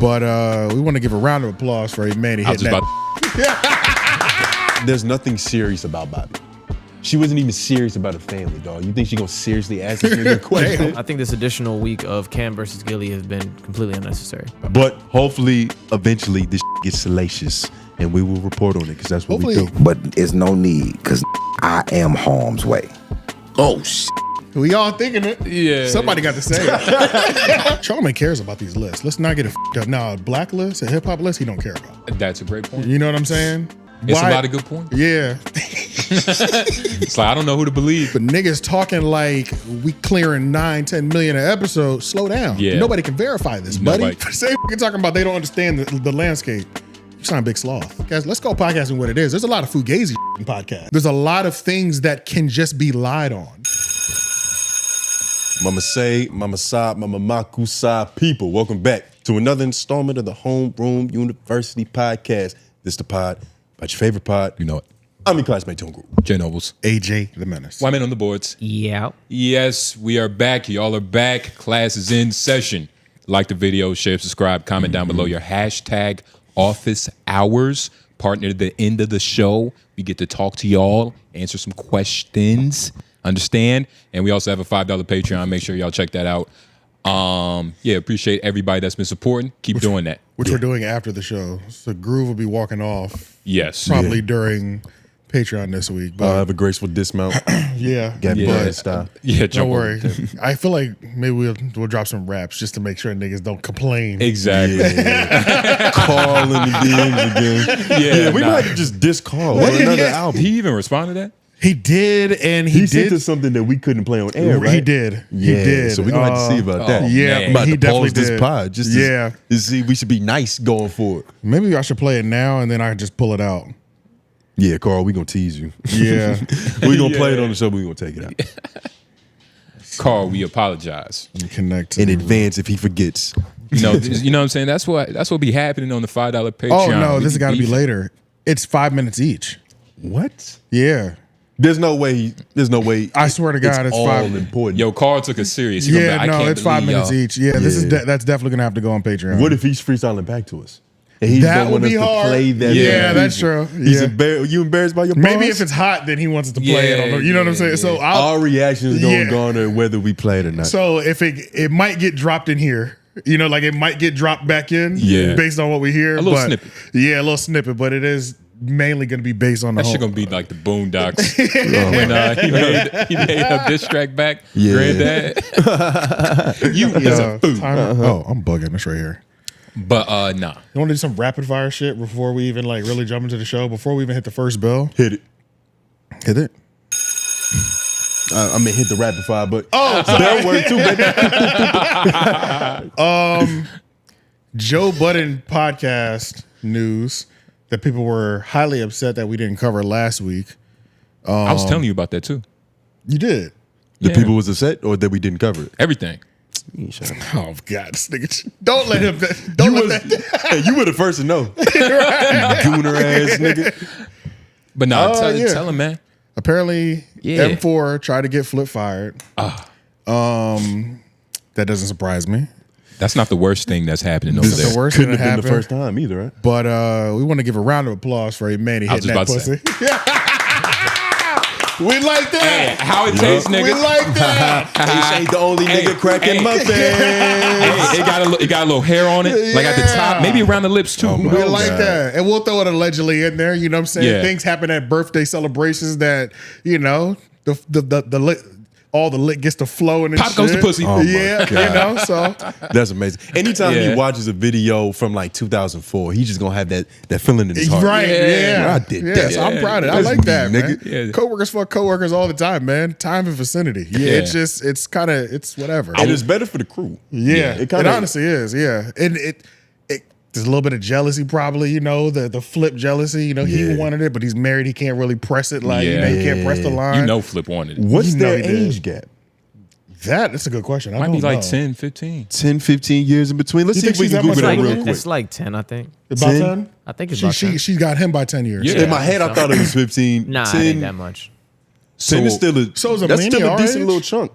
But we want to give a round of applause for Emanny hitting that. There's nothing serious about Bobbi. She wasn't even serious about her family, dog. You think she gonna seriously ask this nigga a question? I think this additional week of Cam versus Gillie has been completely unnecessary. But hopefully, eventually, this gets salacious, and we will report on it because that's what we do. But it's no need because I am harm's way. Oh shit. We all thinking it. Yeah. Somebody got to say it. Charlamagne cares about these lists. Let's not get it f***ed up. Now, a black list, a hip hop list, he don't care about. That's a great point. You know what I'm saying? It's a lot of good points. Yeah. It's like, I don't know who to believe. But niggas talking like we clearing 9-10 million an episode. Slow down. Yeah. Nobody can verify this, buddy. Say you're talking about they don't understand the landscape. You sound big sloth. Guys, let's go podcasting what it is. There's a lot of fugazi in podcast. There's a lot of things that can just be lied on. Mama say, Mama sa, Mama makusa people. Welcome back to another installment of the Homeroom University podcast. This the pod about your favorite pod. You know it. I'm your classmate, Tone Group. J Nobles. AJ the Menace. Wyman on the boards. Yeah. Yes, we are back. Y'all are back. Class is in session. Like the video, share, subscribe, comment down below your hashtag office hours. Partner at the end of the show. We get to talk to y'all, answer some questions. Understand? And we also have a $5 Patreon. Make sure y'all check that out. Yeah, appreciate everybody that's been supporting. Keep doing that. Which we're doing after the show. So Groove will be walking off. Yes. Probably during Patreon this week. But I'll have a graceful dismount. yeah. Gavin style. Yeah, don't worry. I feel like maybe we'll drop some raps just to make sure niggas don't complain. Exactly. Yeah. Call in the DMs again. Yeah, we might just diss Carl for another album. He even responded to that? He did, and he sent did us something that we couldn't play on air, right? He did. Yeah, he did. So we're gonna have to see about that. Yeah, I'm about he to definitely pause this did. pod just to see. We should be nice going forward. Maybe I should play it now, and then I can just pull it out. Yeah, Carl, we gonna tease you. Yeah, we gonna play it on the show, but we gonna take it out. Carl, we apologize. Connect in advance if he forgets. You know what I'm saying? That's what be happening on the $5 Patreon. Oh no, this has got to be later. It's 5 minutes each. What? Yeah. There's no way. I swear to God, it's all 5 important. Yo, Carl took us serious. Yeah, no, it's 5 minutes each. Yeah, this is that's definitely gonna have to go on Patreon. What if he's freestyling back to us? And he that don't would want be us hard. To play that. Yeah, that's true. He's you embarrassed by your bars? Maybe if it's hot, then he wants us to play it. On you know what I'm saying? So our reaction is going to garner whether we play it or not. So if it might get dropped in here. You know, like it might get dropped back in based on what we hear. A little snippet. Yeah, a little snippet, but it is mainly going to be based on the That shit going to be like the Boondocks when he made a diss track back. Yeah. Granddad. You is a fool. Oh, I'm bugging. It's right here. But nah. You want to do some rapid fire shit before we even like really jump into the show? Before we even hit the first bell? Hit it. Hit it. I mean, hit the rapid fire, but bell work too, baby. Joe Budden podcast news that people were highly upset that we didn't cover last week. I was telling you about that too. You did. The people was upset, or that we didn't cover it. Everything. Oh God, this nigga! Don't let him. Don't let that. Hey, you were the first to know. You gooner ass nigga. But no, tell him, man. Apparently, M4 tried to get Flip fired. That doesn't surprise me. That's not the worst thing that's happening over there. The worst Couldn't thing have been the first time either, right? But we want to give a round of applause for Emanny hitting that pussy. We like that. Hey, how it tastes, nigga. We like that. Ace ain't the only nigga cracking muffins. It got a little hair on it, like at the top, maybe around the lips too. We like that. And we'll throw it allegedly in there. You know what I'm saying? Yeah. Things happen at birthday celebrations that, you know, all the lit gets to flowing and Pop shit. goes the pussy. Oh yeah, you know, so. That's amazing. Anytime he watches a video from like 2004, he's just gonna have that feeling in his heart. Right, yeah. I did that. Yeah, so I'm proud of it. I like that, man. Nigga. Coworkers fuck coworkers all the time, man. Time and vicinity. Yeah, it's just, it's whatever. And it's better for the crew. Yeah, it honestly is, yeah. And there's a little bit of jealousy probably, you know, the Flip jealousy. You know, he wanted it, but he's married. He can't really press it. Like, you know, he can't press the line. You know Flip wanted it. What's their age gap? That's a good question. Might be like 10, 15. 10, 15 years in between. Let's see if we can Google that real quick. It's like 10, I think. About 10? I think it's about 10. She got him by 10 years. Yeah. In my head, I thought it was 15. Nah, 10, it ain't that much. 10 is still a, so is a that's still a our decent age? little chunk.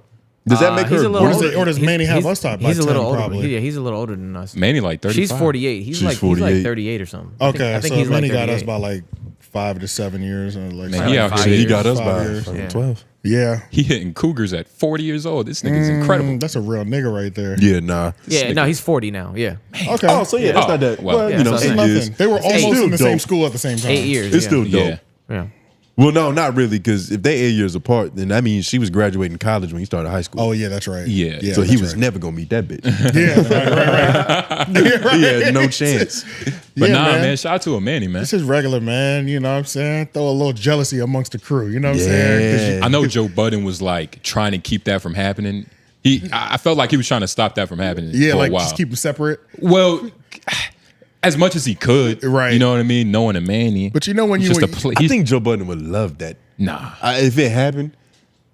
Does that make He's her? a little Or does, older. or does Manny have us top by He's a 10 little older. probably? He's a little older than us. Manny like 35. She's 48. He's She's like 48. 38 or something. Okay, I think so he's Manny like got us 38. by like 5 to 7 years. And like Man, he out 5 here. He years. got us 5 by years. fucking Yeah. 12. Yeah. He hitting cougars at 40 years old. This nigga's incredible. That's a real nigga right there. Yeah, nah. Yeah, no, he's 40 now. Yeah, Okay. Oh, so yeah, that's not that. well, Well, yeah, you know, so Ain't 8 years. nothing. They were almost still in the same dope. school at the same time. 8 years. It's yeah. still dope. Yeah. Yeah. Well, no, not really, because if they 8 years apart, then that means she was graduating college when he started high school. Oh yeah, that's right. Yeah. so he that's was right. never gonna meet that bitch. Yeah, right. Yeah, right. He had no chance. But Yeah, nah, man. man. Shout out to Emanny, man. This is regular, man. You know what I'm saying? Throw a little jealousy amongst the crew. You know what I'm saying? 'Cause you- I know Joe Budden was like trying to keep that from happening. I felt like he was trying to stop that from happening Yeah, for like a while. just keep them separate. Well, as much as he could, Right. You know what I mean? Knowing Emanny, But you know when you just a when- play. I think Joe Budden would love that. Nah. If it happened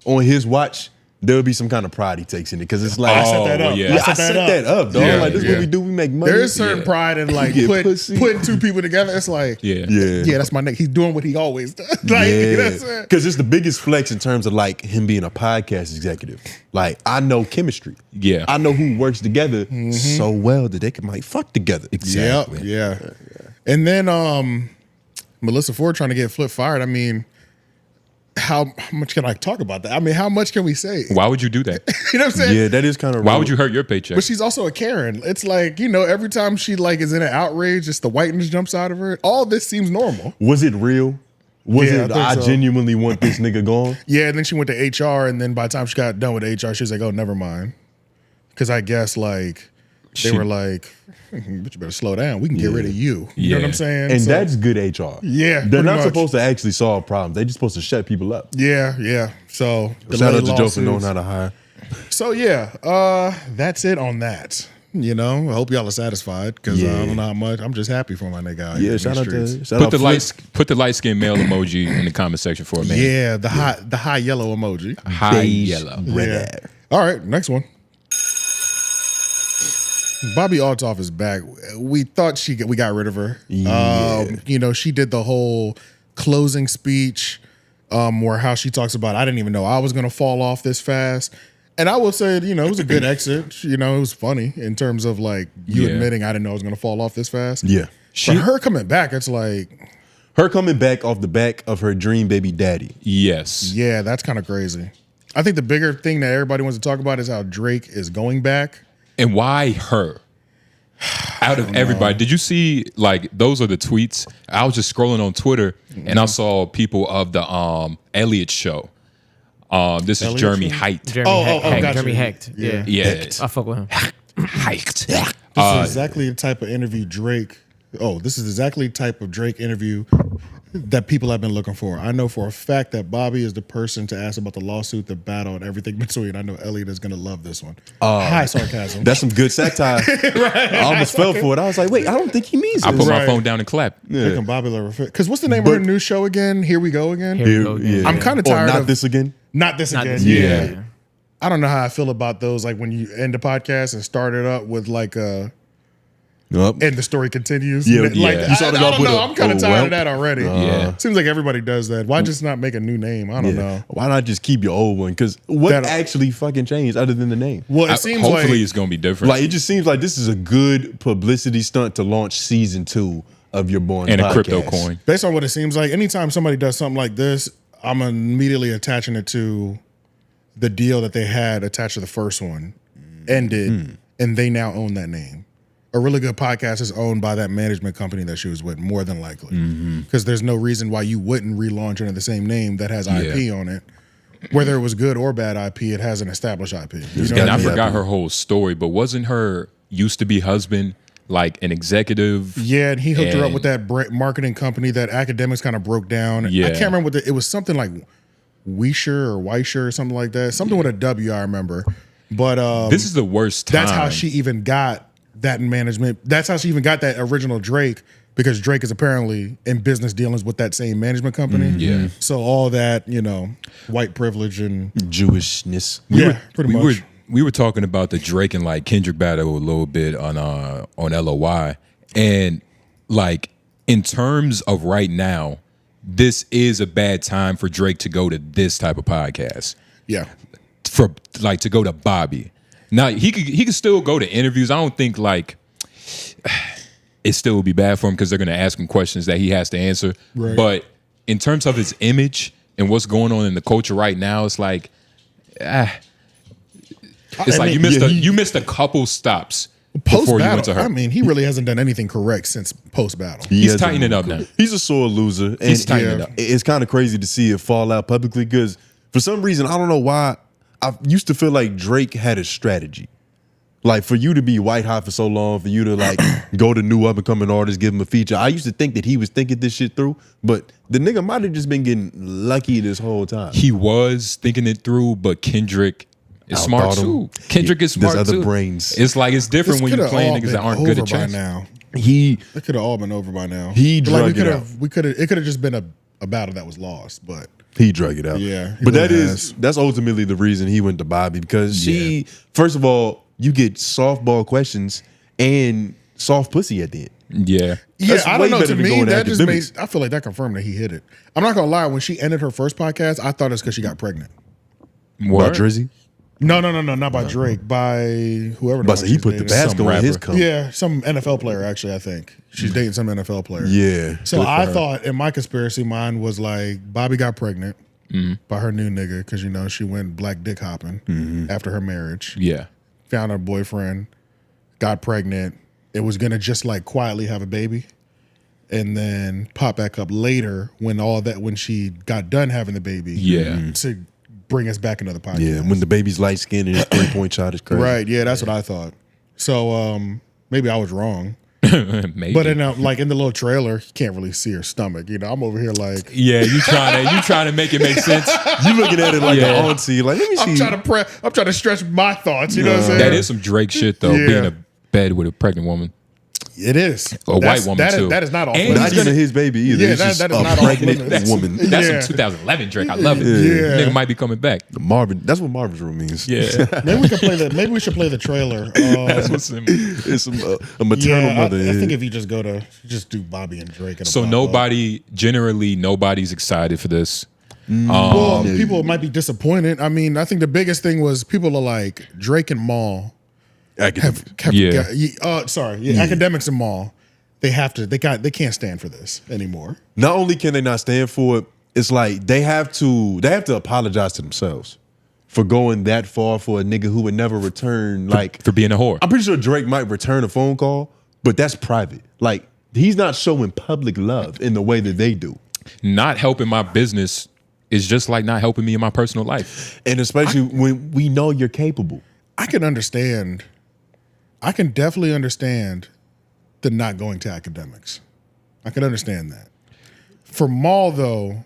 on his watch, there would be some kind of pride he takes in it, because it's like I set that up. yeah. I set that up, dog. Yeah, like this is yeah. what we do. We make money. there is certain Yeah. pride in like Get pussy. putting two people together. It's like, Yeah. Yeah. that's my nigga. He's doing what he always does. Like, you know what I'm saying? Because it's the biggest flex in terms of like him being a podcast executive. Like, I know chemistry. Yeah. I know who works together so well that they can like fuck together. Yep, yeah. And then Melissa Ford trying to get Flip fired. I mean, how much can I talk about that? I mean, how much can we say? Why would you do that? You know what I'm saying? Yeah, that is kind of. Why would you hurt your paycheck? But she's also a Karen. It's like, you know, every time she like is in an outrage, just the whiteness jumps out of her. All this seems normal. Was it real? Was Yeah, I it? think I so. genuinely want this nigga gone. Yeah, and then she went to HR, and then by the time she got done with HR, she was like, oh, never mind. Because I guess like they were like, but you better slow down. We can get rid of you. You know what I'm Yeah. saying? And So- that's good HR. Yeah, They're pretty not much. supposed to actually solve problems. They're just supposed to shut people up. yeah. So Shout out delayed to Joe for knowing lawsuits. how to hire. So yeah, that's it on that. You know, I hope y'all are satisfied because I Yeah. don't know how much. I'm just happy for my nigga out here Yeah, in shout these out streets. to shout Put out the Flip. put the light skinned male emoji in the comment section for a minute. Yeah, the high yellow emoji. High Beige yellow. red Yeah. hair. All right, next one. Bobbi Altoff is back. We thought we got rid of her. Yeah. You know, she did the whole closing speech where how she talks about, I didn't even know I was going to fall off this fast. And I will say, you know, it was a good exit. You know, it was funny in terms of like you Yeah. admitting I didn't know I was going to fall off this fast. Yeah. But her coming back, it's like, Her coming back off the back of her dream baby daddy. Yes. yeah, that's kind of crazy. I think the bigger thing that everybody wants to talk about is how Drake is going back. And why her? Out of everybody, did you see like those are the tweets? I was just scrolling on Twitter and I saw people of the Elliot show. This is Elliot Jeremy show? Jeremy Height. gotcha. Jeremy Hecht. Yeah. Yeah. I fuck with him. Height. This is exactly the type of interview Drake. Oh, this is exactly the type of Drake interview that people have been looking for. I know for a fact that Bobby is the person to ask about the lawsuit, the battle, and everything between. I know Elliot is going to love this one. High sarcasm. That's some good satire. I almost fell for it. I was like, wait, I don't think he means I this. put my Right. phone down and clapped. Picking Bobby because what's the name of her new show again? Here we go again. Here we go again. I'm kind of Or tired not of this again. Not this Not again. this Yeah. again. I don't know how I feel about those. Like when you end a podcast and start it up with like Nope. and the story continues. Yeah, Like, yeah. You started I off don't with know. a- I'm kind oh, of tired well. of that already. Yeah. Seems like everybody does that. Why just not make a new name? I don't know. Why not just keep your old one? Because what That- actually fucking changed other than the name? Well, it seems Hopefully like it's gonna be different. Like, it just seems like this is a good publicity stunt to launch season 2 of your boring and a podcast. crypto coin. based on what it seems like, anytime somebody does something like this, I'm immediately attaching it to the deal that they had attached to the first one ended, and they now own that name. A really good podcast is owned by that management company that she was with, more than likely. Because there's no reason why you wouldn't relaunch under the same name that has IP on it. Whether it was good or bad IP, it has an established IP. You know And what I I mean? forgot her whole story, but wasn't her used to be husband like an executive? Yeah, and he hooked her up And- with that marketing company that Akademiks kind of broke down. Yeah. I can't remember what it was something like Weisher or Weisher or something like that. Something with a W, I remember. But This is the worst time. that's how she even got that in management. That's how she even got that original Drake, because Drake is apparently in business dealings with that same management company. yeah. So all that, white privilege and Jewishness. pretty much. We were talking about the Drake and like Kendrick battle a little bit on LOY, and like in terms of right now, this is a bad time for Drake to go to this type of podcast. Yeah. for like to go to Bobbi. Now he could still go to interviews. I don't think like it still would be bad for him because they're going to ask him questions that he has to answer. Right. But in terms of his image and what's going on in the culture right now, it's like, you missed a couple stops before you went to her. I mean, he really hasn't done anything correct since post battle. He's tightening up now. He's a sore loser. And He's tightening up. It's kind of crazy to see it fall out publicly because for some reason, I don't know why, I used to feel like Drake had a strategy. Like for you to be white hot for so long, for you to like go to new up and coming artists, give him a feature. I used to think that he was thinking this shit through, but the nigga might have just been getting lucky this whole time. He was thinking it through, but Kendrick is smart too. Kendrick is smart There's too. other brains. It's like it's different when you're playing niggas that aren't good at chess. Now. It could have all been over by now. He drug it out. It could have just been a battle that was lost, but he drug it out. Yeah, but that's ultimately the reason he went to Bobbi because she, first of all, you get softball questions and soft pussy at the end. Yeah. That's I don't know. To me, that just Akademiks. I feel like that confirmed that he hit it. I'm not gonna lie. When she ended her first podcast, I thought it's because she got pregnant. What? Drizzy? No, not by Drake. By whoever. But he put Tabasco in his cup. Yeah, some NFL player actually. I think she's dating some NFL player. Yeah. So I thought in my conspiracy mind was like Bobbi got pregnant by her new nigga because she went black dick hopping after her marriage. Yeah. Found her boyfriend, got pregnant. It was gonna just like quietly have a baby, and then pop back up later when she got done having the baby. Yeah. To bring us back into the podcast. Yeah, when the baby's light skinned and his 3-point shot is crazy. Right. Yeah, that's what I thought. So maybe I was wrong. Maybe. But in the little trailer, you can't really see her stomach. I'm over here like, yeah, you trying to make it make sense. You looking at it like an auntie, like let me see. I'm trying to stretch my thoughts. You know what I'm saying? That is some Drake shit though. Yeah. Being in a bed with a pregnant woman. It is A white woman too. That is not off. And not even his baby either. Yeah, It's just that is a not off pregnant limits. woman. That's some 2011 Drake. I love it. Yeah. Nigga might be coming back. Marvin. That's what Marvin's room means. Yeah. Maybe we should play the trailer. That's what's in It's a maternal mother. I think if you just do Bobbi and Drake. So nobody's excited for this. Well, people might be disappointed. I mean, I think the biggest thing was people are like Drake and Maul. Akademiks and Maul. They can't stand for this anymore. Not only can they not stand for it, it's like they have to apologize to themselves for going that far for a nigga who would never return. Like For being a whore. I'm pretty sure Drake might return a phone call, but that's private. Like he's not showing public love in the way that they do. Not helping my business is just like not helping me in my personal life. And especially when we know you're capable. I can definitely understand the not going to Akademiks. I can understand that. For Maul, though,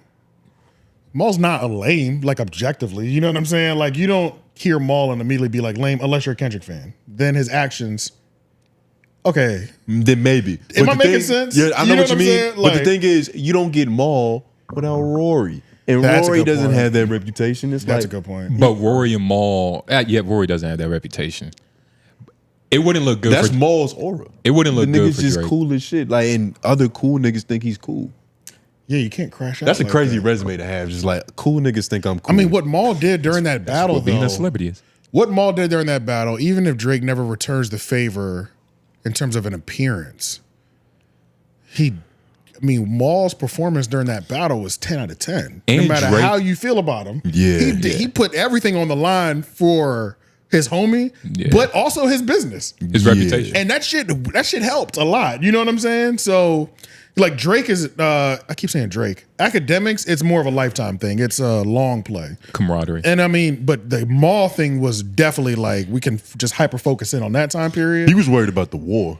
Maul's not a lame, like objectively. You know what I'm saying? Like you don't hear Maul and immediately be like lame unless you're a Kendrick fan. Then his actions, okay. Then maybe. Am I making sense? Yeah, I know what you mean. saying? But the thing is, you don't get Maul without Rory. And Rory doesn't have that reputation. That's a good point. But Rory and Maul, Rory doesn't have that reputation. It wouldn't look good. That's Maul's aura. It wouldn't look good for Drake. The nigga's just Drake. cool as shit. Like, and other cool niggas think he's cool. Yeah, you can't crash out. That's a like crazy that. resume to have. Just like cool niggas think I'm cool. I mean, what Maul did during that battle, What being though, a celebrity is. what Maul did during that battle, even if Drake never returns the favor in terms of an appearance, Maul's performance during that battle was 10 out of 10. No And matter Drake- how you feel about him, Yeah, he put everything on the line for his homie, but also his business. His reputation. And that shit helped a lot. You know what I'm saying? So, like Drake is, I keep saying Drake. Akademiks, it's more of a lifetime thing. It's a long play. Camaraderie. And I mean, but the Maul thing was definitely like, we can just hyper focus in on that time period. he was worried about the war.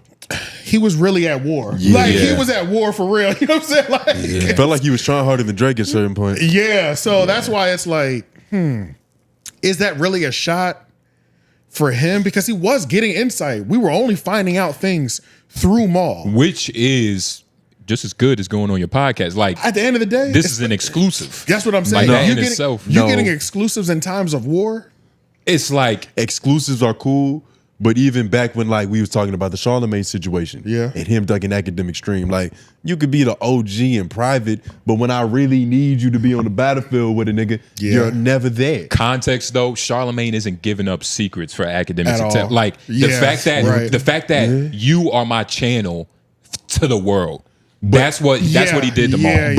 He was really at war. Yeah. Like, he was at war for real. You know what I'm saying? Like, Felt like he was trying harder than Drake at a certain point. yeah. So that's why it's like, is that really a shot for him? Because he was getting insight. We were only finding out things through Maul. Which is just as good as going on your podcast. Like, At the end of the day, this is an exclusive. that's what I'm saying. Like, that in You're itself. getting exclusives in times of war. It's like, Exclusives are cool, But even back when like we was talking about the Charlamagne situation, Yeah. and him ducking Academic stream, like you could be the OG in private, but when I really need you to be on the battlefield with a nigga, you're never there. Context though, Charlamagne isn't giving up secrets for Academics. At all. Like the Yes, fact that you are my channel to the world. That's what he did to Maul.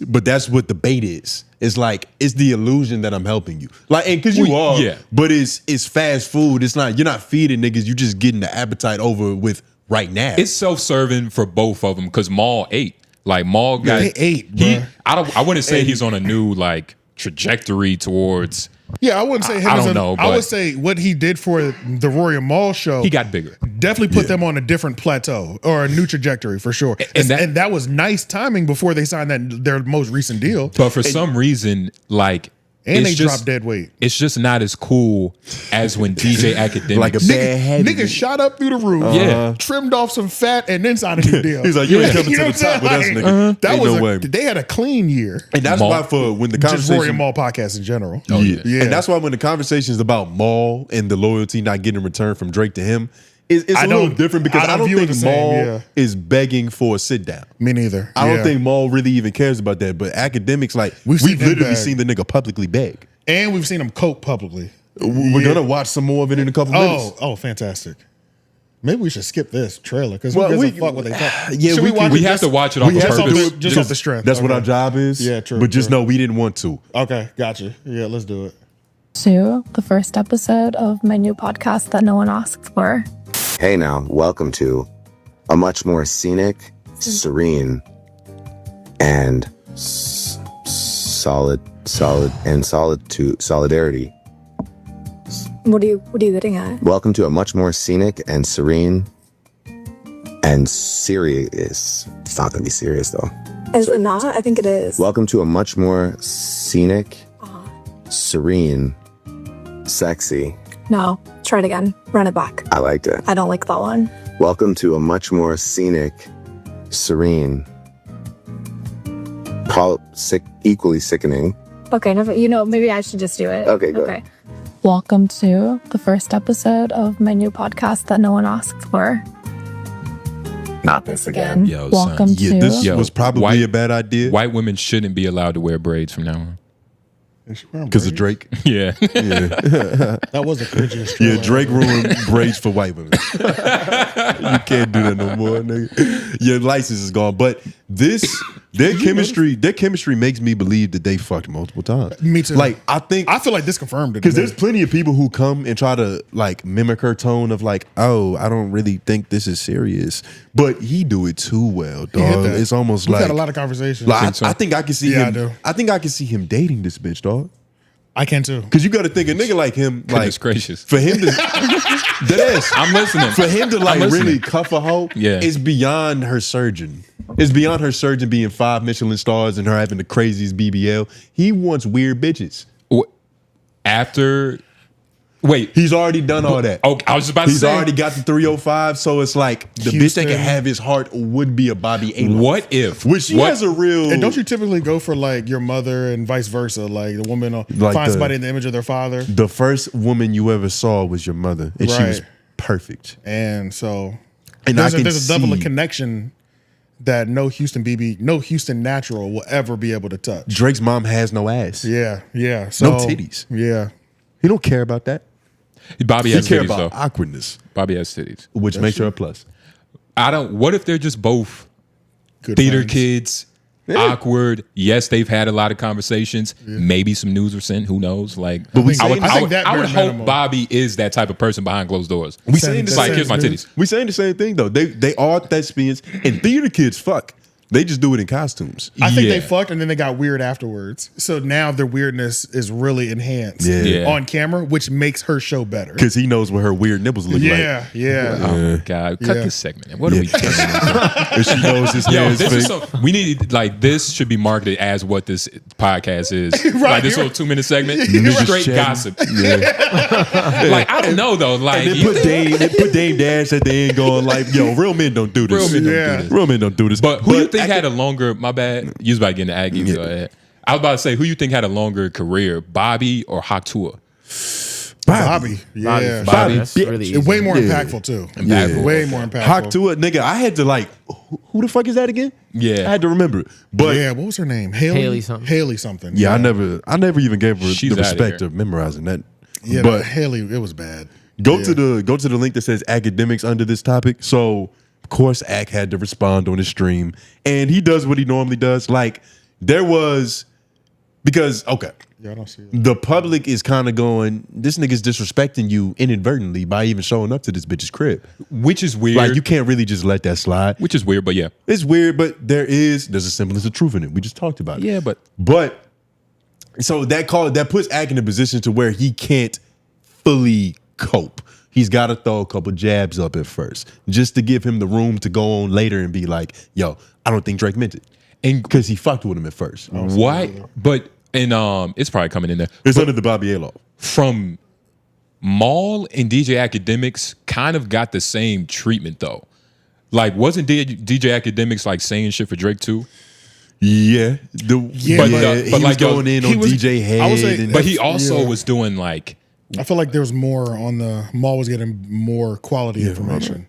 But that's what the bait is. It's like it's the illusion that I'm helping you. Like, and because you are, but it's fast food. It's not, you're not feeding niggas, you just getting the appetite over with right now. It's self-serving for both of them because Maul ate. Like Maul got They ate, bro. I wouldn't say he's on a new like trajectory towards. Yeah, I wouldn't say him. I don't know. I would say what he did for the Royal Mall show. He got bigger. Definitely put them on a different plateau or a new trajectory for sure. And that was nice timing before they signed their most recent deal. But for some reason, like. And they dropped dead weight. It's just not as cool as when DJ Academics. Like a bad habit. Nigga shot up through the roof, trimmed off some fat, and then signed a new deal. He's like, you ain't coming to the top with us, nigga. That Ain't was no way. They had a clean year. And that's why for when the Just conversation, Royal Mall podcast in general. yeah. And that's why when the conversation is about Maul and the loyalty not getting in return from Drake to him, it's a little different because I don't view it think the same, Maul is begging for a sit down. Me neither. I don't think Maul really even cares about that. But Academics, like we've literally seen the nigga publicly beg. And we've seen him coke publicly. We're gonna watch some more of it in a couple minutes. Oh, fantastic. Maybe we should skip this trailer because who gives a fuck what they talk. Yeah, Should we have to watch it off purpose. Just off the strength. That's what our job is. Yeah, true. But just know we didn't want to. Okay, gotcha. Yeah, let's do it. To the first episode of my new podcast that no one asked for. Hey now, welcome to a much more scenic, serene, and solidarity. What are you getting at? Welcome to a much more scenic and serene and serious. It's not gonna be serious though. Is it not? I think it is. Welcome to a much more scenic, serene, sexy. No, try it again. Run it back. I liked it. I don't like that one. Welcome to a much more scenic, serene, equally sickening. Okay, maybe I should just do it. Okay, good. Okay. Welcome to the first episode of my new podcast that no one asked for. Not this again. Yo, welcome son. to. This was probably a bad idea. White women shouldn't be allowed to wear braids from now on. Because of Drake? Yeah. That was a cringiest trailer. Yeah, Drake ruined braids for white women. You can't do that no more, nigga. Your license is gone. But their chemistry makes me believe that they fucked multiple times. Me too. Like, I feel like this confirmed it. Because there's plenty of people who come and try to like mimic her tone of like, oh, I don't really think this is serious. But he do it too well, dog. It's almost We've like had a lot of conversations. Like, I think I can see him. I do. I think I can see him dating this bitch, dog. I can too. Because you got to think a nigga like him, Goodness gracious. for him to that is, I'm listening. For him to like really cuff a hoe, it's beyond her surgeon. It's beyond her surgeon being 5 Michelin stars and her having the craziest BBL. He wants weird bitches. He's already done all that. Oh, I was just about to say. He's already got the 305, so it's like the bitch that can have his heart would be a Bobbi Amos. What if? Which she has a real... And don't you typically go for like your mother and vice versa? Like the woman finds somebody in the image of their father. The first woman you ever saw was your mother, and she was perfect. And so there's a level of connection that no Houston natural will ever be able to touch. Drake's mom has no ass. Yeah. So, no titties. Yeah. He don't care about that. Bobbi has he care titties, about though. awkwardness. Bobbi has titties. Which makes her a plus. What if they're just both good theater friends. Kids, awkward? Yes, they've had a lot of conversations. Maybe some news were sent. Who knows? Like, but I would hope Bobbi is that type of person behind closed doors. We saying it's like, here's my titties. We saying the same thing though. They are thespians, and theater kids fuck. They just do it in costumes. I think they fucked and then they got weird afterwards. So now their weirdness is really enhanced on camera, which makes her show better. Because he knows what her weird nipples look like. Yeah. Oh, God. Cut this segment. What are we doing? And she knows his hair is fake. We need, like, this should be marketed as what this podcast is. Like, this little 2-minute segment. Straight gossip. Like, I don't know, though. Like, and then put Dame Dash at the end going like, yo, real men don't do this. Real men don't do this. But who you think had a longer, my bad, you was about to get into Aggie. Go ahead. I was about to say, who you think had a longer career, Bobbi or Hatua? Bobby. Yeah. Bobby, that's bitch. really easy. Way more Yeah. impactful too. Impactful. Way more impactful. Hawk to it, nigga. I had to like, who the fuck is that again? Yeah. I had to remember it. But Yeah, what was her name? Haley something. Haley something. yeah, I never even gave her She's the outta respect here. of memorizing that. Yeah, but Haley, it was bad. go to the link that says academics under this topic. So of course Ak had to respond on his stream, and he does what he normally does. Like there was because Yeah, I don't see it. the public is kind of going, this nigga's disrespecting you inadvertently by even showing up to this bitch's crib. Which is weird. Like you can't really just let that slide. Which is weird, but yeah. It's weird, but there's a semblance of truth in it. We just talked about it. Yeah, but so that puts Ak in a position to where he can't fully cope. He's got to throw a couple jabs up at first, just to give him the room to go on later and be like, "Yo, I don't think Drake meant it," and because he fucked with him at first. What? But it's probably coming in there. It's under the Bobby A law. From Maul and DJ Akademiks kind of got the same treatment though. Like, wasn't DJ Akademiks like saying shit for Drake too? Yeah, but he was like, going in on DJ Head. I would say- and But he also was doing like, I feel like there was more on the Maul was getting more quality information.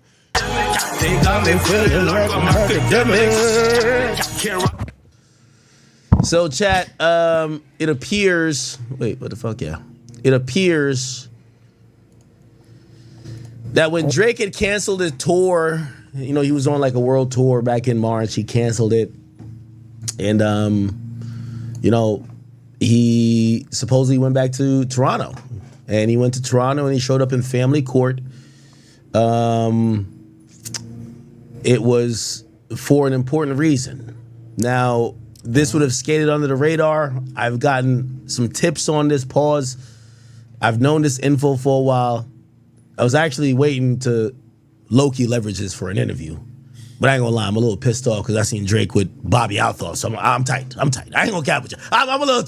So chat, it appears. Wait, what the fuck? Yeah, it appears that when Drake had canceled his tour, you know, he was on like a world tour back in March. He canceled it, and you know, he supposedly went back to Toronto, and he went to Toronto and he showed up in family court. It was for an important reason. Now, this would have skated under the radar. I've gotten some tips on this. Pause. I've known this info for a while. I was actually waiting to low-key leverage this for an interview. But I ain't gonna lie, I'm a little pissed off because I seen Drake with Bobbi Outlaw, so I'm tight. I ain't gonna cap with you. I'm a little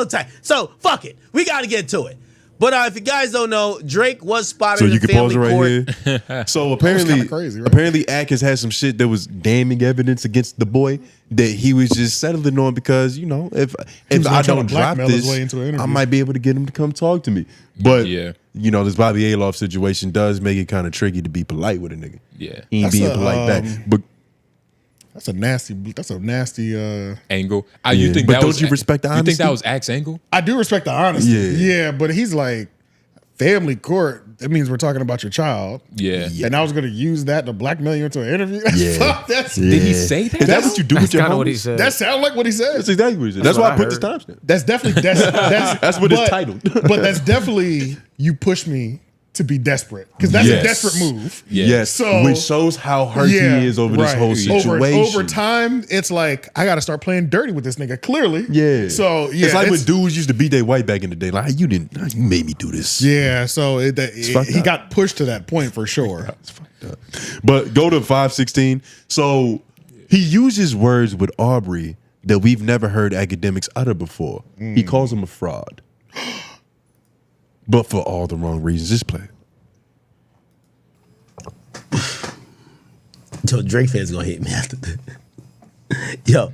tight. So, fuck it. We gotta get to it. But if you guys don't know, Drake was spotted So in you the can pause family it right court. here. So apparently, kinda crazy, right? apparently, Ak has had some shit that was damning evidence against the boy that he was just settling on because, you know, if was I gonna try don't to drop blackmail his this, way into an interview. I might be able to get him to come talk to me. But Yeah. you know, this Bobby Alof situation does make it kind of tricky to be polite with a nigga. Yeah. He ain't That's being a, polite back. But That's a nasty. Angle. Yeah. You think But that don't was you respect the You think that honesty? was Axe angle? I do respect the honesty. Yeah. But he's like family court. That means we're talking about your child. Yeah. And I was going to use that to blackmail you into an interview. Yeah. Fuck, that's Did he say that? Is that what you do with your Kind of what he homies? said. that sounds like what he said. That's exactly what he said. That's what why I I put this heard. timestamp. That's definitely That's what it's titled. But that's definitely you push me to be desperate because that's Yes. a desperate move. Yeah. Yes. So- which shows how hurt he is over this right. whole situation. Over time, it's like I got to start playing dirty with this nigga. Clearly, Yeah. So yeah, it's like when dudes used to beat their white back in the day. Like you made me do this. yeah. So fucked he up. got pushed to that point for sure. It's fucked up. But go to 516. So he uses words with Aubrey that we've never heard academics utter before. He calls him a fraud, but for all the wrong reasons. Just play. So Drake fans gonna hate me after this. Yo,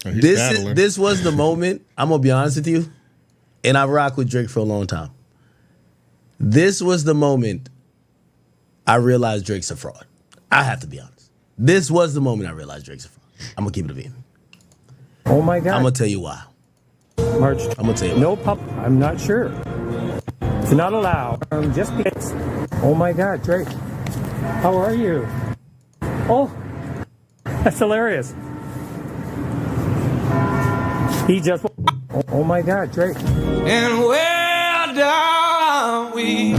he's battling. this was the moment. I'm gonna be honest with you, and I've rocked with Drake for a long time. This was the moment I realized Drake's a fraud. I have to be honest. This was the moment I realized Drake's a fraud. I'm gonna keep it a beat. Oh my God. I'm gonna tell you why. March. I'm gonna tell you why. No pup. I'm not sure. It's not allowed. Just because. Oh my God, Drake. How are you? Oh, that's hilarious. He just. Oh my God, Drake. And where down we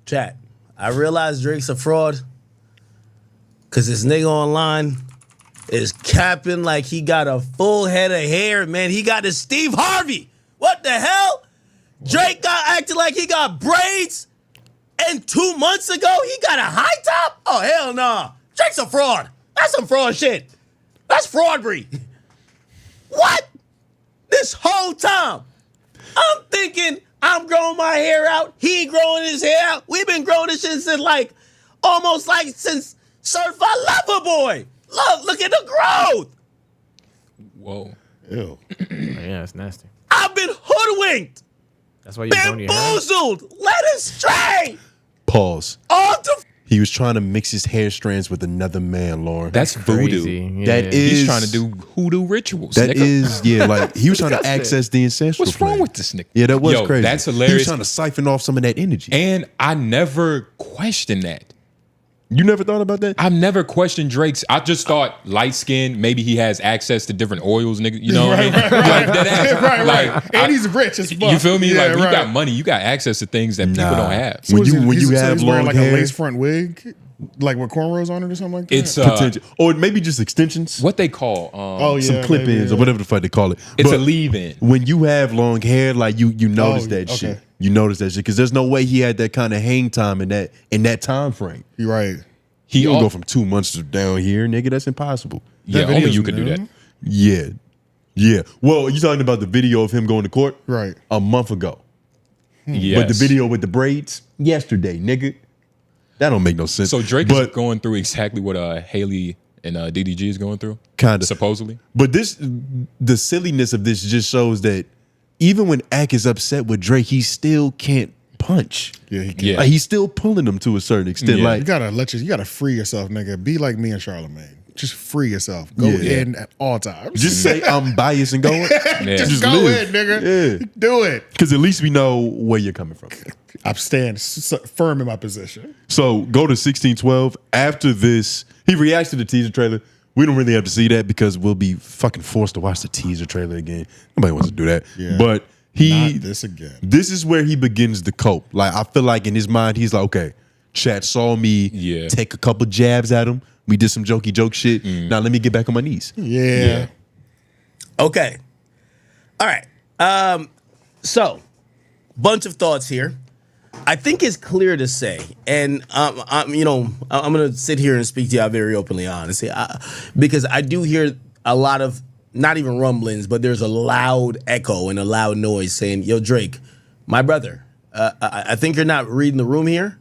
Chat. I realized Drake's a fraud because this nigga online is capping like he got a full head of hair, man. He got a Steve Harvey. What the hell? Drake got acting like he got braids, and 2 months ago he got a high top? Oh, hell nah. Drake's a fraud. That's some fraud shit. That's fraudry. What? This whole time, I'm thinking I'm growing my hair out. He growing his hair out. We've been growing this shit since almost since Certified Lover Boy. Look at the growth. Whoa. Ew. Yeah, it's nasty. I've been hoodwinked. That's why you're going to your hair. Bamboozled, led astray. Pause. All the He was trying to mix his hair strands with another man, Lauren. That's voodoo. Crazy. Yeah. That is. He's trying to do hoodoo rituals. That nigga. is, yeah, like he was trying to Disgusting. access the ancestral. What's wrong flame. with this nigga? Yeah, that was Yo, crazy. That's He hilarious. was trying to siphon off some of that energy. And I never questioned that. You never thought about that? I've never questioned Drake's. I just thought light skin, maybe he has access to different oils, nigga. You know what I mean? Like, that ass. Right. Like, And he's rich as fuck. You feel me? Yeah, like, when right. you got money, you got access to things that people don't have. When you he's have wearing long like hair, a lace front wig, like with cornrows on it or something like that. It's potential, or maybe just extensions. what they call Some clip-ins maybe, or whatever the fuck they call it. it's But a leave-in. when you have long hair, like you notice that okay. shit. You notice that shit because there's no way he had that kind of hang time in that time frame. You're right. He don't al- go from 2 months to down here, nigga. That's impossible. Yeah, That only video's you can do new. that. Yeah. Well, you talking about the video of him going to court? Right. A month ago. Yes. But the video with the braids yesterday, nigga. That don't make no sense. So Drake but is going through exactly what Haley and DDG is going through, Kinda. supposedly. But the silliness of this just shows that even when Ak is upset with Drake, he still can't punch. Yeah, he can. Yeah. Like, he's still pulling them to a certain extent. Yeah. Like You gotta free yourself, nigga. Be like me and Charlamagne. Just free yourself. Go Yeah. in at all times. just say I'm biased and going. Yeah. Just go live. in, nigga. Yeah. Do it. Because at least we know where you're coming from. I'm staying firm in my position. So go to 1612. After this, he reacts to the teaser trailer. We don't really have to see that because we'll be fucking forced to watch the teaser trailer again. Nobody wants to do that. Yeah. But Not this again. This is where he begins to cope. Like, I feel like in his mind, he's like, okay, chat saw me take a couple jabs at him. We did some jokey joke shit. Now let me get back on my knees. Yeah. Okay. All right. So, bunch of thoughts here. I think it's clear to say, and I'm gonna sit here and speak to you very openly, honestly, because I do hear a lot of not even rumblings, but there's a loud echo and a loud noise saying, "Yo, Drake, my brother, I think you're not reading the room here.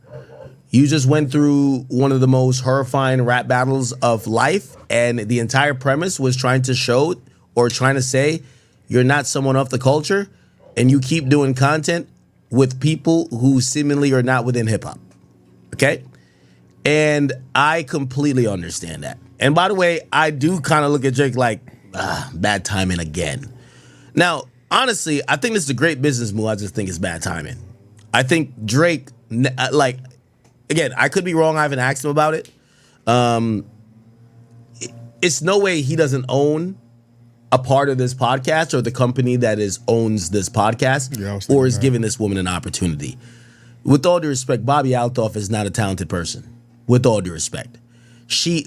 You just went through one of the most horrifying rap battles of life, and the entire premise was trying to show or trying to say you're not someone of the culture, and you keep doing content with people who seemingly are not within hip hop." Okay? And I completely understand that. And by the way, I do kind of look at Drake like, bad timing again. Now, honestly, I think this is a great business move. I just think it's bad timing. I think Drake, again, I could be wrong. I haven't asked him about it. It's no way he doesn't own a part of this podcast or the company that owns this podcast or is giving this woman an opportunity. With all due respect, Bobbi Althoff is not a talented person. With all due respect.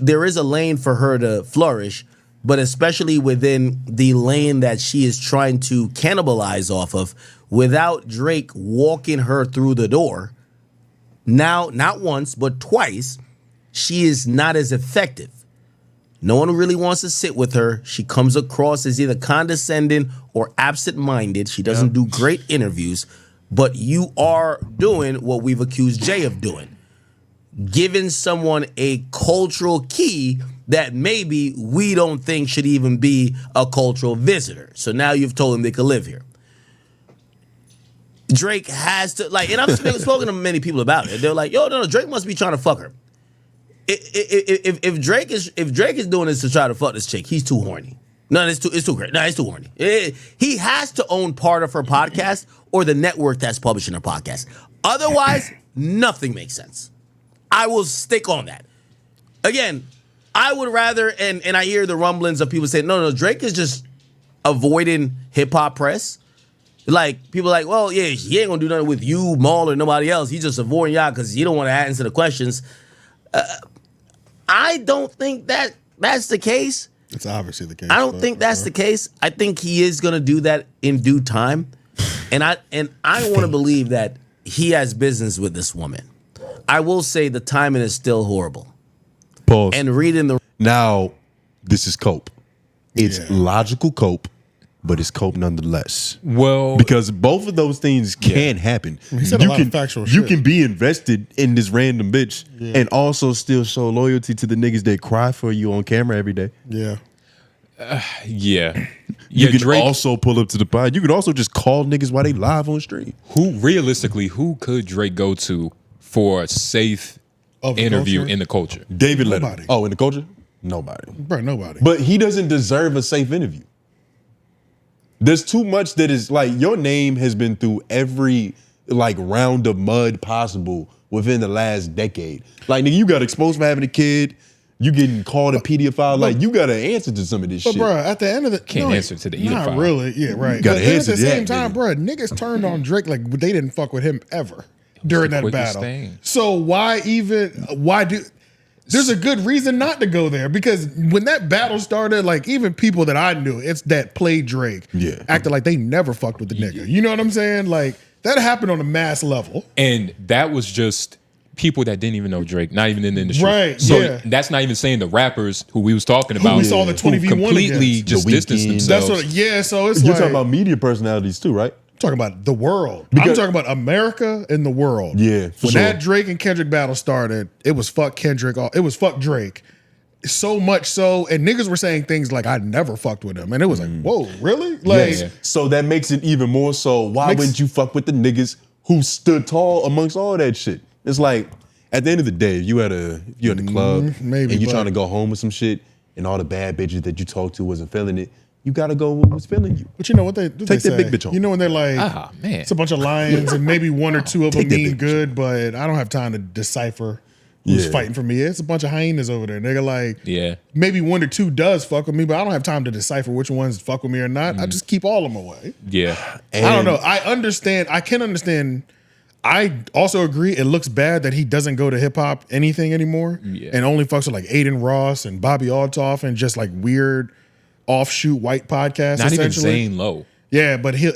There is a lane for her to flourish, but especially within the lane that she is trying to cannibalize off of, without Drake walking her through the door, now, not once, but twice, she is not as effective. No one really wants to sit with her. She comes across as either condescending or absent-minded. She doesn't do great interviews, but you are doing what we've accused Jay of doing. Giving someone a cultural key that maybe we don't think should even be a cultural visitor. So now you've told them they could live here. Drake has to, and I've spoken to many people about it. They're like, yo, no, Drake must be trying to fuck her. If Drake is doing this to try to fuck this chick, he's too horny. No, it's too great. No, it's too horny. He has to own part of her podcast or the network that's publishing her podcast. Otherwise, nothing makes sense. I will stick on that. Again, I would rather, and I hear the rumblings of people saying, no, Drake is just avoiding hip hop press. Like, people are like, well, yeah, he ain't gonna do nothing with you, Maul, or nobody else. He's just avoiding y'all because he don't want to answer the questions. I don't think that's the case. It's obviously the case. I don't think that's the case. I think he is gonna do that in due time. And I want to believe that he has business with this woman. I will say the timing is still horrible. Pause. And reading the Now, this is cope. It's logical cope, but it's cope nonetheless. Well, because both of those things can happen. He said a lot of factual You shit. can be invested in this random bitch and also still show loyalty to the niggas that cry for you on camera every day. Yeah. Yeah. You Yeah, can Drake. also pull up to the pod. You can also just call niggas while they live on stream. Who could Drake go to for a safe Of the interview culture? in the culture? David Nobody. Letterman. Oh, in the culture? Nobody. Bro, nobody. But he doesn't deserve a safe interview. There's too much that is like your name has been through every like round of mud possible within the last decade. Like nigga, you got exposed for having a kid. You getting called a pedophile. Like you got to answer to some of this But shit. bro, at the end of the Can't answer to the Not edophile. really. Yeah, right. You gotta But then answer at the that, same time, nigga. bro, niggas turned on Drake like they didn't fuck with him ever during the that quickest battle. thing. So why do? There's a good reason not to go there because when that battle started, like even people that I knew, it's that played Drake, acted like they never fucked with the nigga. You know what I'm saying? Like that happened on a mass level. And that was just people that didn't even know Drake, not even in the industry. Right, So yeah. that's not even saying the rappers who we was talking about. we saw the 20v1 completely against. just The distanced Weeknd. themselves. That's what. Yeah. So it's You're like talking about media personalities too, right? talking about the world. I'm Because- talking about America and the world. Yeah, for When sure. that Drake and Kendrick battle started, it was fuck Kendrick. It was fuck Drake. So much so, and niggas were saying things like I never fucked with him, and it was like, whoa, really? Like, Yes. So that makes it even more so. Why wouldn't you fuck with the niggas who stood tall amongst all that shit? It's like at the end of the day, if you at a club maybe, and you but- trying to go home with some shit, and all the bad bitches that you talked to wasn't feeling it, you gotta go with what's feeling you. But you know what they Take they that say? big bitch home. You know when they're like, man, it's a bunch of lions, and maybe one or two of them Take that mean big good, but I don't have time to decipher who's Yeah. fighting for me. It's a bunch of hyenas over there. They're like, Yeah. maybe one or two does fuck with me, but I don't have time to decipher which ones fuck with me or not. I just keep all of them away. Yeah. I don't know. I understand. I can understand. I also agree. It looks bad that he doesn't go to hip hop anything anymore, and only fucks with like Aiden Ross and Bobby Altoff and just like weird offshoot white podcasts. Not even essentially. Zane Lowe. Yeah, but he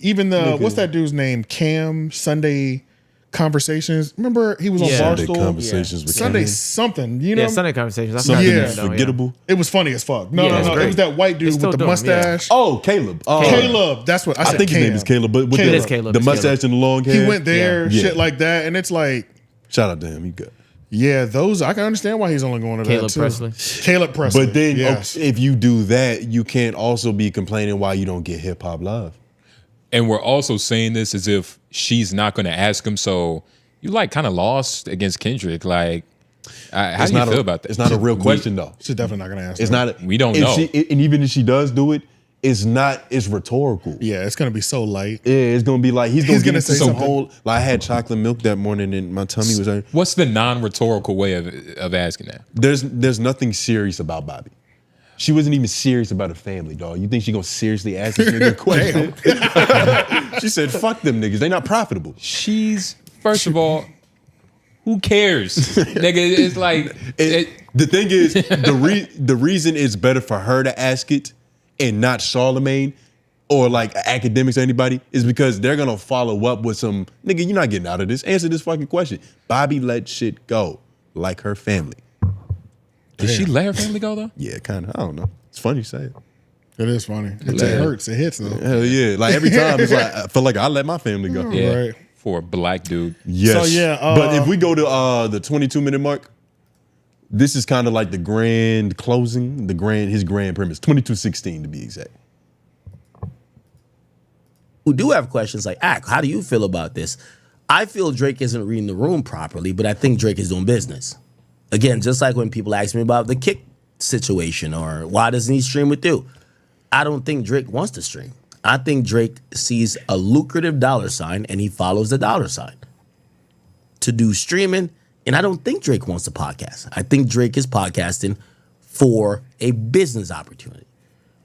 even the what's that dude's name? Cam Sunday Conversations. Remember he was on Yeah. Sunday Barstool. Conversations with Sunday Cam. something. You know, Yeah, Sunday Conversations. That's Something Yeah. forgettable. it was funny as fuck. No, Yeah, it's no, no. It great. was that white They dude still with the do 'em, yeah. mustache. Oh, Caleb. Caleb. That's what I I said. think his name is Caleb, but with It the, is Caleb. the It's mustache Caleb. and the long hair. He went there, Yeah. shit like that, and it's like, Shout out to him. He good. yeah, those I can understand why he's only going to Caleb that too. Presley. Caleb Presley. But then yes. if you do that, you can't also be complaining why you don't get hip hop love. And we're also saying this as if she's not going to ask him. So you like kind of lost against Kendrick. Like, how do you feel about that? It's not a real question though. She's definitely not going to ask. It's that. not. We don't if know. and even if she does do it, it's not. It's rhetorical. Yeah, it's going to be so light. Yeah, it's gonna be like he's gonna gonna get say into some something. whole. Like I had chocolate milk that morning and my tummy was hurting. What's the non-rhetorical way of asking that? There's nothing serious about Bobby. She wasn't even serious about her family, dog. You think she gonna seriously ask this nigga a question? She said, "Fuck them niggas. They not profitable." She's, first of all, who cares? Nigga, it's like, The thing is, the reason it's better for her to ask it and not Charlamagne or like Akademiks or anybody is because they're gonna follow up with some nigga. You're not getting out of this. Answer this fucking question. Bobby let shit go like her family. did she let her family go though? Yeah, kind of. I don't know. It's funny you say it. It is funny. It hurts. It hits though. Hell yeah. Like every time it's like I feel like I let my family go. Yeah, Right. for a black dude. Yes. So, yeah, but if we go to the 22-minute mark, this is kind of like the grand closing, his grand premise, 22:16 to be exact. Who do have questions like, how do you feel about this? I feel Drake isn't reading the room properly, but I think Drake is doing business. Again, just like when people ask me about the Kick situation or why doesn't he stream with you? I don't think Drake wants to stream. I think Drake sees a lucrative dollar sign and he follows the dollar sign to do streaming. And I don't think Drake wants to podcast. I think Drake is podcasting for a business opportunity.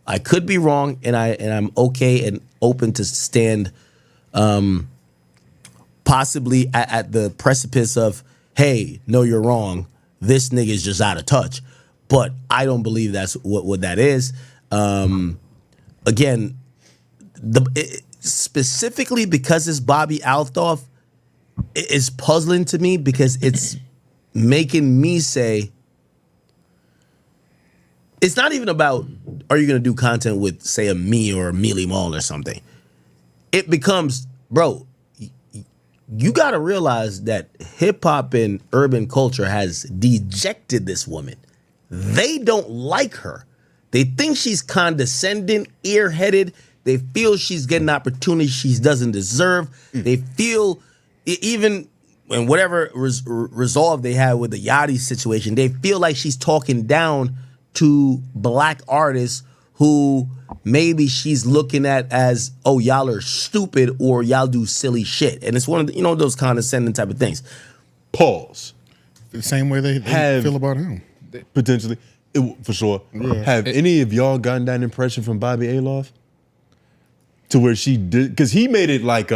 I could be wrong, and I'm okay and open to stand possibly at the precipice of, hey, no, you're wrong. This nigga's just out of touch. But I don't believe that's what that is. Again, specifically because it's Bobby Altoff, it's puzzling to me because it's making me say, it's not even about, are you going to do content with, say, a me or a Mealy Mall or something? It becomes, bro, you got to realize that hip hop and urban culture has dejected this woman. They don't like her. They think she's condescending, ear-headed. They feel she's getting opportunities she doesn't deserve. They feel, even when whatever resolve they had with the Yachty situation, they feel like she's talking down to black artists who maybe she's looking at as, oh, y'all are stupid or y'all do silly shit. And it's one of the, those condescending type of things. Pause. The same way they feel about him. Potentially. For sure. Yeah. Have any of y'all gotten that impression from Bobbi Aloff? To where she did, because he made it like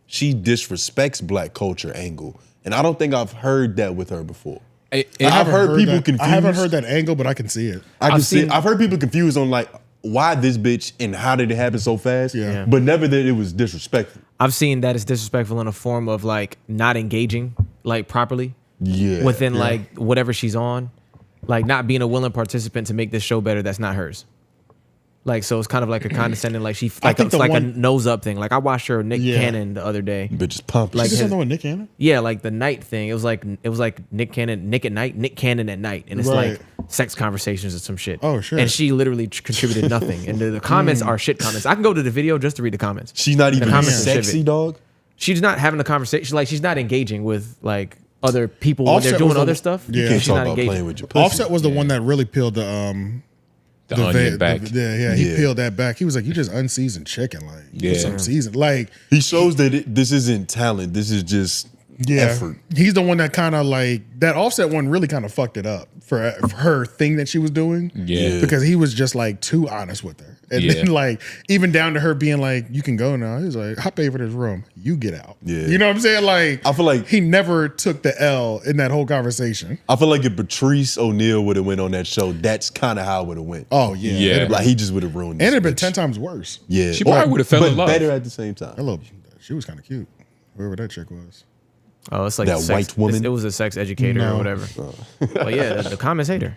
she disrespects black culture angle. And I don't think I've heard that with her before. I've heard people confused. I haven't heard that angle, but I can see it. I've heard people confused on like, why this bitch and how did it happen so fast? Yeah. But never that it was disrespectful. I've seen that it's disrespectful in a form of like not engaging like properly. Yeah. Within like whatever she's on. Like not being a willing participant to make this show better that's not hers. Like, so it's kind of like a condescending, like she, like it's like a nose up thing. Like I watched her Nick Cannon the other day. Bitch is pumped. Like she did something with Nick Cannon? Yeah, like the night thing. It was like Nick Cannon, Nick at night, Nick Cannon at night. And it's like sex conversations or some shit. Oh, shit. And she literally contributed nothing. And the comments are shit comments. I can go to the video just to read the comments. She's not even sexy, dog? She's not having a conversation. Like she's not engaging with like other people when they're doing other stuff. You can't talk about playing with your pussy. Offset was the one that really peeled the onion back. He peeled that back. He was like, "You just unseasoned chicken, like some season." Like he shows that this isn't talent. This is just effort. He's the one that kind of like that Offset one really kind of fucked it up for her thing that she was doing. Yeah, because he was just like too honest with her, and then like even down to her being like, "You can go now." He's like, "I pay for this room. You get out." Yeah, you know what I'm saying? Like I feel like he never took the L in that whole conversation. I feel like if Patrice O'Neal would have went on that show, that's kind of how it would have went. Oh yeah, like he just would have ruined. And it'd have been 10 times worse. Yeah, she probably would have fell in love, better at the same time. She was kind of cute, whoever that chick was. Oh, it's like that white woman. It was a sex educator or whatever. But yeah, the comments hate her.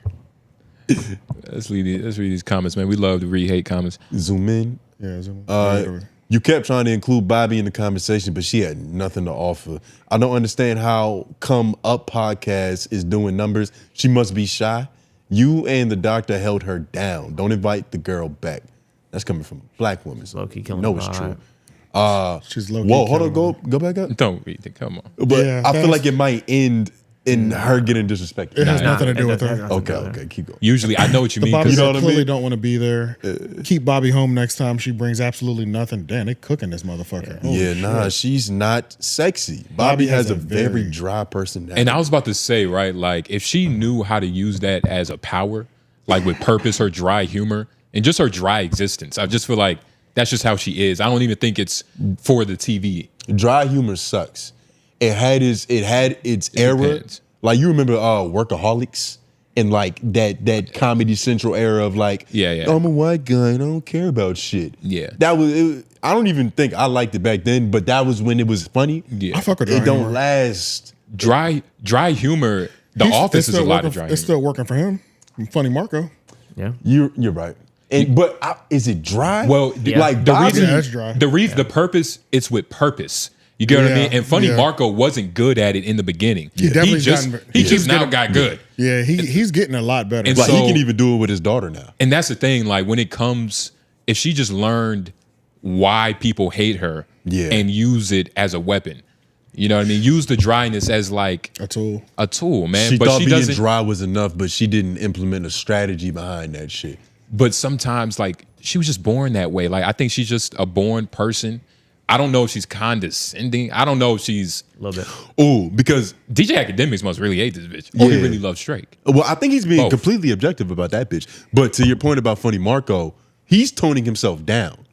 Let's read these comments, man. We love to read hate comments. Zoom in. Yeah, zoom in. You kept trying to include Bobbi in the conversation, but she had nothing to offer. I don't understand how Come Up podcast is doing numbers. She must be shy. You and the doctor held her down. Don't invite the girl back. That's coming from a black woman. So low-key killing no, it's true. She's low-key. Whoa, hold on, go back up. Don't read it. Come on. But I feel like it might end in her getting disrespected. It has nothing to do with her. Okay, keep going. Usually, I know what you mean. Bobby you know what I clearly mean? don't want to be there. Keep Bobbi home next time. She brings absolutely nothing. Damn, they cooking this motherfucker. Yeah, she's not sexy. Bobbi has a very dry personality. And I was about to say, right, like if she knew how to use that as a power, like with purpose, her dry humor, and just her dry existence, I just feel like that's just how she is. I don't even think it's for the TV. Dry humor sucks. It had its era. Depends. Like you remember Workaholics and like that Comedy Central era of like, I'm a white guy and I don't care about shit. Yeah. That was I don't even think I liked it back then, but that was when it was funny. Yeah. I fuck with dry It don't humor. last. Dry humor. The Office is a lot of dry humor. It's still working for him. Funny Marco. Yeah. You're right. But is it dry? Well, like the Bobbi, reason, that's dry. the purpose, it's with purpose. You get what I mean? And Funny Marco wasn't good at it in the beginning. He just now got good. Yeah, he's getting a lot better. And like so, he can even do it with his daughter now. And that's the thing. Like when it comes, if she just learned why people hate her and use it as a weapon. You know what I mean? Use the dryness as like a tool, man. She but thought she being doesn't. dry was enough, but she didn't implement a strategy behind that shit. But sometimes, like, she was just born that way. Like, I think she's just a born person. I don't know if she's condescending. I don't know if she's a little bit. Oh, because DJ Akademiks must really hate this bitch. Or he really loves Drake. Well, I think he's being completely objective about that bitch. But to your point about Funny Marco, he's toning himself down.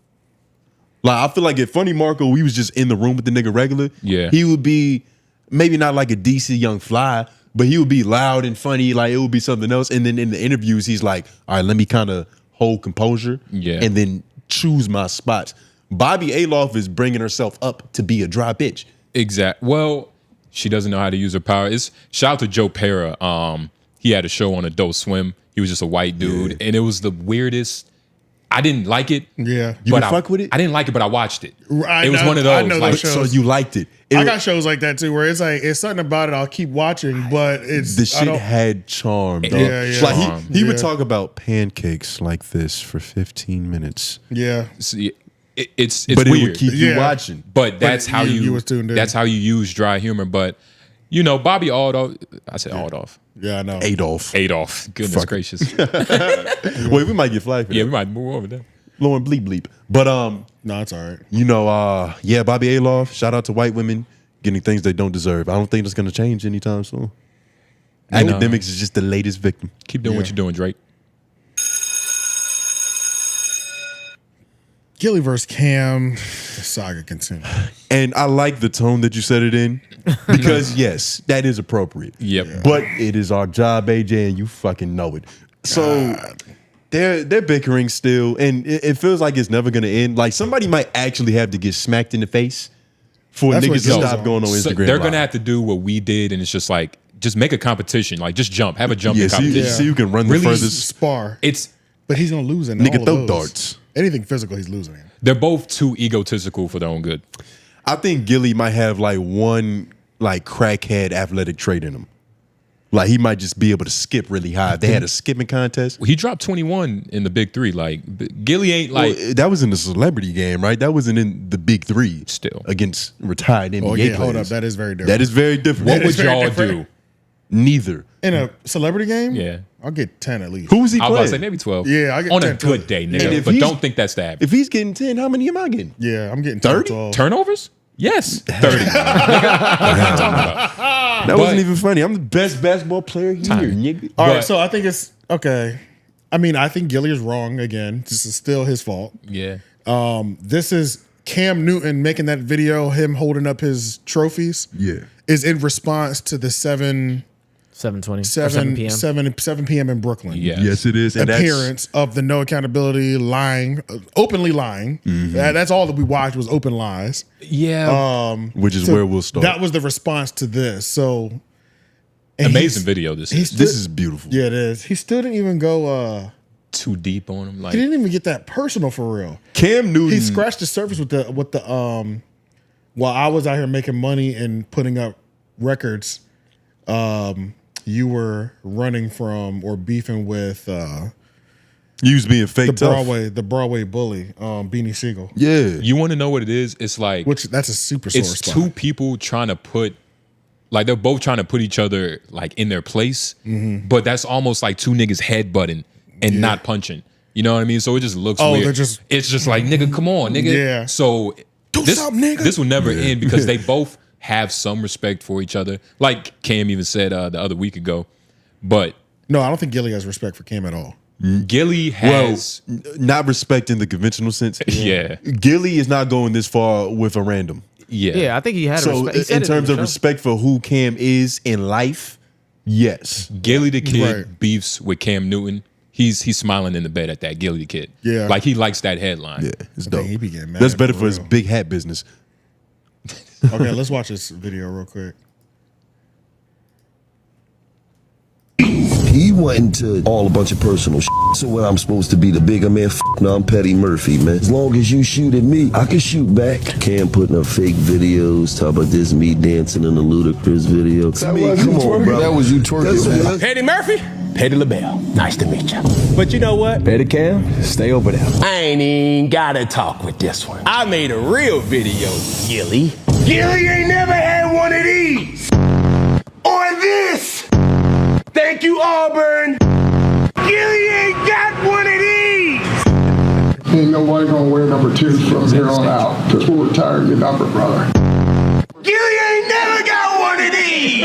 Like, I feel like if Funny Marco, we was just in the room with the nigga regular, he would be maybe not like a DC Young Fly, but he would be loud and funny. Like, it would be something else. And then in the interviews, he's like, all right, let me kind of hold composure and then choose my spots. Bobbi Aloff is bringing herself up to be a dry bitch. Exactly. Well, she doesn't know how to use her power. Shout out to Joe Pera. He had a show on Adult Swim. He was just a white dude. And it was the weirdest I didn't like it. Yeah. You but didn't fuck with it? I didn't like it, but I watched it. It was one of those. I know like, those shows. So you liked it. I got shows like that too, where it's like it's something about it I'll keep watching, but it's the shit had charm. Dog. Yeah. Like he would talk about pancakes like this for 15 minutes. Yeah. See, it's but weird. It would keep you watching. But that's how you was tuned in. That's how you use dry humor. But you know, Bobby Adolf. I said Adolf. Yeah, I know. Adolf. Goodness gracious. Wait, we might get flagged for that. Yeah, we might move over there. Lauren bleep bleep. But no, it's all right. You know, Bobby Adolf, shout out to white women getting things they don't deserve. I don't think that's gonna change anytime soon. Akademiks is just the latest victim. Keep doing what you're doing, Drake. Gillie versus Cam, the saga continues. And I like the tone that you said it in because yes, that is appropriate. Yep. But it is our job, AJ, and you fucking know it. So they're bickering still, and it feels like it's never gonna end. Like somebody might actually have to get smacked in the face for That's niggas what to goes stop on. going on So Instagram. they're Live. gonna have to do what we did, and it's just like just make a competition. Like just jump, have a jumping Yeah, competition. see you can run the Really furthest. Spar. But he's gonna lose in Nigga all throw of those. darts. Anything physical, he's losing in. They're both too egotistical for their own good. I think Gillie might have like one like crackhead athletic trait in him. Like he might just be able to skip really high. If they had a skipping contest. He dropped 21 in the big three. Like Gillie ain't like that was in the celebrity game, right? That wasn't in the big three. Still against retired NBA players. Hold up, that is very different. That is very different. What would y'all do? Neither. In a celebrity game? Yeah. I'll get 10 at least. Who was he I was playing? about to say maybe 12. Yeah, I get on 10 a good day, And nigga. if But he's- don't think that's the average. If he's getting 10, how many am I getting? Yeah, I'm getting 30? 12. Turnovers? Yes, 30. That wasn't even funny. I'm the best basketball player here, nigga. All right, so I think it's okay. I mean, I think Gillie is wrong again. This is still his fault. Yeah. This is Cam Newton making that video, him holding up his trophies. Yeah. Is in response to the 7 p.m. in Brooklyn. Yeah. Yes, it is. And appearance of the no accountability, lying, openly lying. That's all that we watched was open lies. Yeah. Which is So where we'll start. That was the response to this. So and Amazing video this is. This is beautiful. Yeah, it is. He still didn't even go Too deep on him. Like he didn't even get that personal for real. Cam Newton. He scratched the surface with the while I was out here making money and putting up records, you were running from or beefing with You was being fake tough. the Broadway bully, Beanie Siegel. Yeah. You want to know what it is? It's like That's a super sore it's spot. two people trying to put like they're both trying to put each other like in their place, but that's almost like two niggas headbutting and not punching. You know what I mean? So it just looks weird. It's just like, nigga, come on, nigga. Yeah. So this will never end because they both have some respect for each other. Like Cam even said the other week ago. But no, I don't think Gillie has respect for Cam at all. Gillie has not respect in the conventional sense. Yeah. Gillie is not going this far with a random. Yeah. Yeah, I think he had So respect. He said in it terms the of show. respect for who Cam is in life, yes. Gillie the kid Right. beefs with Cam Newton. He's smiling in the bed at that Gillie the kid. Yeah. Like he likes that headline. Yeah, it's I dope. think he be getting mad That's better for for his real. big hat business. Okay, let's watch this video real quick. He went into all a bunch of personal shit. So what I'm supposed to be the bigger man? No, I'm Petty Murphy, man. As long as you shoot at me, I can shoot back. Cam putting up fake videos, talk about this me dancing in a ludicrous video. I mean, come on, bro. That was you twerking. Petty Murphy, Petty LaBelle. Nice to meet you. But you know what? Petty Cam, stay over there. I ain't even gotta talk with this one. I made a real video, Gillie. Gillie ain't never had one of these. Or this. Thank you, Auburn. Gillie ain't got one of these. Ain't nobody gonna wear number 2 from here on out, because we're retiring your number, brother. Gillie ain't never got one of these.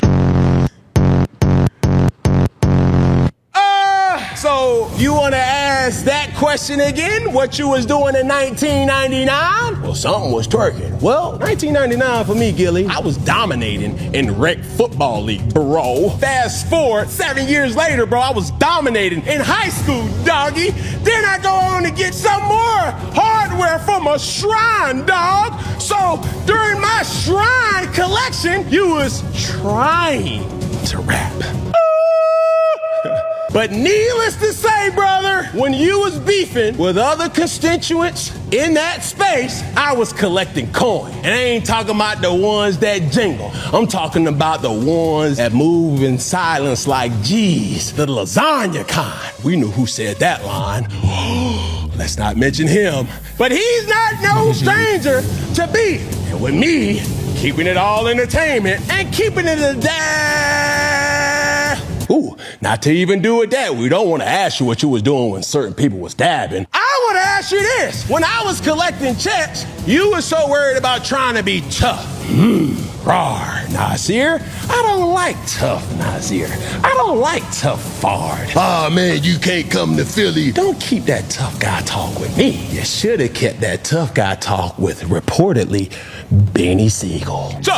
So you wanna ask that question again? What you was doing in 1999? Well, something was twerking. Well, 1999 for me, Gillie, I was dominating in rec football league, bro. Fast forward 7 years later, bro, I was dominating in high school, doggy. Then I go on to get some more hardware from a shrine, dog. So during my shrine collection, you was trying to rap. But needless to say, brother, when you was beefing with other constituents in that space, I was collecting coin. And I ain't talking about the ones that jingle. I'm talking about the ones that move in silence like G's, the lasagna kind. We knew who said that line. Let's not mention him. But he's not no stranger to beef. And with me, keeping it all entertainment and keeping it a Ooh, not to even do with that. We don't want to ask you what you was doing when certain people was dabbing. I want to ask you this. When I was collecting checks, you was so worried about trying to be tough. Rawr, Nasir. I don't like tough, Nasir. I don't like tough Fard. Ah, man, you can't come to Philly. Don't keep that tough guy talk with me. You should have kept that tough guy talk with, reportedly, Benny Siegel. So,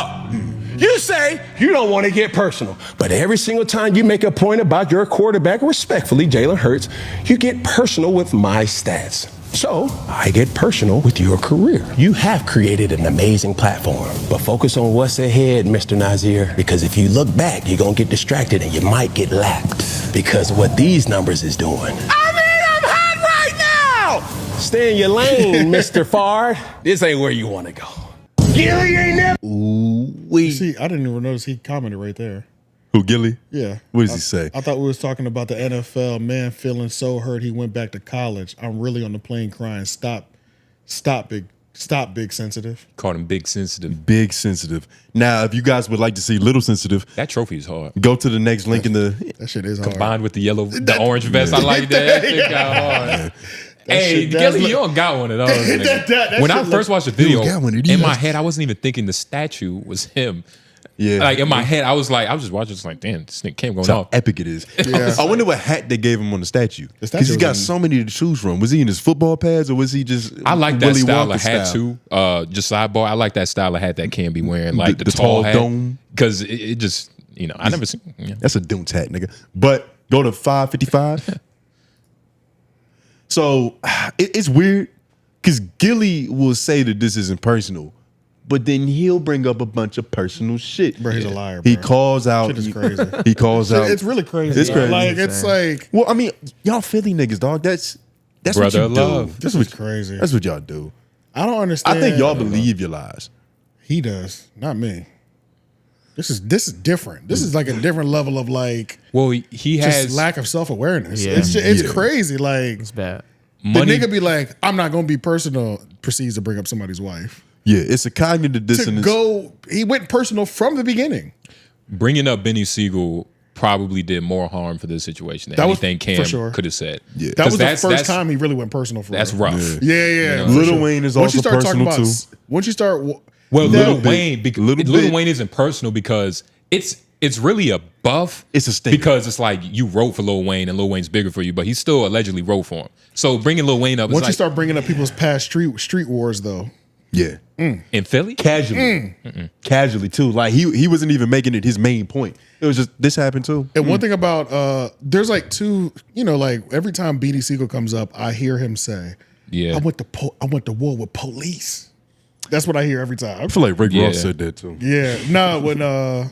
you say you don't want to get personal, but every single time you make a point about your quarterback, respectfully, Jalen Hurts, you get personal with my stats. So, I get personal with your career. You have created an amazing platform, but focus on what's ahead, Mr. Nasir, because if you look back, you're going to get distracted and you might get lapped because of what these numbers is doing. I mean, I'm hot right now! Stay in your lane, Mr. Fard. This ain't where you want to go. Gillie ain't never. See, I didn't even notice he commented right there. Who, Gillie? Yeah. What does he say? I thought we was talking about the NFL. Man feeling so hurt he went back to college. I'm really on the plane crying. Stop, big sensitive. Called him big sensitive. Big sensitive. Now, if you guys would like to see little sensitive, that trophy is hard. Go to the next link in the. That shit is hard. Combined with the orange vest, I like that. That shit got hard. Hey, Gillie, you don't got one of those. When I first watched the video, in my head, I wasn't even thinking the statue was him. Yeah. Like in my head, I was just watching, just like, damn, this nigga came going how off. epic it is. Yeah. I wonder what hat they gave him on the statue. Because he's got so many to choose from. Was he in his football pads or was he just? I like that style of hat too. Just sidebar, I like that style of hat that Cam be wearing, like the tall hat, dome. Because it just, I never seen. Yeah. That's a Dunes hat, nigga. But go to 555. So it's weird because Gillie will say that this isn't personal, but then he'll bring up a bunch of personal shit. Bro, he's a liar, bro. He calls out. Shit is crazy. He calls out. It's really crazy. It's crazy. Like, it's like. Well, I mean, y'all Philly niggas, dog. That's brother what you love. do. This is crazy. That's what y'all do. I don't understand. I think y'all believe your lies. He does, not me. This is different. This is like a different level of like. Well, he has just lack of self-awareness. Yeah. It's crazy. Like It's bad. the nigga be like, I'm not gonna be personal. Proceeds to bring up somebody's wife. Yeah, it's a cognitive dissonance. He went personal from the beginning. Bringing up Benny Siegel probably did more harm for this situation than anything Cam could have said. Yeah, that was the first time he really went personal for That's her. rough. Yeah. Lil Wayne is also personal too. Once you start, Lil Wayne isn't personal because it's really a buff. It's a stick because it's like you wrote for Lil Wayne and Lil Wayne's bigger for you, but he still allegedly wrote for him. So bringing Lil Wayne up, once you start bringing up people's past street wars, though. Yeah. In Philly, casually too. Like he wasn't even making it his main point. It was just this happened too. And one thing about there's like two, like every time BD Siegel comes up, I hear him say, "Yeah, I went to war with police." That's what I hear every time. I feel like Rick Ross said that too. Yeah, no, when the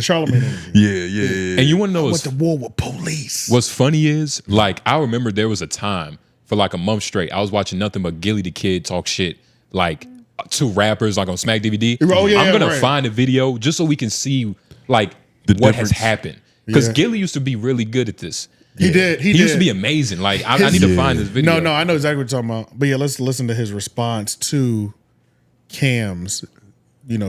Charlamagne interview. Yeah. And you want to know I went to war with police. What's funny is, like, I remember there was a time for like a month straight, I was watching nothing but Gillie the Kid talk shit, like to rappers, like on Smack DVD. I'm gonna find a video just so we can see like what has happened. Because Gillie used to be really good at this. He did. He used to be amazing. Like I need to find this video. No, I know exactly what you're talking about. But yeah, let's listen to his response to Cam's,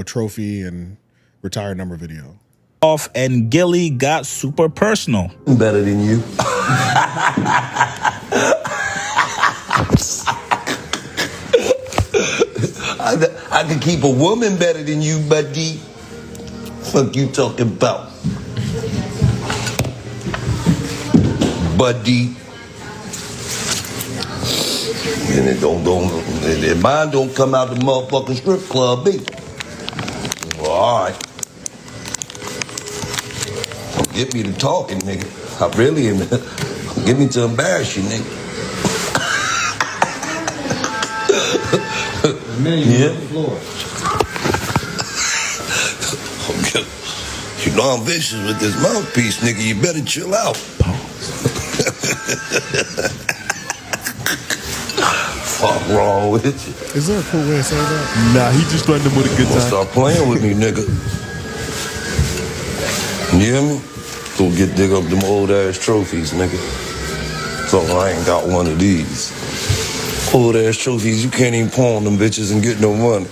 trophy and retired number video. Off and Gillie got super personal. Better than you. I can keep a woman better than you, buddy. Fuck you talking about, buddy? And it mine don't come out the motherfucking strip club, B. Well, all right. Don't get me to talking, nigga. I really am. Get me to embarrass you, nigga. Yeah. You know I'm vicious with this mouthpiece, nigga. You better chill out. Fuck wrong with you? Is there a cool way to say that? Nah, he just threatened him with a good time. Stop playing with me, nigga. You hear me? Go dig up them old ass trophies, nigga. So I ain't got one of these. Old ass trophies, you can't even pawn them bitches and get no money.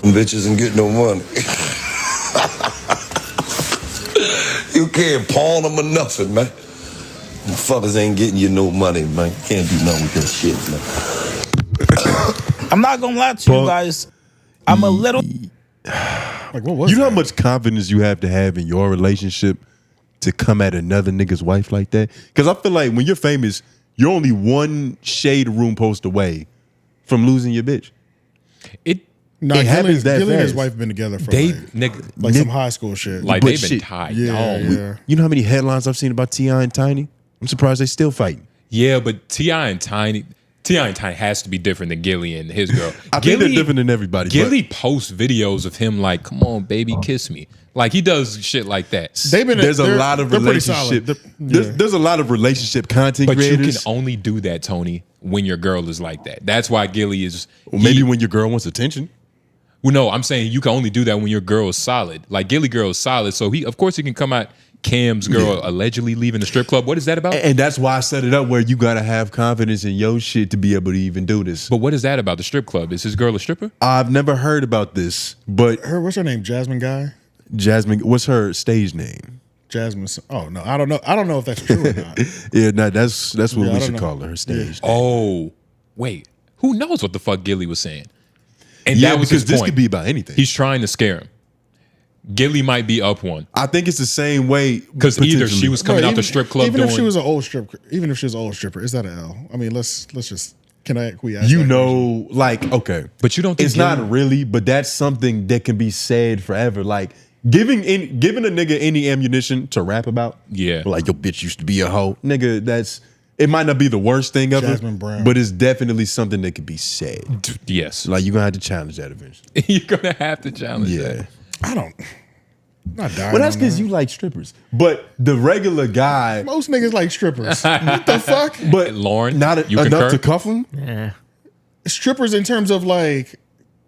Them bitches and get no money. You can't pawn them or nothing, man. Motherfuckers ain't getting you no money, man. Can't do nothing with that shit, man. I'm not gonna lie to you guys. I'm a little. Like, what was you know that? how much confidence you have to have in your relationship to come at another nigga's wife like that? Because I feel like when you're famous, you're only one shade room post away from losing your bitch. It happens that Gillie and his fast. wife been together for They some high school shit. like But they've been shit, tied. yeah, down. yeah. You know how many headlines I've seen about T.I. and Tiny? I'm surprised they still fighting. Yeah, but T.I. and Tiny has to be different than Gillie and his girl. I think they're different than everybody. Gillie posts videos of him like, "Come on, baby, kiss me." Like he does shit like that. There's a lot of relationship. There's a lot of relationship content But creators. you can only do that, Tony, when your girl is like that. That's why Gillie is. Maybe when your girl wants attention. Well, no, I'm saying you can only do that when your girl is solid. Like Gillie girl is solid, so he can come out. Cam's girl allegedly leaving the strip club. What is that about? And that's why I set it up where you gotta have confidence in your shit to be able to even do this. But what is that about the strip club? Is his girl a stripper? I've never heard about this, but What's her name? Jasmine Guy? Jasmine, what's her stage name? Jasmine. Oh no, I don't know. I don't know if that's true or not. Yeah, no, that's what Yeah, I we don't should know. call her stage. Oh, wait. Who knows what the fuck Gillie was saying? And Yeah, that was because his this point. could be about anything. He's trying to scare him. Gillie might be up one I think it's the same way because either she was coming out the strip club Even doing. if she was an old stripper, is that an L? I mean, let's just. Can we ask? You that know, like, okay. But you don't think it's not really, but that's something that can be said forever. Like giving a nigga any ammunition to rap about. Yeah. Like your bitch used to be a hoe. Nigga, it might not be the worst thing ever. Jasmine Brown. But it's definitely something that could be said. Yes. Like you're gonna have to challenge that eventually. You're gonna have to challenge that. Yeah. I don't. Not dying. Well, that's on because that. you like strippers. But the regular guy, Most niggas like strippers. What the fuck? but Lauren, not you enough concur? to cuff him. Yeah. Strippers in terms of like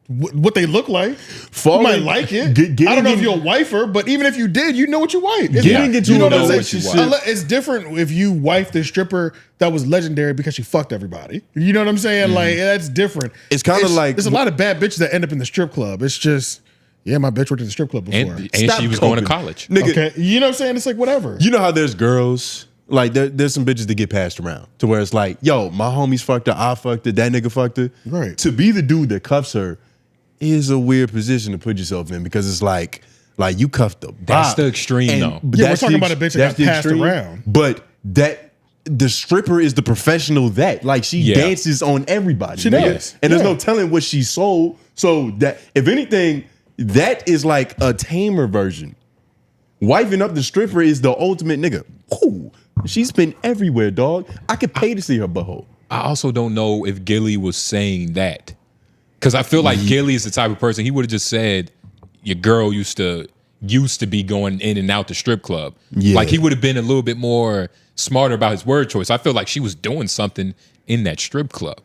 what they look like. You Falling- might like it. getting I don't know if in- you'll wife her, but even if you did, you know what you wife. Getting into you know a what I'm saying? relationship- It's different if you wife the stripper that was legendary because she fucked everybody. You know what I'm saying? Like that's different. It's kinda like- there's a lot of bad bitches that end up in the strip club. It's just my bitch worked at the strip club before. And Stop she was going to coping. college. Nigga, Okay, you know what I'm saying? It's like whatever. you know how there's girls, like there's some bitches that get passed around to where it's like, yo, my homies fucked her, I fucked her, that nigga fucked her. Right. To be the dude that cuffs her is a weird position to put yourself in because it's like you cuffed the That's bop. the extreme, though. but Yeah, we're that's talking the about a bitch that that's got the passed extreme. around. But the stripper is the professional that. Like she Yeah. dances on everybody. She nigga. does. And there's Yeah. no telling what she sold. So that if anything, that is like a tamer version. Wifing up the stripper is the ultimate nigga. Ooh, she's been everywhere, dog. I could pay to see her butthole. I also don't know if Gillie was saying that because I feel like Gillie is the type of person he would have just said your girl used to be going in and out the strip club. Yeah. Like he would have been a little bit more smarter about his word choice. I feel like she was doing something in that strip club.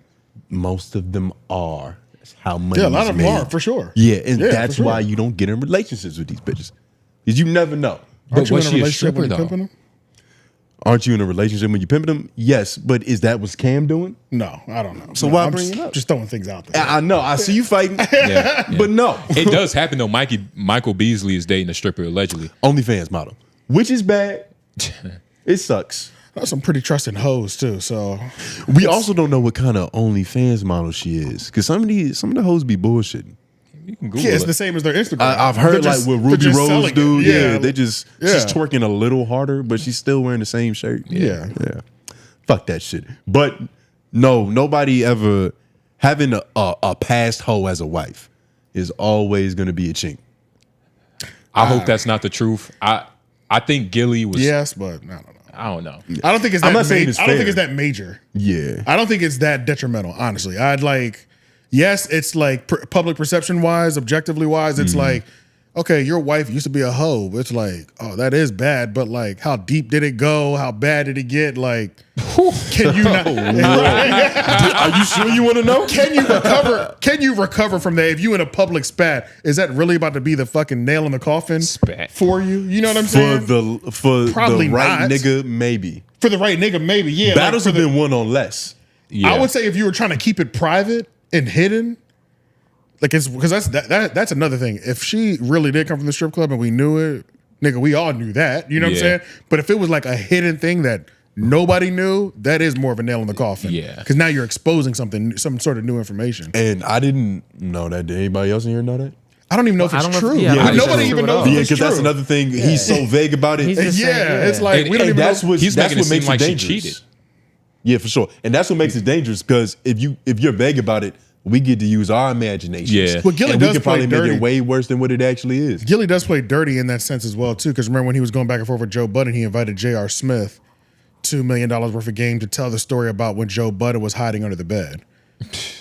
Most of them are. That's how money Yeah, a lot is of them made. are for sure. Yeah, and Yeah, that's for sure. why you don't get in relationships with these bitches. Because you never know. Aren't you in was a she a relationship stripper when you're though? pimping them? Aren't you in a relationship when you're pimping them? Yes, but is that what Cam doing? No, I don't know. So No, why I'm bring just, it up? Just throwing things out there. I know. I see you fighting. Yeah, But no. It does happen though. Michael Beasley is dating a stripper allegedly. OnlyFans model, which is bad. It sucks. That's some pretty trusting hoes too. So We also don't know what kind of OnlyFans model she is, because some of the hoes be bullshitting. You can Google yeah, it's it. the same as their Instagram. I've heard They're like just- what they're Ruby just Rose selling do. it. Yeah, they just she's Yeah. twerking a little harder, but she's still wearing the same shirt. Yeah. Fuck that shit. But no, nobody ever having a past hoe as a wife is always going to be a chink. I hope that's not the truth. I think Gillie was. Yes, but I don't know. I don't know. I don't think it's I'm that. not saying it's I don't think fair. it's that major. Yeah. I don't think it's that detrimental. Honestly, I'd like. Yes, it's like public perception wise, objectively wise, it's like okay, your wife used to be a hoe. It's like, oh, that is bad, but like, how deep did it go? How bad did it get? Like, can you not? Are you sure you want to know? Can you recover? Can you recover from that? If you in a public spat, is that really about to be the fucking nail in the coffin for you? You know what I'm saying? For Probably the right not. nigga, maybe. For the right nigga, maybe. Yeah. Battles have been won on less. I would say if you were trying to keep it private and hidden, like it's because that's another thing. If she really did come from the strip club and we knew it, nigga, we all knew that. You know what I'm saying? But if it was like a hidden thing that nobody knew, that is more of a nail in the coffin. Yeah. Because now you're exposing something, some sort of new information. And I didn't know that. Did anybody else in here know that? I don't even know if it's true. Nobody even knows if it's because true. that's another thing. He's so vague about it. It's like we don't even that's know. what He's that's making it what seem makes like it she dangerous. cheated. Yeah, for sure. And that's what makes it dangerous because if you're vague about it, we get to use our imaginations. Yeah. But Gillie and does we can play probably dirty. make it way worse than what it actually is. Gillie does play dirty in that sense as well too. Because remember when he was going back and forth with Joe Budden, he invited J.R. Smith, $2 million worth of game, to tell the story about when Joe Budden was hiding under the bed.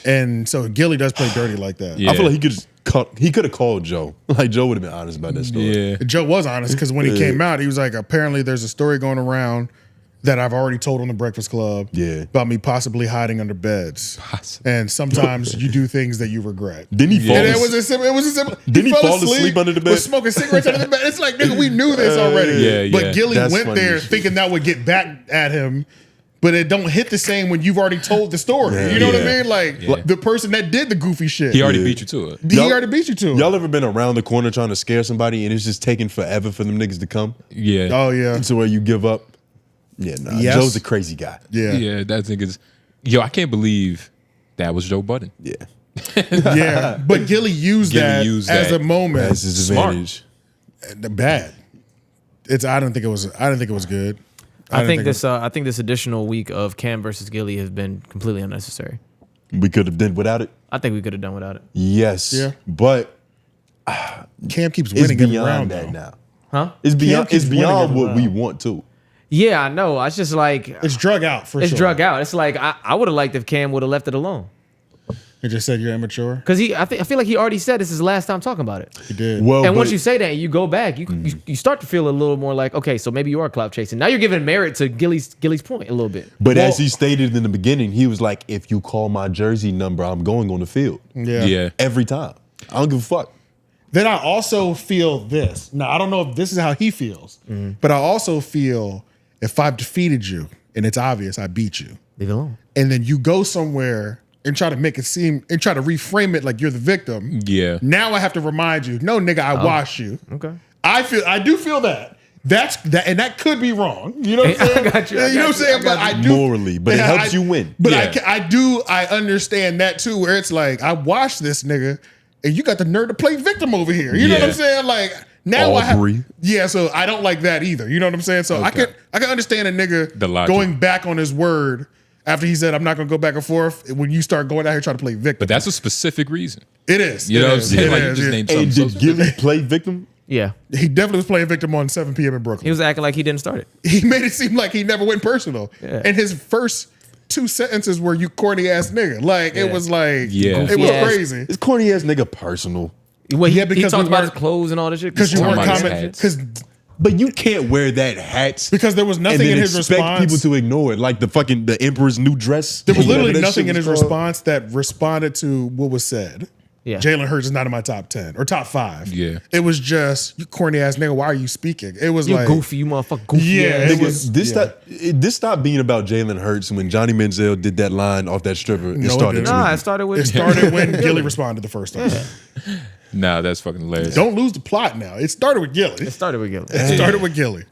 And so Gillie does play dirty like that. I feel like he could have called Joe. Like Joe would have been honest about that story. Yeah. Joe was honest because when he came out, he was like, apparently there's a story going around that I've already told on the Breakfast Club about me possibly hiding under beds. And sometimes you do things that you regret. Didn't he fall And asleep? it was a simple. Didn't he fall asleep under the bed? Was smoking cigarettes under the bed. It's like, nigga, we knew this already. But Gillie That's went funny there as shit. thinking that would get back at him. But it don't hit the same when you've already told the story. You know what I mean? Like the person that did the goofy shit. He already beat you to it. He already beat you to it. Y'all ever been around the corner trying to scare somebody and it's just taking forever for them niggas to come? Yeah. Oh yeah. To where you give up? Yeah, nah. Yes. Joe's a crazy guy. Yeah. Yeah, that thing is. Yo, I can't believe that was Joe Budden. Yeah. Yeah. But Gillie used that as a moment. That's his advantage. Bad. I didn't think it was good. I think this additional week of Cam versus Gillie has been completely unnecessary. We could have done without it. I think we could have done without it. Yes. Yeah. But Cam keeps it's winning every beyond round that though. now. Huh? It's beyond keeps winning what every we round. want to. Yeah, I know. It's just like It's drug out for it's sure. drug out. It's like I would have liked if Cam would have left it alone. He just said you're immature. Because I feel like he already said this is his last time talking about it. He did. Well, And once but- you say that and you go back, you start to feel a little more like, okay, so maybe you are clout chasing. Now you're giving merit to Gillie's point a little bit. But as he stated in the beginning, he was like, if you call my jersey number, I'm going on the field. Yeah. Yeah. Every time. I don't give a fuck. Then I also feel this. Now I don't know if this is how he feels, but I also feel if I've defeated you and it's obvious I beat you, Leave it alone. and then you go somewhere and try to make it seem and try to reframe it like you're the victim. Yeah. Now I have to remind you, no, nigga, I washed you. Okay. I do feel that. That's that, and that could be wrong. You know what I'm saying? I got you. You know what I'm saying? But I do Morally, but it Yeah, helps you win. But Yeah. I understand that too, where it's like I watched this nigga, and you got the nerve to play victim over here. You know what I'm Yeah. saying? Like now Aubrey. so I don't like that either. You know what I'm saying? So I can understand a The nigga logic. going back on his word after he said I'm not gonna go back and forth. When you start going out here trying to play victim, But that's a specific reason. it is. You know It what I'm is. saying? It Like you is, just yeah. named Hey, something so did specific. Gillie play victim? Yeah. He definitely was playing victim on 7 p.m. in Brooklyn. He was acting like he didn't start it. He made it seem like he never went personal. Yeah. And his first 2 sentences were "you corny ass nigga." Like it was like Yeah. it was Goofy ass. crazy. It's corny ass nigga personal. Well, he because talked we about his weren't- clothes and all this shit. Because you Talking weren't about his commenting. hats. Because But you can't wear that hat there was and nothing then in his expect response. people to ignore it. Like the Emperor's New Dress. There was Whatever literally that nothing shit in his was called. response that responded to what was said. Yeah. Jalen Hurts is not in my top 10 or top 5. Yeah. It was just, you corny ass nigga, why are you speaking? It was You like goofy, you motherfucker goofy. Yeah, ass. it Nigga, was- this stopped being about Jalen Hurts when Johnny Manziel did that line off that stripper. No, It started. it to didn't. Nah, it started with it started when Gillie responded the first time. Nah, that's fucking hilarious. Don't lose the plot now. It started with Gillie. It started with Gillie. It started with Gillie.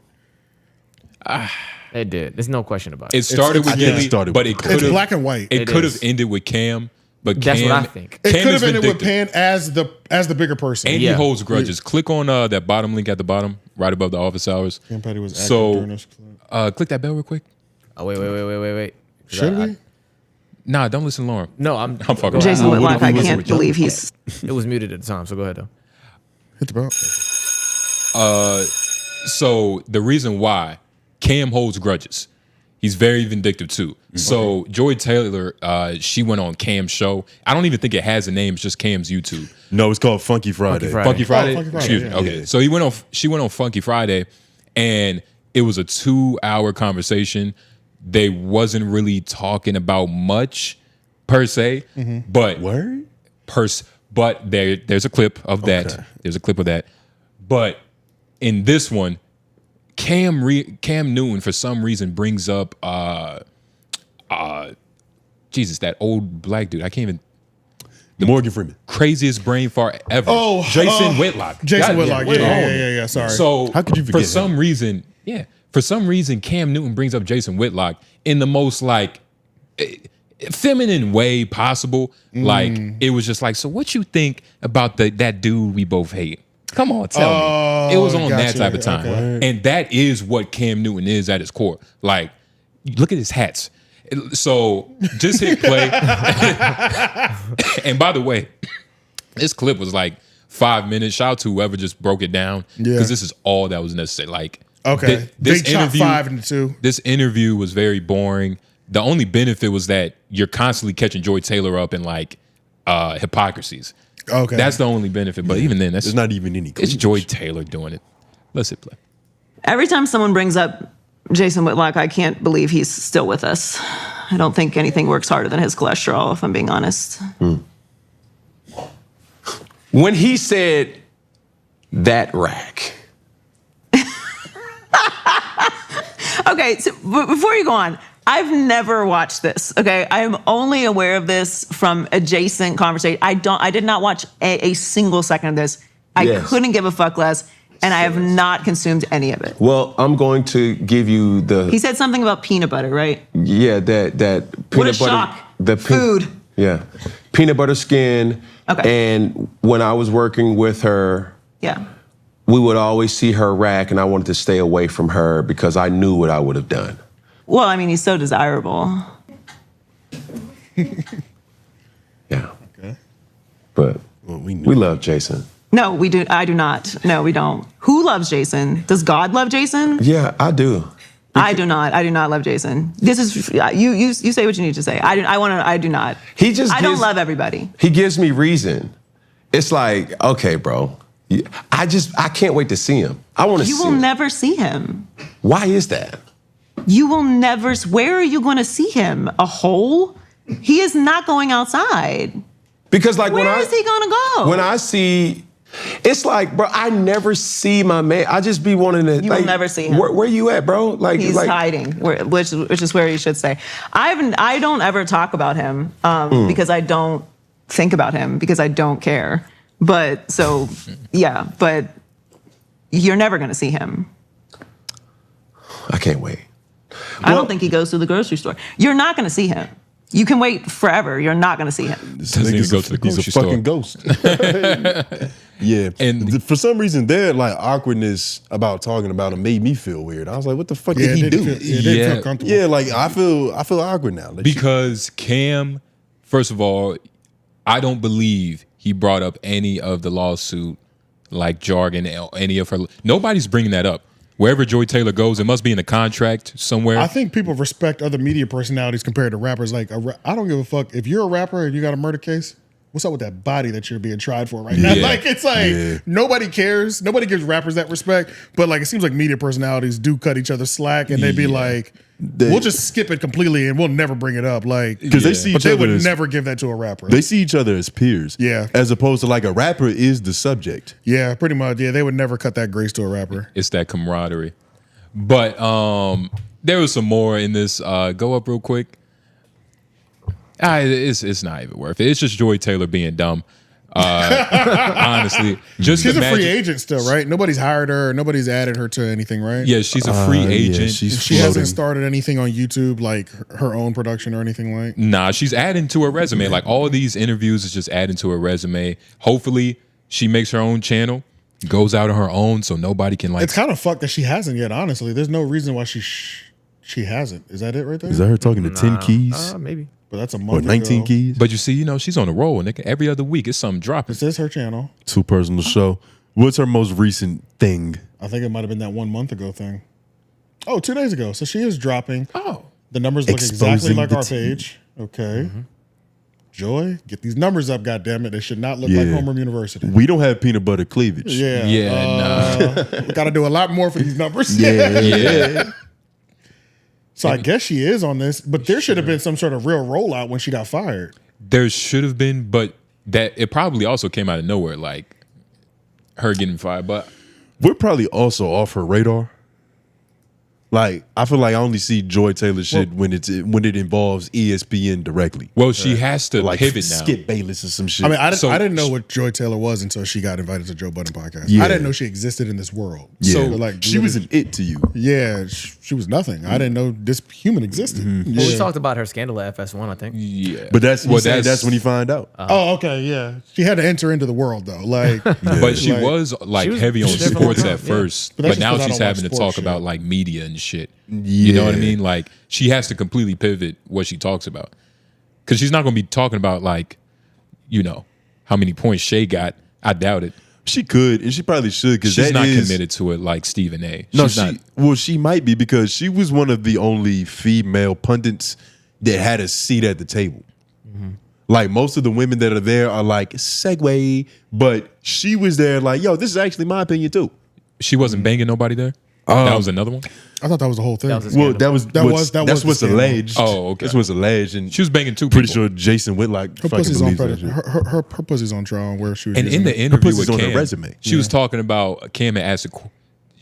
It did. There's no question about it. It started with I think it Gillie, started but with it Cam. could It's have black and white. It It could have is. ended with Cam, but That's Cam, what I think. It Cam could is have ended with vindictive. Pan as the bigger person. And Yeah. he holds grudges. Click on that bottom link at the bottom, right above the office hours. Cam Petty was active So, during this. click that bell real quick. Oh, wait. Should we? Nah, don't listen, Lauren. No, I'm fucking go around. Jason ahead. Whitlock, I listen can't with you. believe he's. It was muted at the time, so go ahead though. Hit the bell. So the reason why Cam holds grudges, He's very vindictive too. So Joy Taylor, she went on Cam's show. I don't even think it has a name. It's just Cam's YouTube. No, it's called Funky Friday. Funky Friday. Oh, Funky Friday, Excuse me. yeah. Okay. So she went on Funky Friday, and it was a 2-hour conversation. They wasn't really talking about much per se, but but there's a clip of that. Okay. There's a clip of that. But in this one, Cam Newton for some reason brings up Jesus, that old black dude. I can't even. Morgan Freeman. Craziest brain fart ever. Oh, Jason Whitlock. Jason Whitlock. Yeah. Sorry. So how could you forget for some reason, Cam Newton brings up Jason Whitlock in the most like feminine way possible. Like it was just like, so what you think about that dude we both hate? Come on, tell me. It was on that type of time. Okay. And that is what Cam Newton is at his core. Like, look at his hats. So just hit play. And by the way, this clip was like 5 minutes. Shout out to whoever just broke it down. Because this is all that was necessary. Like, okay. This They chopped 5 into 2. This interview was very boring. The only benefit was that you're constantly catching Joy Taylor up in like hypocrisies. Okay. That's the only benefit. But even then, there's not even any. It's Joy Taylor doing it. Let's hit play. Every time someone brings up Jason Whitlock, I can't believe he's still with us. I don't think anything works harder than his cholesterol, if I'm being honest. When he said that rack. Okay, so before you go on, I've never watched this. Okay, I am only aware of this from adjacent conversation. I did not watch a single second of this. I couldn't give a fuck less, and I have not consumed any of it. Well, I'm going to give you the. He said something about peanut butter, right? Yeah, that peanut What a butter. shock. The Food. Yeah, peanut butter skin. Okay. And when I was working with her, Yeah. we would always see her rack, and I wanted to stay away from her because I knew what I would have done. Well, I mean, he's so desirable. Yeah. Okay. But we love Jason. No, we do. I do not. No, we don't. Who loves Jason? Does God love Jason? Yeah, I do. I do not. I do not love Jason. This is you say what you need to say. I do not. I don't love everybody. He gives me reason. It's like, okay, bro. I can't wait to see him. I want to see him. You will never see him. Why is that? You will never. Where are you going to see him? A hole? He is not going outside. Because like where is he going to go? When I see, it's like, bro, I never see my man. I just be wanting to. You will never see him. Where you at, bro? Like he's hiding, which is where you should stay. I don't ever talk about him because I don't think about him because I don't care. But so yeah, but you're never going to see him. I can't wait. I don't think he goes to the grocery store. You're not going to see him. You can wait forever. You're not going to see him. Doesn't even go to the grocery He's a store. fucking ghost. Yeah. And for some reason, their like awkwardness about talking about him made me feel weird. I was like, what the fuck did he do? Feel comfortable. Yeah, like I feel awkward now. Like, Because Cam, first of all, I don't believe he brought up any of the lawsuit like jargon, any of her. Nobody's bringing that up. Wherever Joy Taylor goes, it must be in the contract somewhere. I think people respect other media personalities compared to rappers. Like, I don't give a fuck if you're a rapper and you got a murder case. What's up with that body that you're being tried for right now? Like, it's like nobody cares. Nobody gives rappers that respect. But like, it seems like media personalities do cut each other slack, and they be like, "We'll just skip it completely, and we'll never bring it up." Like, because they see each other, they would never give that to a rapper. They see each other as peers. Yeah, as opposed to like a rapper is the subject. Yeah, pretty much. Yeah, they would never cut that grace to a rapper. It's that camaraderie. But there was some more in this. Go up real quick. It's not even worth it. It's just Joy Taylor being dumb. Honestly, just she's imagine, a free agent still, right? Nobody's hired her. Nobody's added her to anything, right? Yeah, she's a free agent. She hasn't started anything on YouTube, like her own production or anything like. Nah, she's adding to her resume. Like all of these interviews is just adding to her resume. Hopefully, she makes her own channel, goes out on her own, so nobody can like. It's kind of fucked that she hasn't yet. Honestly, there's no reason why she hasn't. Is that it right there? Is that her talking to 10 keys? Maybe. But that's a month or 19 ago. keys. But you see, she's on the roll, and every other week it's something dropping. This is her channel. Too personal show. What's her most recent thing? I think it might have been that 1 month ago thing. Oh, 2 days ago. So she is dropping. Oh. The numbers look exactly exposing like the our tea. page. Okay. Joy, get these numbers up, goddammit. They should not look like Homeroom University. We don't have peanut butter cleavage. Yeah. We got to do a lot more for these numbers. Yeah. So I guess she is on this, but there should have been some sort of real rollout when she got fired. There should have been, but that it probably also came out of nowhere, like her getting fired. But we're probably also off her radar. Like, I feel like I only see Joy Taylor shit when it involves ESPN directly. Well, she has to like pivot now. Skip Bayless or some shit. I mean, I didn't know what Joy Taylor was until she got invited to Joe Budden podcast. Yeah. I didn't know she existed in this world. Yeah. So like, she was an it to you. Yeah, she was nothing. I didn't know this human existed. Well, we talked about her scandal at FS1, I think. Yeah, but that's when you find out. Oh, okay, yeah. She had to enter into the world though. Like, but she was like heavy on sports at first, But that's but now just 'cause I she's don't having to watch talk sports about like media and shit. Yeah. You know what I mean? Like she has to completely pivot what she talks about, because she's not going to be talking about like, you know, how many points Shay got. I doubt it. She could, and she probably should, because she's not committed to it like Stephen A. She might be, because she was one of the only female pundits that had a seat at the table. Like most of the women that are there are like segue, but she was there like, yo, this is actually my opinion too. She wasn't banging nobody there. That was another one. I thought that was the whole thing. That's what's alleged. Oh, okay. That's what's alleged, and she was banging two Pretty people. sure Jason Whitlock Her fucking pussy's on believes that predator. shit. Her pussy's on trial where she was. And using in the it. interview pussy's with on her Cam, resume. she was talking about Cam had asked.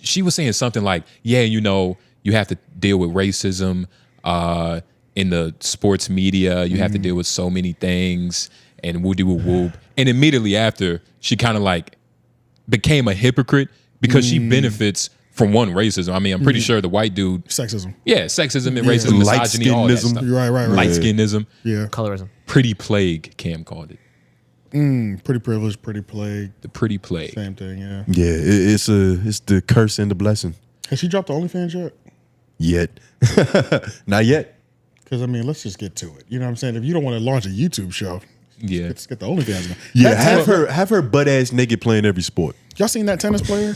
She was saying something like, "Yeah, you know, you have to deal with racism in the sports media. You have to deal with so many things." And woody woo whoop. And immediately after, she kind of like became a hypocrite because she benefits from racism. I mean, I'm pretty sure the white dude sexism. Yeah, sexism and racism, misogyny, all that stuff. Right. Light-skinnism. Yeah. Colorism. Pretty plague, Cam called it. Pretty privilege, pretty plague. The pretty plague. Same thing, yeah. Yeah, it's the curse and the blessing. Has she dropped the OnlyFans yet? Not yet. Because, I mean, let's just get to it. You know what I'm saying? If you don't want to launch a YouTube show, let's get the OnlyFans going. Yeah, have her butt ass naked playing every sport. Y'all seen that tennis player?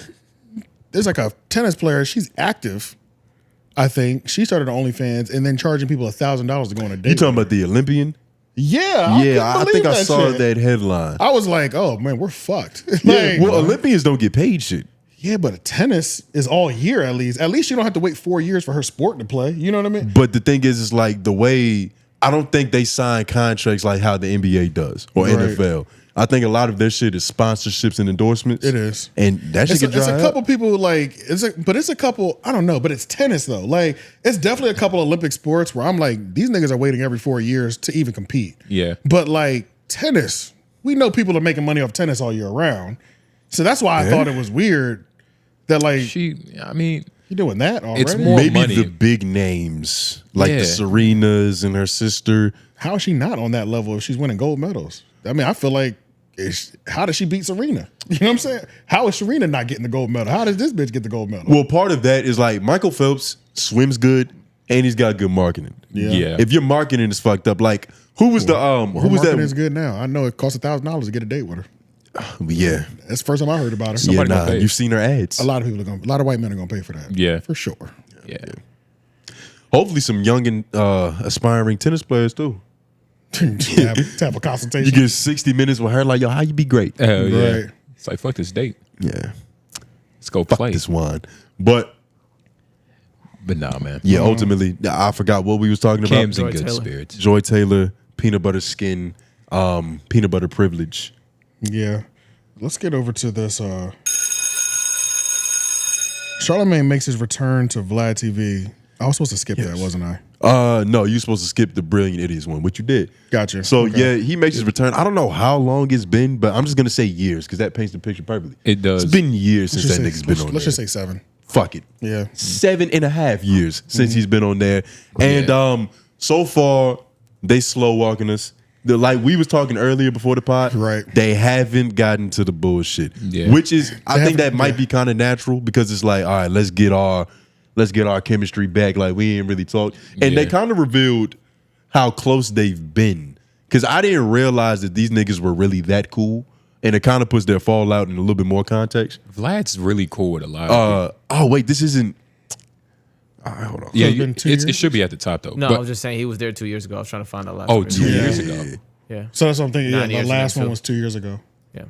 There's like a tennis player. She's active, I think. She started on OnlyFans and then charging people $1,000 to go on a date. You talking about the Olympian? Yeah. I think I saw that headline. I was like, oh, man, we're fucked. Olympians don't get paid shit. Yeah, but tennis is all year at least. At least you don't have to wait 4 years for her sport to play. You know what I mean? But the thing is, it's like the way, I don't think they sign contracts like how the NBA does or NFL. I think a lot of their shit is sponsorships and endorsements. It is. And that shit It's a couple people like, it's a couple, I don't know, but it's tennis though. Like, it's definitely a couple Olympic sports where I'm like, these niggas are waiting every 4 years to even compete. Yeah. But like tennis, we know people are making money off tennis all year round. So that's why I thought it was weird that like, you doing that already? It's more maybe money. the big names like the Serenas and her sister. How is she not on that level if she's winning gold medals? I mean, I feel like, how does she beat Serena? You know what I'm saying? How is Serena not getting the gold medal? How does this bitch get the gold medal? Well, part of that is like Michael Phelps swims good and he's got good marketing. Yeah. If your marketing is fucked up, like who was her who was marketing that? is good now. I know it costs $1,000 to get a date with her. Yeah. That's the first time I heard about her. Yeah, nah, you've seen her ads. A lot of people a lot of white men are gonna pay for that. Yeah. For sure. Yeah. Hopefully some young and aspiring tennis players too. to have a consultation. You get 60 minutes with her, like, yo, how you be great? Hell yeah. Right. It's like, fuck this date. Yeah. Let's go Fuck play. this wine. But nah, man. yeah, ultimately, I forgot what we was talking about. Cam's in good spirits. Joy Taylor, peanut butter skin, peanut butter privilege. Yeah. Let's get over to this. Charlamagne makes his return to Vlad TV. I was supposed to skip that, wasn't I? No, you're supposed to skip the Brilliant Idiots one, which you did. Gotcha. So yeah, he makes his return. I don't know how long it's been, but I'm just gonna say years because that paints the picture perfectly. It does. It's been years since that nigga's been on there. Let's just say 7. Fuck it. Yeah. 7.5 years since he's been on there. And so far, they slow walking us. Like we was talking earlier before the pod, right? They haven't gotten to the bullshit. Yeah. Which is I think that might be kind of natural because it's like, all right, let's get our chemistry back. Like we ain't really talked. And they kind of revealed how close they've been. Cause I didn't realize that these niggas were really that cool. And it kind of puts their fallout in a little bit more context. Vlad's really cool with a lot of people. Oh wait, this isn't. All right, hold on. Yeah, it should be at the top though. No, but, I was just saying he was there 2 years ago. I was trying to find out last. Oh, 2 years ago. Yeah. So that's what I'm thinking. Yeah, 9 the years last ago, one too. was 2 years ago. Yeah.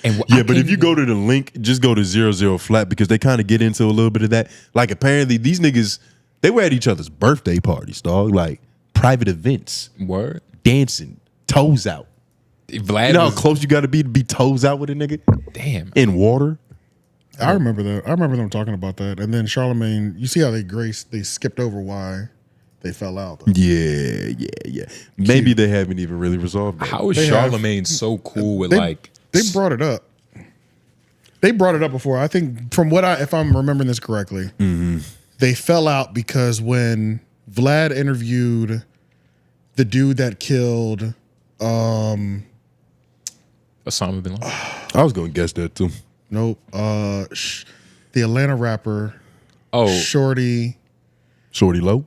And but if you go to the link, just go to 00 Flat because they kind of get into a little bit of that. Like apparently these niggas, they were at each other's birthday parties, dog. Like private events. Word. Dancing. Toes out. Vlad, you know how close you got to be toes out with a nigga? Damn. In water? I remember that. I remember them talking about that. And then Charlamagne, you see how they skipped over why they fell out. Though. Yeah. Maybe they haven't even really resolved that. How is Charlamagne so cool with They brought it up. They brought it up before. I think from if I'm remembering this correctly, they fell out because when Vlad interviewed the dude that killed Osama bin Laden. I was gonna guess that too. Nope. The Atlanta rapper. Shorty Low.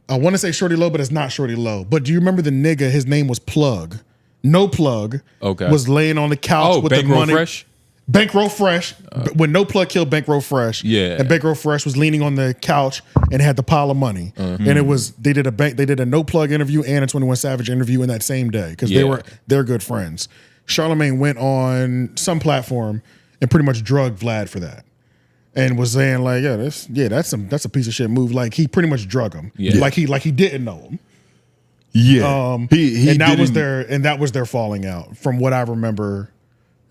I want to say Shorty Low, but it's not Shorty Low. But do you remember the nigga? His name was Plug. No Plug. Okay. Was laying on the couch with the Bankroll money. Fresh? Bankroll Fresh. When No Plug killed Bankroll Fresh. Yeah. And Bankroll Fresh was leaning on the couch and had the pile of money. And it was they did a No Plug interview and a 21 Savage interview in that same day because they're good friends. Charlamagne went on some platform and pretty much drugged Vlad for that. And was saying like, that's a piece of shit move. Like he pretty much drug him. Yeah. Like he didn't know him. Yeah. That was their falling out from what I remember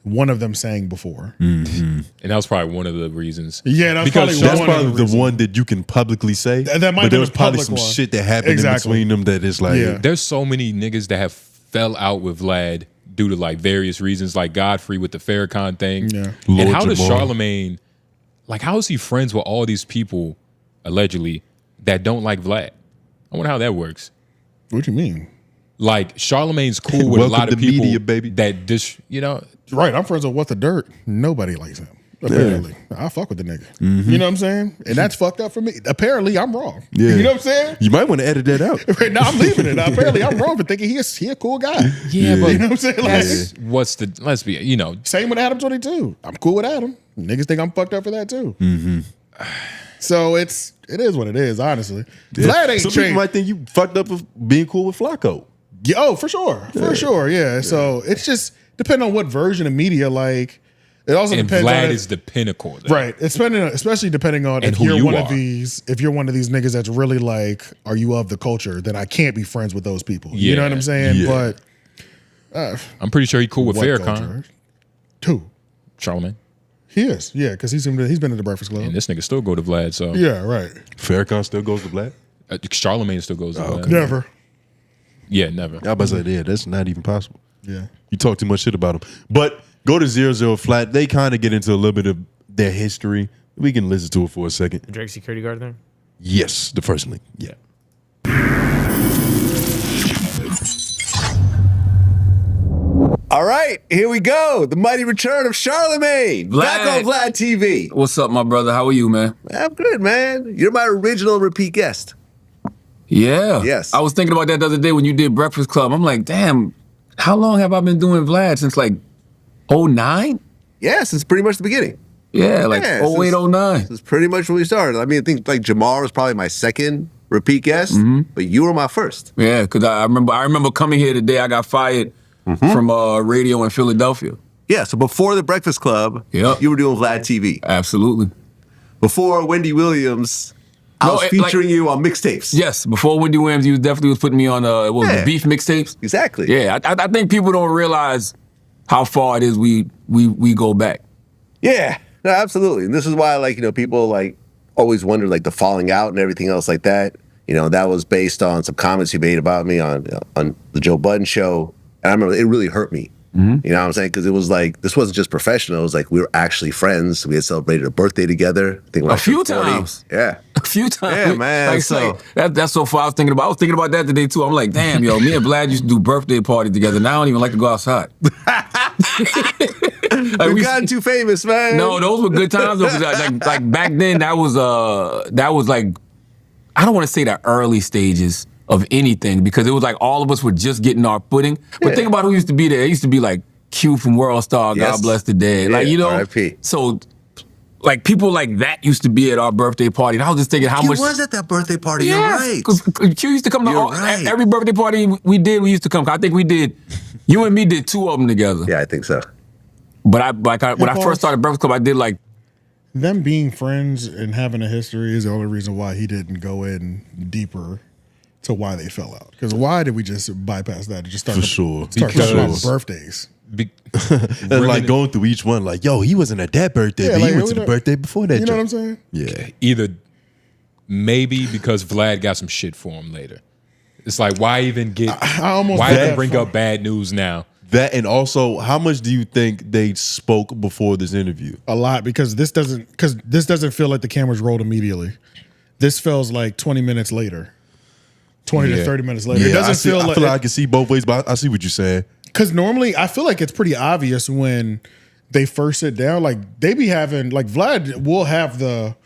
one of them saying before. And that was probably one of the reasons. Yeah, that's because probably that's probably the one that you can publicly say. That might but there be was the probably public some one. shit that happened in between them that is like There's so many niggas that have fell out with Vlad due to like various reasons, like Godfrey with the Farrakhan thing. Yeah. And how does Charlamagne, like how is he friends with all these people, allegedly, that don't like Vlad? I wonder how that works. What do you mean? Like Charlamagne's cool with a lot of people media, baby. that Right, I'm friends with What the Dirt. Nobody likes him. Apparently. I fuck with the nigga. You know what I'm saying? And that's fucked up for me. Apparently, I'm wrong. Yeah. You know what I'm saying? You might want to edit that out. Right now, I'm leaving it. Apparently, I'm wrong for thinking he a cool guy. Yeah, but you know what I'm saying? Like, let's be, same with Adam 22. I'm cool with Adam. Niggas think I'm fucked up for that too. So it is what it is, honestly. Vlad ain't Some changed. people might think you fucked up with being cool with Flacco. Yeah, oh, for sure. For sure, yeah. So it's just depending on what version of media, like it also and depends Vlad on is the pinnacle. Though. Right. It's especially depending on And if who you're you one are. of these niggas that's really like, are you of the culture? Then I can't be friends with those people. You know what I'm saying? Yeah. But I'm pretty sure he's cool with what Farrakhan. culture? Who? Charlamagne. He is, yeah, because he's been at the Breakfast Club. And this nigga still go to Vlad, so Yeah, right. Farrakhan still goes to Vlad? Charlamagne still goes to Vlad. Never. Yeah, never. I was about to say, yeah, that's not even possible. Yeah. You talk too much shit about him. But go to 00 Flat. They kind of get into a little bit of their history. We can listen to it for a second. The Drake security guard there? Yes, the first link. Yeah. All right, here we go. The mighty return of Charlamagne. Back on Vlad TV. What's up, my brother? How are you, man? I'm good, man. You're my original repeat guest. Yeah. Yes. I was thinking about that the other day when you did Breakfast Club. I'm like, damn, how long have I been doing Vlad? Since like 09? Yeah, since pretty much the beginning. Yeah, like 08, 09. That's pretty much when we started. I mean, I think like Jamar was probably my second repeat guest, but you were my first. Yeah, because I remember coming here the day I got fired from radio in Philadelphia. Yeah, so before the Breakfast Club, you were doing Vlad TV. Absolutely. Before Wendy Williams, I was featuring you on mixtapes. Yes, before Wendy Williams, you definitely was putting me on the beef mixtapes. Exactly. Yeah, I think people don't realize how far it is we go back. Yeah, no, absolutely. And this is why, like, people like always wonder like the falling out and everything else like that. That was based on some comments you made about me on the Joe Budden show. And I remember it really hurt me. You know what I'm saying? Because it was like, this wasn't just professional. It was like we were actually friends. We had celebrated a birthday together. I think A few times. Yeah. A few times. Yeah, man. That's so far I was thinking about. I was thinking about that today too. I'm like, damn, yo, me and Vlad used to do birthday parties together. Now I don't even like to go outside. We've gotten too famous, man. No, those were good times. Though, 'cause like back then, that was like, I don't want to say the early stages of anything because it was like all of us were just getting our footing. But think about who used to be there. It used to be like Q from World Star, God bless the dead. Yeah, like, R.I.P. So like people like that used to be at our birthday party. And I was just thinking how much. He was at that birthday party. Yeah, You're right. because Q used to come to every birthday party we used to come. I think we did. You and me did 2 of them together. Yeah, I think so. But when I first started Breakfast Club, I did like. Them being friends and having a history is the only reason why he didn't go in deeper to why they fell out. Because why did we just bypass that and just start talking about birthdays? And like going through each one, like, yo, he wasn't at that birthday, but he went to the birthday before that. You know what I'm saying? Yeah. Either maybe because Vlad got some shit for him later. It's like, why even bring up bad news now? That, and also, how much do you think they spoke before this interview? A lot, because this doesn't feel like the cameras rolled immediately. This feels like 20 minutes later. 20 to 30 minutes later. Yeah, It doesn't feel like I can see both ways, but I see what you're saying. Because normally I feel like it's pretty obvious when they first sit down. Like they be having, like Vlad will have the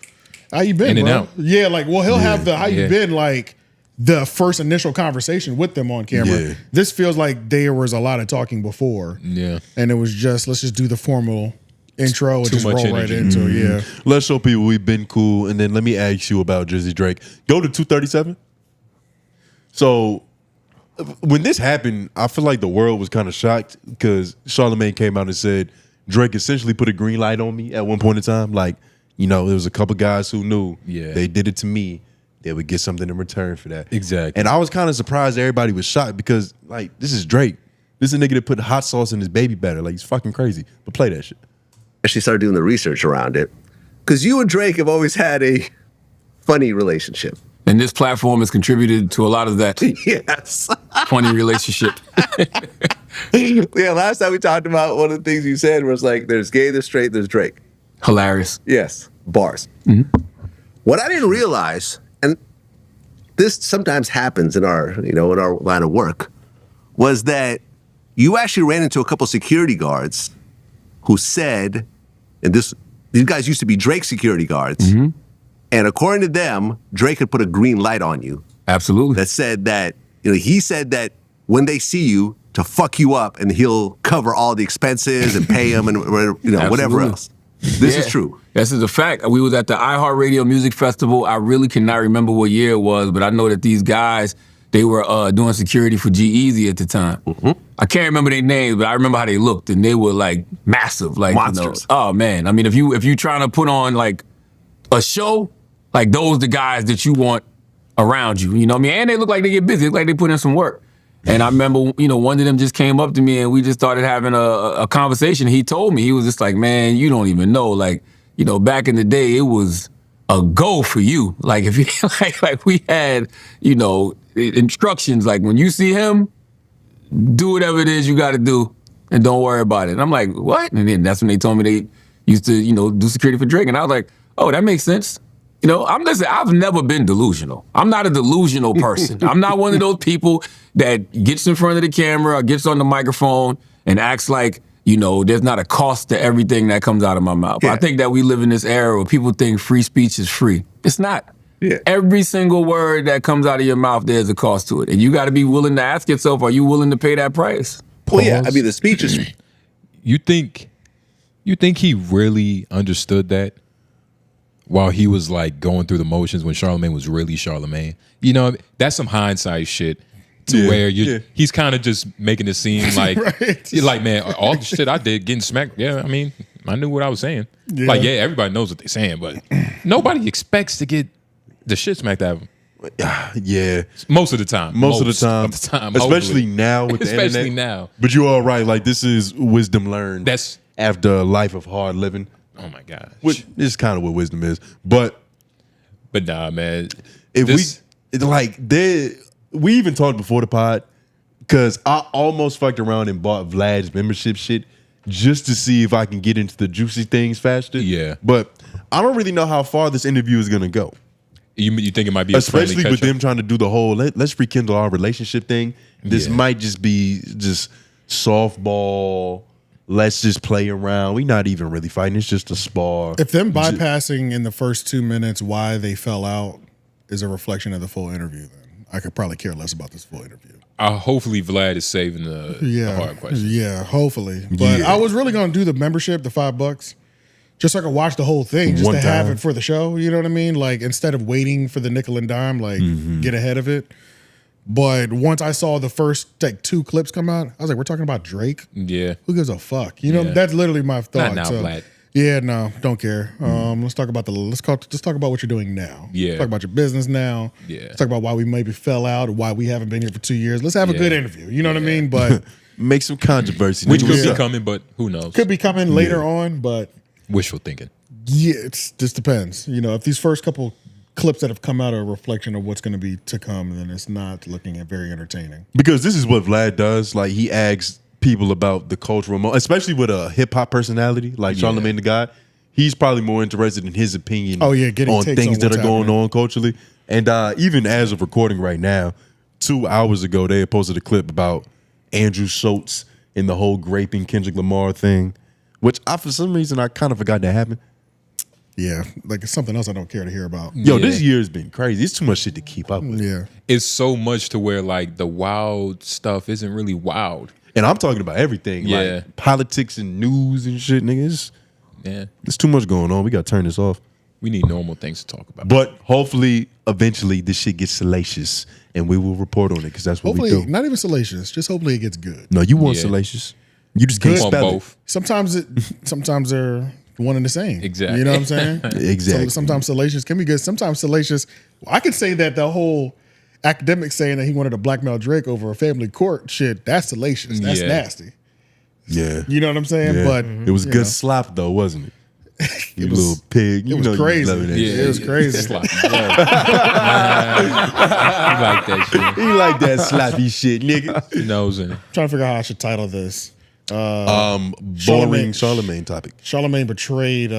how you been, in and bro? out. Yeah, like he'll have the how you been, like the first initial conversation with them on camera. Yeah. This feels like there was a lot of talking before. Yeah. And it was just, let's just do the formal intro and Too just much roll energy. right into it. Yeah. Let's show people we've been cool, and then let me ask you about Drizzy Drake. Go to 237. So when this happened, I feel like the world was kind of shocked because Charlamagne came out and said Drake essentially put a green light on me at one point in time. Like, you know, there was a couple guys who knew they did it to me. They would get something in return for that. Exactly. And I was kind of surprised everybody was shocked because, like, this is Drake. This is a nigga that put hot sauce in his baby batter. Like, he's fucking crazy. But play that shit. Actually started doing the research around it. Because you and Drake have always had a funny relationship. And this platform has contributed to a lot of that. Yes. Funny relationship. Yeah, last time we talked about one of the things you said was like, there's gay, there's straight, there's Drake. Hilarious. Yes. Bars. What I didn't realize, and this sometimes happens in our line of work, was that you actually ran into a couple security guards who said, and these guys used to be Drake security guards, and according to them, Drake had put a green light on you. Absolutely. That said that, he said that when they see you, to fuck you up, and he'll cover all the expenses and pay them and whatever else. This is true. This is a fact. We was at the iHeartRadio Music Festival. I really cannot remember what year it was, but I know that these guys, they were doing security for G-Eazy at the time. I can't remember their names, but I remember how they looked, and they were like massive, like monsters. Oh man, I mean, if you trying to put on like a show, like those the guys that you want around you. You know what I mean? And they look like they get busy. They look like they put in some work. And I remember, one of them just came up to me and we just started having a conversation. He told me, he was just like, man, you don't even know. Like, back in the day, it was a go for you. Like, if you, like we had, instructions, like when you see him, do whatever it is you got to do and don't worry about it. And I'm like, what? And then that's when they told me they used to, do security for Drake. And I was like, oh, that makes sense. I've never been delusional. I'm not a delusional person. I'm not one of those people that gets in front of the camera or gets on the microphone and acts like, there's not a cost to everything that comes out of my mouth. Yeah. I think that we live in this era where people think free speech is free. It's not. Yeah. Every single word that comes out of your mouth, there's a cost to it. And you got to be willing to ask yourself, are you willing to pay that price? Well, yeah, I mean, the speech is... You think he really understood that? While he was like going through the motions when Charlamagne was really Charlamagne. That's some hindsight shit to where he's kind of just making it seem like, you're like, man, all the shit I did getting smacked. Yeah, I mean, I knew what I was saying. Yeah. Like, yeah, everybody knows what they're saying, but nobody expects to get the shit smacked out of them. Yeah. Most of the time. Most of the time. Especially hopefully. Now with the internet. Especially now. But you're all right. Like, this is wisdom learned. That's after a life of hard living. Oh my gosh. Which is kind of what wisdom is. But nah, man. We even talked before the pod, because I almost fucked around and bought Vlad's membership shit just to see if I can get into the juicy things faster. Yeah. But I don't really know how far this interview is gonna go. You think it might be especially with them trying to do the whole let's rekindle our relationship thing. This might just be just softball. Let's just play around. We're not even really fighting. It's just a spar. If them bypassing in the first 2 minutes why they fell out is a reflection of the full interview, then I could probably care less about this full interview. Hopefully Vlad is saving the hard questions. Yeah, hopefully. But I was really going to do the membership, the $5, Just so I could watch the whole thing, just One to have time. it for the show. You know what I mean? Like instead of waiting for the nickel and dime, like get ahead of it. But once I saw the first like 2 clips come out, I was like, we're talking about Drake? Yeah. Who gives a fuck? You know, Yeah. that's literally my thought. Not now, Vlad. Yeah, no, don't care. Let's talk about let's talk about what you're doing now. Yeah. Let's talk about your business now. Yeah. Let's talk about why we maybe fell out, or why we haven't been here for 2 years. Let's have a good interview. You know what I mean? But make some controversy. Which could be coming, but who knows? could be coming later on, but Wishful thinking. yeah, it just depends. You know, if these first couple clips that have come out are a reflection of what's going to be to come, then it's not looking at very entertaining. Because this is what Vlad does. Like he asks people about the cultural moment, especially with a hip hop personality like Charlamagne the God. He's probably more interested in his opinion getting on takes things on that what's are going happening. on culturally. And even as of recording right now, 2 hours ago, they had posted a clip about Andrew Schultz and the whole graping Kendrick Lamar thing, which for some reason I kind of forgot that happened. Yeah, like it's something else I don't care to hear about. Yo, this year's been crazy. It's too much shit to keep up with. Yeah. It's so much to where like the wild stuff isn't really wild. And I'm talking about everything, Yeah. like politics and news and shit, niggas. Yeah. There's too much going on. We got to turn this off. We need normal things to talk about. But hopefully, eventually, this shit gets salacious and we will report on it because that's what Hopefully, we do. not even salacious. Just hopefully it gets good. No, you want Yeah. salacious. You just can't Good. spell it. Sometimes they're one and the same. Exactly. You know what I'm saying? Exactly. So sometimes salacious can be good. Sometimes salacious. I could say that the whole Akademiks saying that he wanted to blackmail Drake over a family court shit, that's salacious. That's Yeah. nasty. Yeah. You know what I'm saying? Yeah. But it was you good know. slap though, wasn't it? You was- little pig. You it was know you crazy. loving that Yeah, shit. it was crazy. Slap. Yeah. You like that shit. He like that slappy shit, nigga. He knows it. Trying to figure out how I should title this. Boring Charlamagne topic. Charlamagne betrayed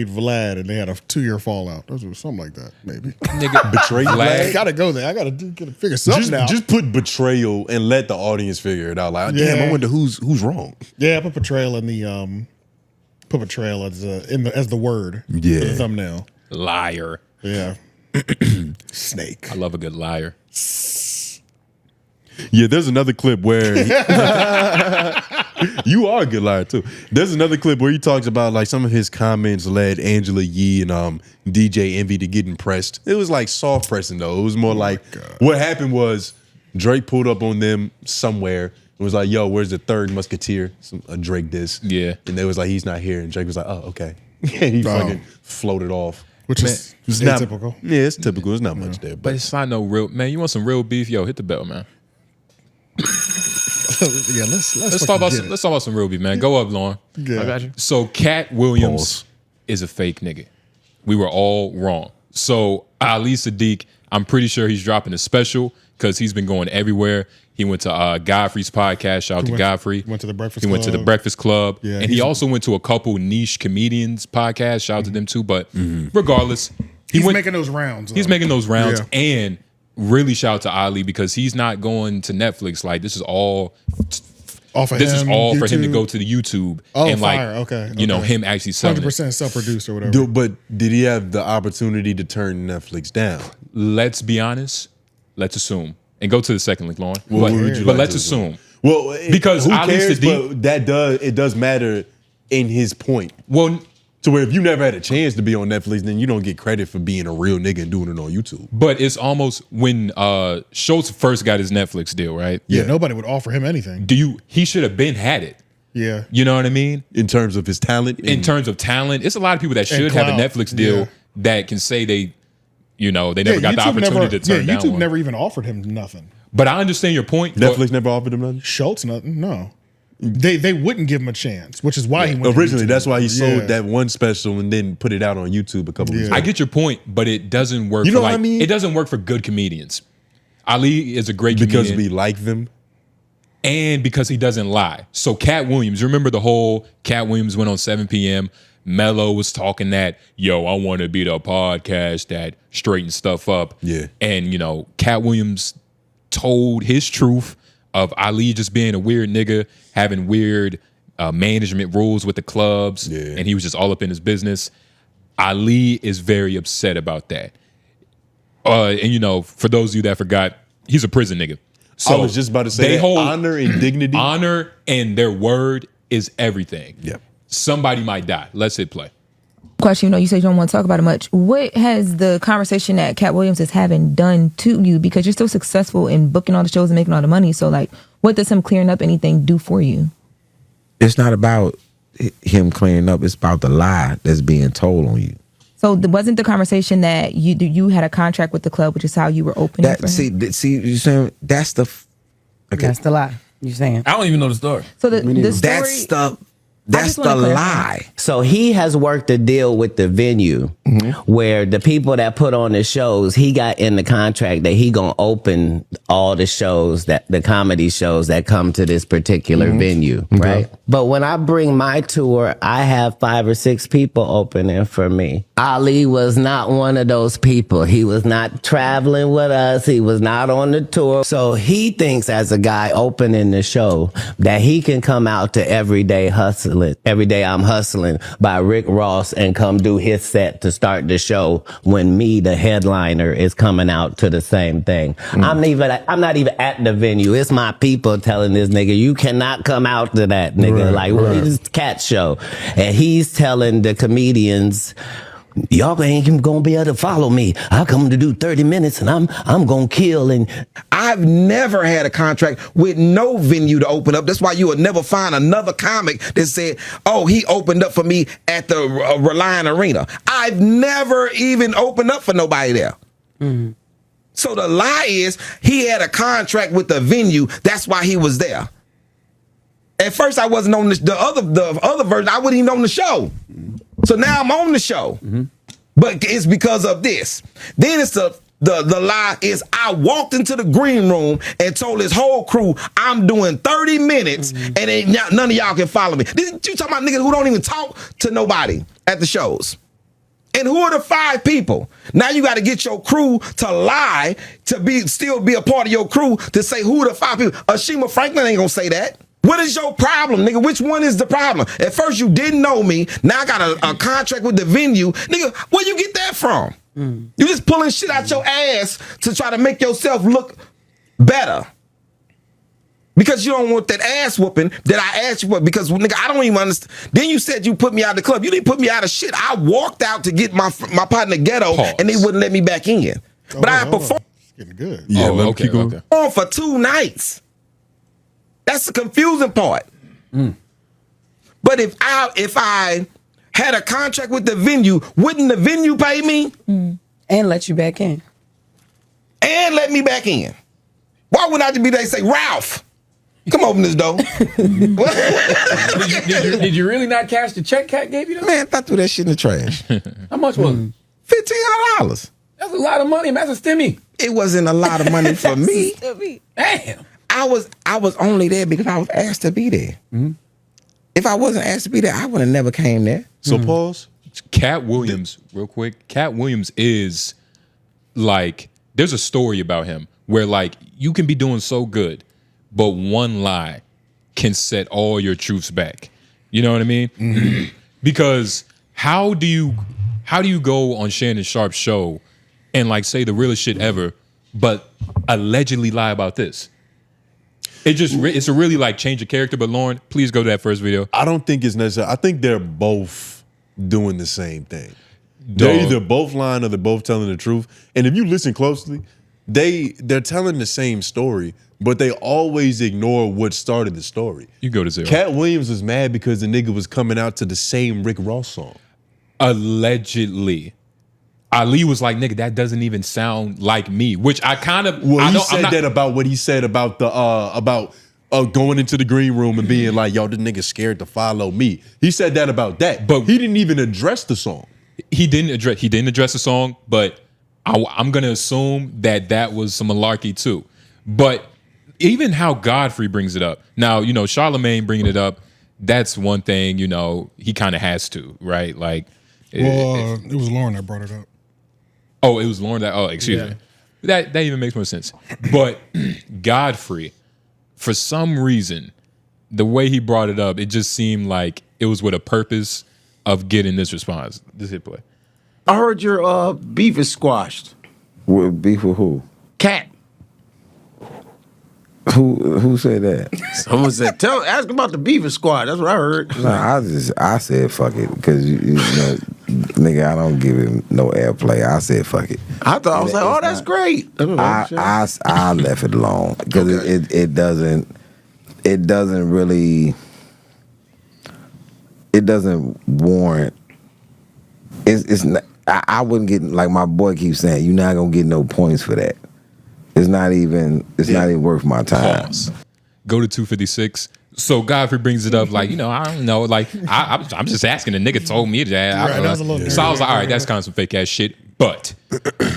Vlad, and they had a 2-year fallout. Or something like that, maybe. Nigga, Betrayed I Vlad. gotta go there. I gotta figure something out. Just put betrayal and let the audience figure it out. Like, damn, Yeah. I wonder who's wrong. Yeah, I put betrayal in the put betrayal as the word. Yeah. For the thumbnail. Liar. Yeah. Snake. I love a good liar. Yeah, there's another clip where you are a good liar too. There's another clip where he talks about like some of his comments led Angela Yee and DJ Envy to get impressed. It was like soft pressing though. It was more like what happened was Drake pulled up on them somewhere and was like, "Yo, where's the third musketeer?" A Drake diss. Yeah, and they was like, "He's not here," and Drake was like, "Oh, okay." And he fucking floated off. Which is it's atypical. Yeah, it's typical. There's not much there, But it's not no real man. You want some real beef? Yo, hit the bell, man. Yeah, let's talk about some real beef, man. Go up, Lauren. Yeah. I got you. So Katt Williams is a fake nigga. We were all wrong. So Ali Sadiq, I'm pretty sure he's dropping a special because he's been going everywhere. He went to Godfrey's podcast. Shout out to Godfrey. Went to the Breakfast He Club. went to the Breakfast Club. Yeah, and he also went to a couple niche comedians podcasts. Shout out to them too. But regardless, He's making those rounds. He's though. making those rounds. Yeah. And really shout out to Ali because he's not going to Netflix. Like this is all Off of this is him, all for him to YouTube? go to the YouTube Oh, and like fire. Okay. you know Okay. him actually selling it. 100% self-produced or whatever. Dude, but did he have the opportunity to turn Netflix down? Let's be honest. Let's assume and go to the second link, Lauren. What would you but like let's to assume? assume. Well, because who Ali cares? Sadiq, But it does matter in his point. Well, to where if you never had a chance to be on Netflix, then you don't get credit for being a real nigga and doing it on YouTube. but it's almost when Schultz first got his Netflix deal, right? Yeah, nobody would offer him anything. He should have been had it. Yeah. You know what I mean? In terms of his talent? In terms of talent, it's a lot of people that should have a clout. Netflix deal Yeah. that can say they never got the opportunity to turn down YouTube one. never even offered him nothing. But I understand your point. Netflix never offered him nothing? Schultz, nothing. No. They wouldn't give him a chance, which is why he went to Originally, YouTube. that's why he Yeah. sold that one special and then put it out on YouTube a couple weeks ago. I get your point, but it doesn't work. You know for what I like, mean? It doesn't work for good comedians. Ali is a great comedian Because we like them. and because he doesn't lie. So Katt Williams, remember the whole Katt Williams went on 7 p.m. Mello was talking that, yo, I want to be the podcast that straightens stuff up. Yeah. And, Katt Williams told his truth of Ali just being a weird nigga, having weird management rules with the clubs, and he was just all up in his business. Ali is very upset about that. And for those of you that forgot, he's a prison nigga. So I was just about to say they that hold honor and dignity. honor and their word is everything. Yeah. somebody might die. Let's hit play. Question, you said you don't want to talk about it much. What has the conversation that Katt Williams is having done to you? Because you're still successful in booking all the shows and making all the money. So, like, what does him clearing up anything do for you? It's not about him clearing up. It's about the lie that's being told on you. So wasn't the conversation that you had a contract with the club, which is how you were opening for him? See, you saying that's the that's the lie. You saying? I don't even know the story. So the story. That's the lie. So he has worked a deal with the venue where the people that put on the shows, he got in the contract that he gonna open all the shows, that the comedy shows that come to this particular venue, right? But when I bring my tour, I have 5 or 6 people opening for me. Ali was not one of those people. He was not traveling with us. He was not on the tour. So he thinks as a guy opening the show that he can come out to Everyday Hustling. Every Day I'm Hustling by Rick Ross and come do his set to start the show when me, the headliner, is coming out to the same thing. I'm not even at the venue. It's my people telling this nigga, you cannot come out to that nigga. It's Katt show. And he's telling the comedians, y'all ain't gonna be able to follow me. I come to do 30 minutes and I'm gonna kill. And I've never had a contract with no venue to open up. That's why you will never find another comic that said, oh, he opened up for me at the Reliant Arena. I've never even opened up for nobody there. So the lie is he had a contract with the venue. That's why he was there. At first I wasn't on the other version. I wasn't even on the show. So now I'm on the show. But it's because of this. Then it's the lie is I walked into the green room and told his whole crew I'm doing 30 minutes and none of y'all can follow me. You talking about niggas who don't even talk to nobody at the shows. And who are the 5 people? Now you got to get your crew to lie to still be a part of your crew to say who are the 5 people. Ashima Franklin ain't gonna say that. What is your problem, nigga? Which one is the problem? At first you didn't know me. Now I got a contract with the venue. Nigga, where you get that from? You just pulling shit out your ass to try to make yourself look better. Because you don't want that ass whooping that I asked you for. Because, nigga, I don't even understand. Then you said you put me out of the club. You didn't put me out of shit. I walked out to get my partner Ghetto, and they wouldn't let me back in. But I performed. It's getting good. Yeah, keep going. For 2 nights. That's the confusing part. But if I had a contract with the venue, wouldn't the venue pay me? And let you back in. And let me back in. Why wouldn't I just be there and say, Ralph, come open this door? did you really not cash the check Katt gave you? Man, I threw that shit in the trash. How much was it? $1,500. That's a lot of money, man. That's a stimmy. It wasn't a lot of money for me. Damn. I was only there because I was asked to be there. If I wasn't asked to be there, I would have never came there. So pause. Katt Williams, real quick. Katt Williams is like, there's a story about him where like you can be doing so good, but one lie can set all your truths back. You know what I mean? Because how do you go on Shannon Sharp's show and like say the realest shit ever, but allegedly lie about this? It's a really like change of character. But Lauren, please go to that first video. I don't think it's necessary. I think they're both doing the same thing. They're either both lying or they're both telling the truth. And if you listen closely, they're telling the same story, but they always ignore what started the story. You go to 0. Katt Williams was mad because the nigga was coming out to the same Rick Ross song. Allegedly. Ali was like, nigga, that doesn't even sound like me, which I kind of... Well, he said that about what he said about the going into the green room and being like, yo, this nigga scared to follow me. He said that about that, but he didn't even address the song. He didn't address the song, but I'm going to assume that was some malarkey too. But even how Godfrey brings it up. Now, you know, Charlamagne bringing it up, that's one thing, you know, he kind of has to, right? Like... it was Lauren that brought it up. Oh, it was Lauren that... Oh, excuse me. That even makes more sense. But Godfrey, for some reason, the way he brought it up, it just seemed like it was with a purpose of getting this response. This hit play. I heard your beef is squashed. Beef with who? Katt. Who said that? Someone said, ask about the Beaver Squad. That's what I heard. No, I said fuck it because you know, nigga, I don't give him no airplay. I said fuck it. I thought I was like, oh, that's great. I left it alone because it doesn't warrant. It's not, I wouldn't get, like my boy keeps saying, you're not gonna get no points for that. It's not even worth my time. Pause. Go to 256. So Godfrey brings it up like, I don't know, like I'm just asking. The nigga told me that. I don't know. So I was like, all right, that's kind of some fake ass shit. But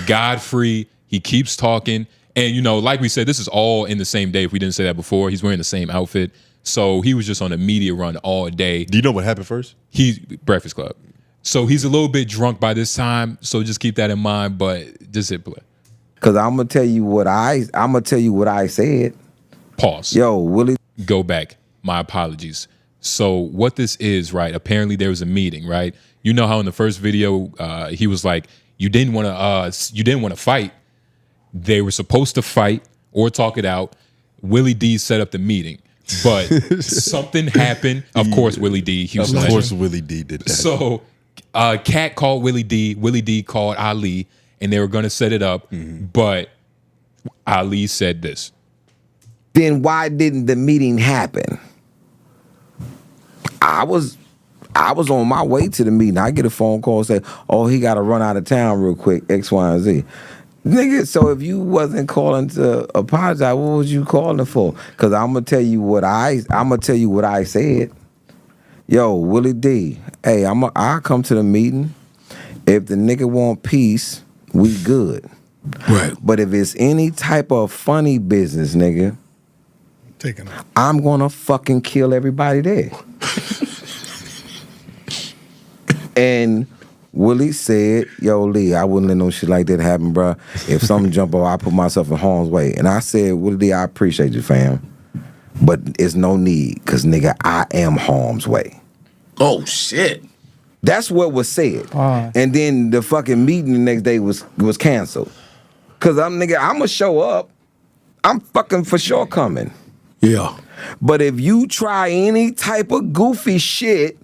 Godfrey, he keeps talking, and like we said, this is all in the same day. If we didn't say that before, he's wearing the same outfit. So he was just on a media run all day. Do you know what happened first? Breakfast Club. So he's a little bit drunk by this time. So just keep that in mind. But just hit play. Cause I'm gonna tell you what I said. Pause. Yo, Willie. Go back. My apologies. So what this is, right? Apparently there was a meeting, right? You know how in the first video he was like, you didn't want to fight. They were supposed to fight or talk it out. Willie D set up the meeting, but something happened. Of course, Willie D. Of course, Willie D did that. So Katt called Willie D. Willie D called Ali. And they were going to set it up, but Ali said this. Then why didn't the meeting happen? I was on my way to the meeting. I get a phone call say, "Oh, he got to run out of town real quick, X, Y, and Z." Nigga, so if you wasn't calling to apologize, what was you calling for? Because I'm gonna tell you what I said. Yo, Willie D, hey, I'll come to the meeting. If the nigga want peace, we good. Right. But if it's any type of funny business, nigga, I'm gonna fucking kill everybody there. And Willie said, yo, Lee, I wouldn't let no shit like that happen, bro. If something jump off, I put myself in harm's way. And I said, Willie D, I appreciate you, fam. But it's no need, because nigga, I am harm's way. Oh, shit. That's what was said. And then the fucking meeting the next day was canceled. Cause I'ma show up. I'm fucking for sure coming. Yeah. But if you try any type of goofy shit,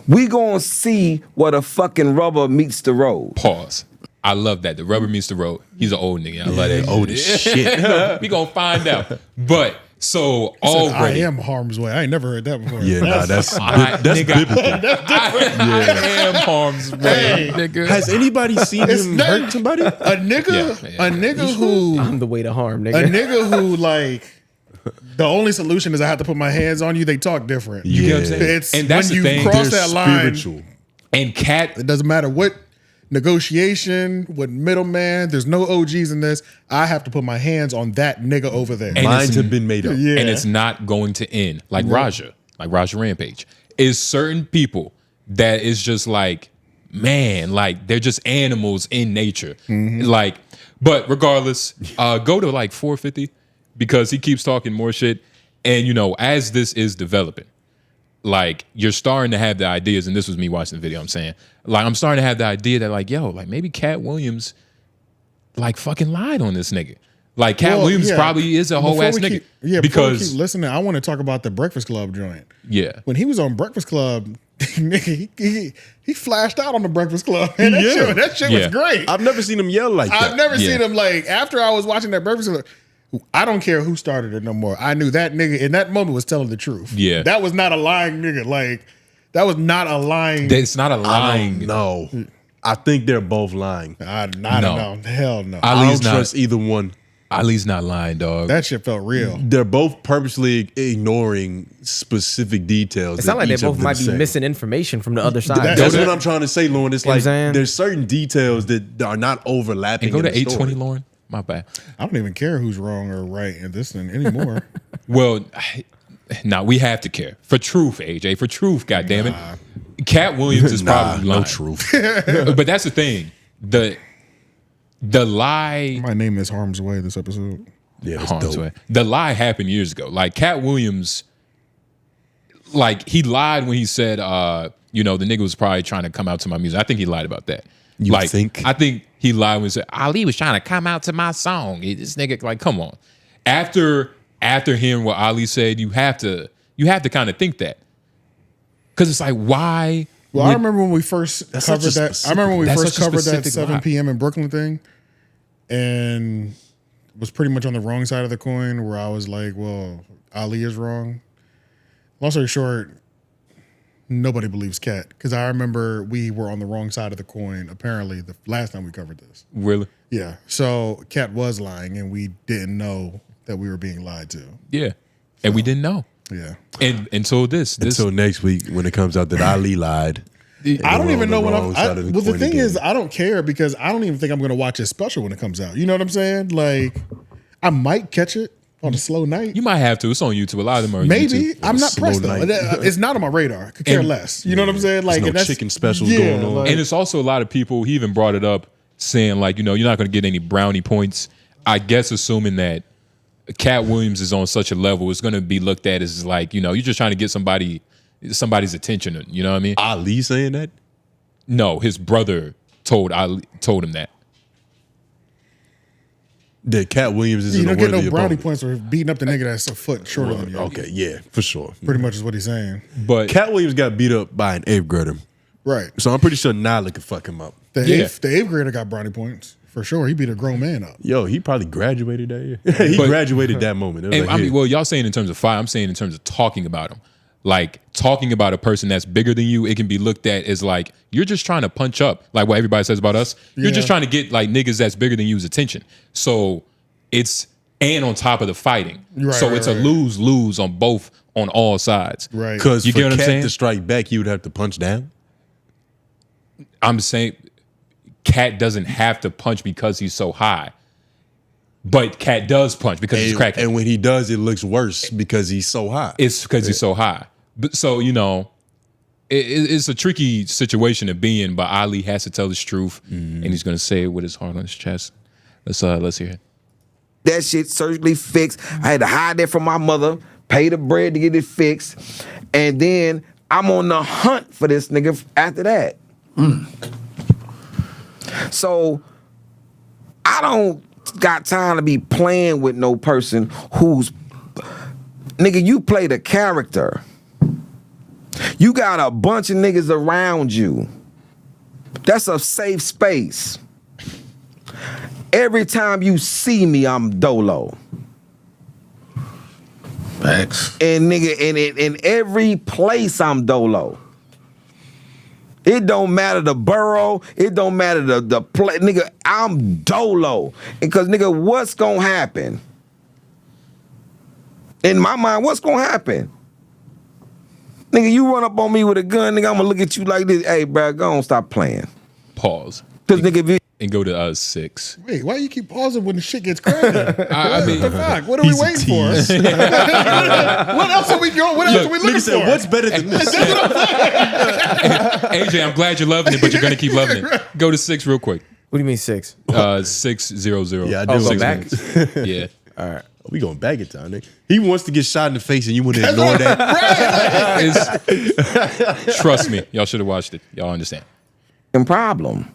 we gonna see where the fucking rubber meets the road. Pause. I love that. The rubber meets the road. He's an old nigga. I love that. Old as shit. We gonna find out. But so I am harm's way. I ain't never heard that before. Yeah, that's biblical. That's different. I am harm's way, nigga. Has anybody seen him hurt somebody? A nigga who I'm the way to harm, nigga. A nigga who like the only solution is I have to put my hands on you. They talk different. You get what I'm saying? It's And that's when the you thing. cross They're that line. spiritual. And Katt, it doesn't matter what negotiation, what middleman. There's no OGs in this. I have to put my hands on that nigga over there. And Minds have been made up. Yeah. and it's not going to end like Raja Rampage. Is certain people that is just like, man, like they're just animals in nature. Like, but regardless, go to like 450 because he keeps talking more shit. And as this is developing, like you're starting to have the ideas, and this was me watching the video, I'm saying, like I'm starting to have the idea that like, yo, like maybe Katt Williams like fucking lied on this nigga. Like Katt Williams probably is a whole ass nigga. Before we keep listening, I want to talk about the Breakfast Club joint. Yeah. When he was on Breakfast Club, nigga, he flashed out on the Breakfast Club. And that shit was great. I've never seen him yell like that. I've never seen him like, after I was watching that Breakfast Club, I don't care who started it no more. I knew that nigga in that moment was telling the truth. Yeah. That was not a lying nigga. Like, that was not a lying. It's not a lying. No. I think they're both lying. I don't know. Hell no. I don't trust either one. Ali's not lying, dog. That shit felt real. They're both purposely ignoring specific details. It sounds like they both might be missing information from the other side. That's what I'm trying to say, Lauren. It's like there's certain details that are not overlapping. And go to in the 820, story. Lauren. My bad. I don't even care who's wrong or right in this thing anymore. Well, now we have to care. For truth, AJ. For truth, goddammit. Katt Williams is probably lying. No truth. But that's the thing. The lie. My name is Harm's Way this episode. Yeah, Harm's Way. The lie happened years ago. Like Katt Williams, like he lied when he said, the nigga was probably trying to come out to my music. I think he lied about that. You like, think? I think he lied when he said Ali was trying to come out to my song. This nigga, like, come on. after hearing what Ali said, you have to kind of think that. Because it's like, why? Well, I remember when we first covered that. I remember when we first covered that 7 p.m. in Brooklyn thing, and was pretty much on the wrong side of the coin, where I was like, well, Ali is wrong. Long story short, nobody believes Katt, because I remember we were on the wrong side of the coin, apparently, the last time we covered this. Really? Yeah. So Katt was lying, and we didn't know that we were being lied to. Yeah. And we didn't know. Yeah. And until until next week when it comes out that Ali lied. I don't even know when I'm. Well, the thing is, I don't care because I don't even think I'm going to watch his special when it comes out. You know what I'm saying? Like, I might catch it on a slow night. You might have to. It's on YouTube. A lot of them are Maybe. YouTube. I'm not pressed though. It's not on my radar. I could care less. You know what I'm saying? Like, no chicken specials going on. And it's also a lot of people, he even brought it up, saying like, you know, you're not going to get any brownie points. I guess assuming that Katt Williams is on such a level, it's going to be looked at as like, you know, you're just trying to get somebody's attention. You know what I mean? Ali saying that? No, his brother told him that. That Katt Williams isn't you don't a get worthy no brownie opponent. points for beating up the nigga that's a foot shorter than you. Okay, yeah, for sure. Pretty much is what he's saying. But Katt Williams got beat up by an 8th grader. Right. So I'm pretty sure Nyla could fuck him up. The 8th grader got brownie points. For sure. He beat a grown man up. Yo, he probably graduated that year. He graduated that moment. It was And like, I mean, well, y'all saying in terms of fire, I'm saying in terms of talking about him. Like, talking about a person that's bigger than you, it can be looked at as like, you're just trying to punch up. Like what everybody says about us. You're just trying to get like niggas that's bigger than you's attention. So it's, and on top of the fighting. Right, so it's a lose-lose on all sides. Right. Because you for get what I'm Katt saying? to strike back, he would have to punch down. I'm saying Katt doesn't have to punch because he's so high. But Katt does punch because he's cracking. And when he does, it looks worse because he's so high. It's because he's so high. But so, you know, it's a tricky situation to be in, but Ali has to tell his truth, and he's going to say it with his heart on his chest. Let's hear it. That shit surgically fixed. I had to hide that from my mother, pay the bread to get it fixed, and then I'm on the hunt for this nigga after that. So I don't got time to be playing with no person who's nigga, you play the character. You got a bunch of niggas around you. That's a safe space. Every time you see me, I'm dolo. Facts. And nigga, in every place I'm dolo. It don't matter the borough. It don't matter the place. Nigga, I'm dolo. Because nigga, what's gonna happen? In my mind, what's gonna happen? Nigga, you run up on me with a gun, nigga, I'm gonna look at you like this. Hey, bro, go on, stop playing. Pause. Cause nigga, if you and go to 6. Wait, why you keep pausing when the shit gets crazy? I mean, what the fuck? What are we waiting for? What else are we going? What else are we looking Nigga said, for? what's better than this? AJ, I'm glad you're loving it, but you're going to keep loving it. Go to 6 real quick. What do you mean 6? 600. Yeah, I Oh, do. go 6 back? minutes. Yeah. All right. We going back in time, nigga. He wants to get shot in the face and you want to ignore that. Trust me. Y'all should have watched it. Y'all understand. Problem.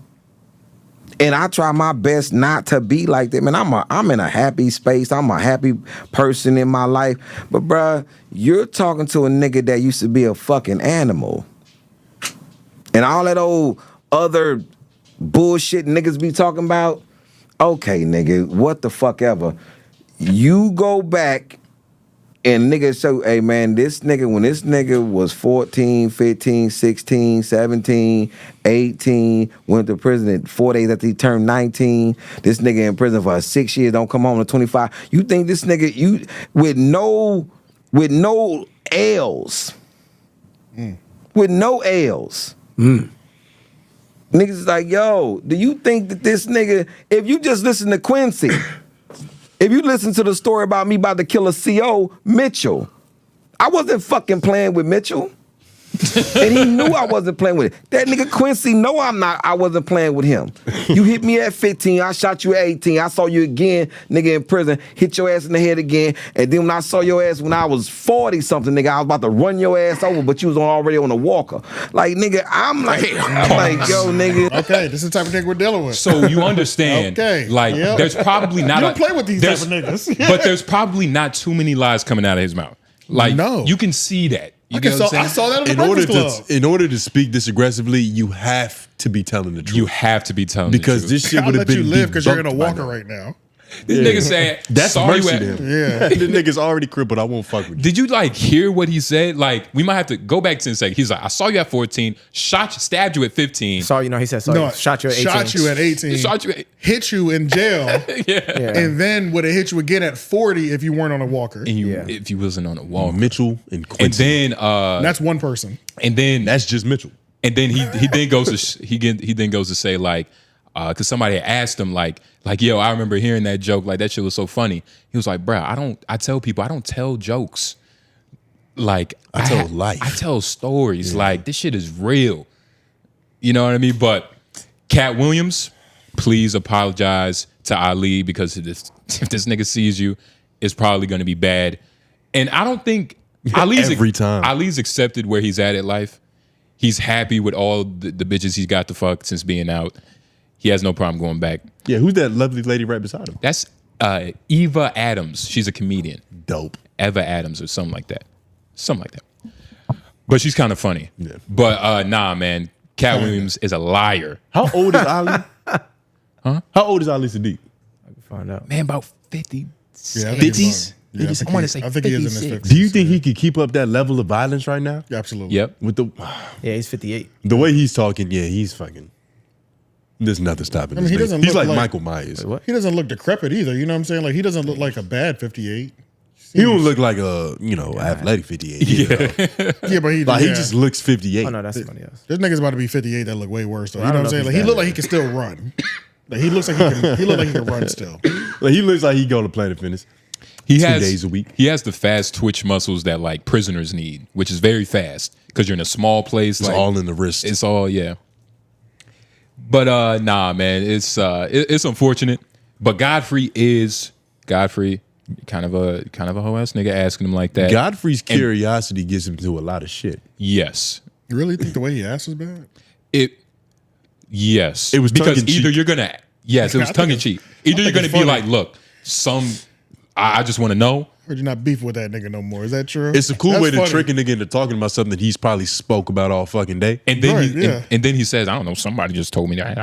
And I try my best not to be like that. Man, I'm in a happy space. I'm a happy person in my life. But bruh, you're talking to a nigga that used to be a fucking animal. And all that old other bullshit niggas be talking about. Okay, nigga, what the fuck ever. You go back and niggas say, hey man, this nigga, when this nigga was 14, 15, 16, 17, 18, went to prison 4 days after he turned 19, this nigga in prison for 6 years, don't come home to 25. You think this nigga, you with no L's. With no L's. Niggas is like, yo, do you think that this nigga, if you just listen to Quincy, if you listen to the story about me about to kill a CO, Mitchell, I wasn't fucking playing with Mitchell. And he knew I wasn't playing with it. That nigga Quincy know I wasn't playing with him. You hit me at 15, I shot you at 18. I saw you again, nigga, in prison, hit your ass in the head again. And then when I saw your ass when I was 40-something, nigga, I was about to run your ass over, but you was already on a walker. Like, nigga, I'm like, yo, nigga. Okay, this is the type of nigga we're dealing with. So you understand, like, there's probably not you don't play with these type of niggas. But there's probably not too many lies coming out of his mouth. Like, you can see that. You get what I'm saying? I saw that in the Breakfast Club. In order to speak this aggressively, you have to be telling the truth. You have to be telling because the truth. this shit would have been you live because you're in a debunked by walker now. right now. This nigga saying, that's sorry mercy you to had- him. Yeah. The nigga's already crippled. I won't fuck with you. Did you like hear what he said? Like, we might have to go back 10 seconds. He's like, I saw you at 14, stabbed you at 15. Sorry, he said sorry. Shot you at 18. Shot you at 18. Shot you at- hit you in jail. Yeah. And then would have hit you again at 40 if you weren't on a walker. And if you wasn't on a wall. Mitchell and Quincy. And then that's one person. And then that's just Mitchell. And then he then goes to he then goes to say like, because somebody had asked him like, yo, I remember hearing that joke, like that shit was so funny. He was like, bruh, I tell people I don't tell jokes. Like I tell life. I tell stories. Like this shit is real. You know what I mean? But Katt Williams, please apologize to Ali because if this nigga sees you, it's probably gonna be bad. And I don't think Ali's every time. Ali's accepted where he's at in life. He's happy with all the bitches he's got to fuck since being out. He has no problem going back. Yeah, who's that lovely lady right beside him? That's Eva Adams. She's a comedian. Dope. Eva Adams or something like that. Something like that. But she's kind of funny. Yeah. But nah, man. Katt Williams is a liar. How old is Ali? Huh? How old is Ali Sadiq? I can find out. Man, about 50. Yeah, I think 50s? Yeah, I want to say I think he is in 56. his 50s. Do you think he could keep up that level of violence right now? Yeah, absolutely. Yep. With the he's 58. The way he's talking, yeah, he's fucking. There's nothing stopping I mean, this he nigga. doesn't He's look like Michael Myers. He doesn't look decrepit either. You know what I'm saying? Like he doesn't look like a bad 58. He don't look like a athletic 58. Yeah, Yeah, but he just looks 58. Oh no, that's somebody else. There's niggas about to be 58 that look way worse though. Well, You I know what I'm don't saying? know Like if he he's look bad. like he can still run. Like he looks like he can. He look like he can run still. Like he looks like he go to Planet Fitness. He 2 has days a week. He has the fast twitch muscles that like prisoners need, which is very fast because you're in a small place. It's like, all in the wrist. It's all But nah, man, it's unfortunate. But Godfrey kind of a hoe ass nigga asking him like that. Godfrey's curiosity gets him to a lot of shit. Yes. You really think the way he asked was bad? Yes. It was because tongue-in-cheek. either you're gonna it was tongue in cheek. Either you're gonna it's be funny. like, look, I just want to know. Heard you're not beefing with that nigga no more. Is that true? It's a cool That's way to funny. trick a nigga into talking about something that he's probably spoke about all fucking day. And then Right, yeah. and then he says, I don't know, somebody just told me that.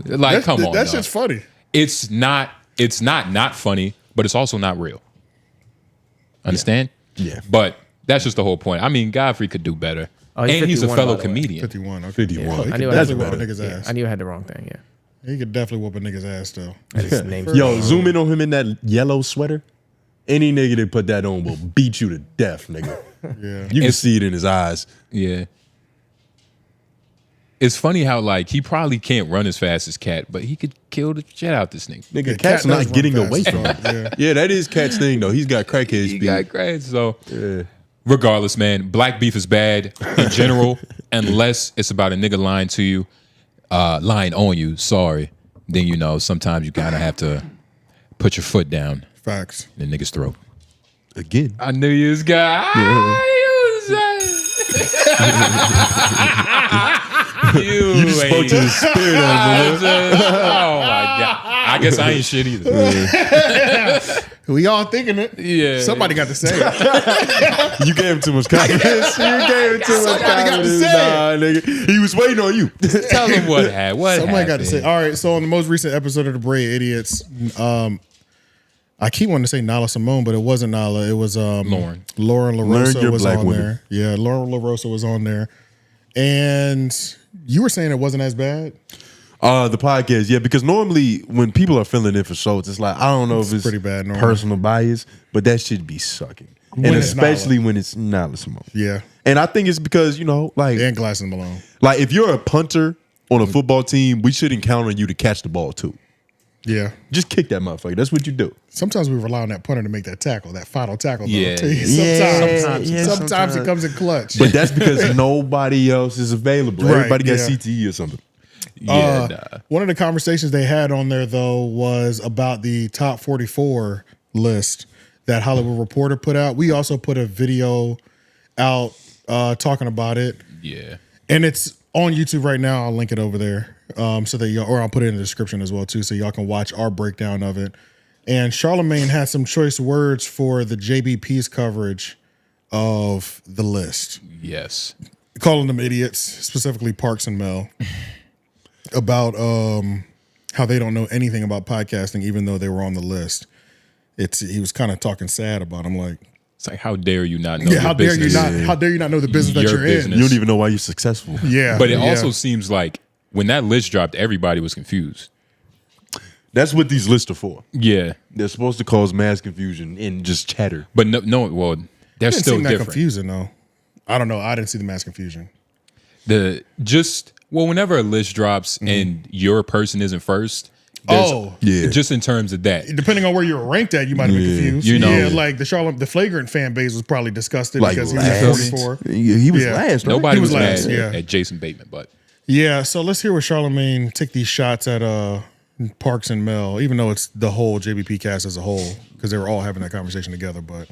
Like, come on. That dog. shit's funny. It's not funny, but it's also not real. Understand? Yeah. But that's just the whole point. I mean, Godfrey could do better. Oh, and he's a 51, fellow by the way. comedian. 51. Okay. 51. Yeah, he I could knew I had definitely the whoop a wrong. nigga's Yeah, ass. I knew I had the wrong thing. Yeah. He could definitely whoop a nigga's ass still. His name's Yo, zoom in on him in that yellow sweater. Any nigga that put that on will beat you to death, nigga. Yeah. You can see it in his eyes. Yeah. It's funny how like he probably can't run as fast as Katt, but he could kill the shit out this nigga. Nigga, Yeah, Katt's Katt not does run getting fast away as from fuck, him. yeah. Yeah, that is Katt's thing though. He's got crackhead He speed. got crazy. So Yeah. regardless, man, black beef is bad in general, unless it's about a nigga lying to you, lying on you. Sorry. Then sometimes you kind of have to put your foot down Facts. in the nigga's throat. Again. I knew you was guy. You just spoke to the spirit of him, Oh my god! I guess I ain't shit either. We all thinking it. Yeah. Somebody got to say it. You gave him too much confidence. You gave him too much Somebody got to confidence. say it. Nah, nigga. He was waiting on you. Tell him what happened. Somebody got to say. All right. So on the most recent episode of the Bray Idiots, I keep wanting to say Nala Simone, but it wasn't Nala. It was Lauren. Lauren Learn LaRosa your was black on women. there. Yeah, Lauren LaRosa was on there, and you were saying it wasn't as bad. The podcast, yeah, because normally when people are filling in for shows, it's like I don't know if it's pretty bad normally. personal bias, but that should be sucking, When and it's especially when it's Nala Simone. Yeah, And I think it's because like and Glass and Malone. if you're a punter on a football team, we shouldn't count on you to catch the ball too. Yeah. Just kick that motherfucker. That's what you do. Sometimes we rely on that punter to make that tackle, that final tackle. Though. Yeah. Sometimes it comes in clutch. But that's because nobody else is available. Right, Everybody got yeah. CTE or something. One of the conversations they had on there, though, was about the top 44 list that Hollywood Reporter put out. We also put a video out talking about it. Yeah. And it's on YouTube right now. I'll link it over there so that y'all, or I'll put it in the description as well, too, so y'all can watch our breakdown of it. And Charlamagne had some choice words for the JBP's coverage of the list. Yes. Calling them idiots, specifically Parks and Mel. About how they don't know anything about podcasting, even though they were on the list. He was kind of talking sad about them, like it's like, how dare you not know? Yeah, how dare you not? How dare you not know the business that you're in? You don't even know why you're successful. Yeah, but it also seems like when that list dropped, everybody was confused. That's what these lists are for. Yeah, they're supposed to cause mass confusion and just chatter. But no, well, they're It didn't still seem that different. confusing though. I don't know. I didn't see the mass confusion. Whenever a list drops and your person isn't first, just in terms of that, Depending on where you were ranked at, you might have been confused. You know. Yeah, like the Flagrant fan base was probably disgusted Like because he was last. at 44. He was last, right? Nobody He was last, mad at Jason Bateman, but Yeah, so let's hear what Charlamagne take these shots at Parks and Mel, even though it's the whole JBP cast as a whole, because they were all having that conversation together, but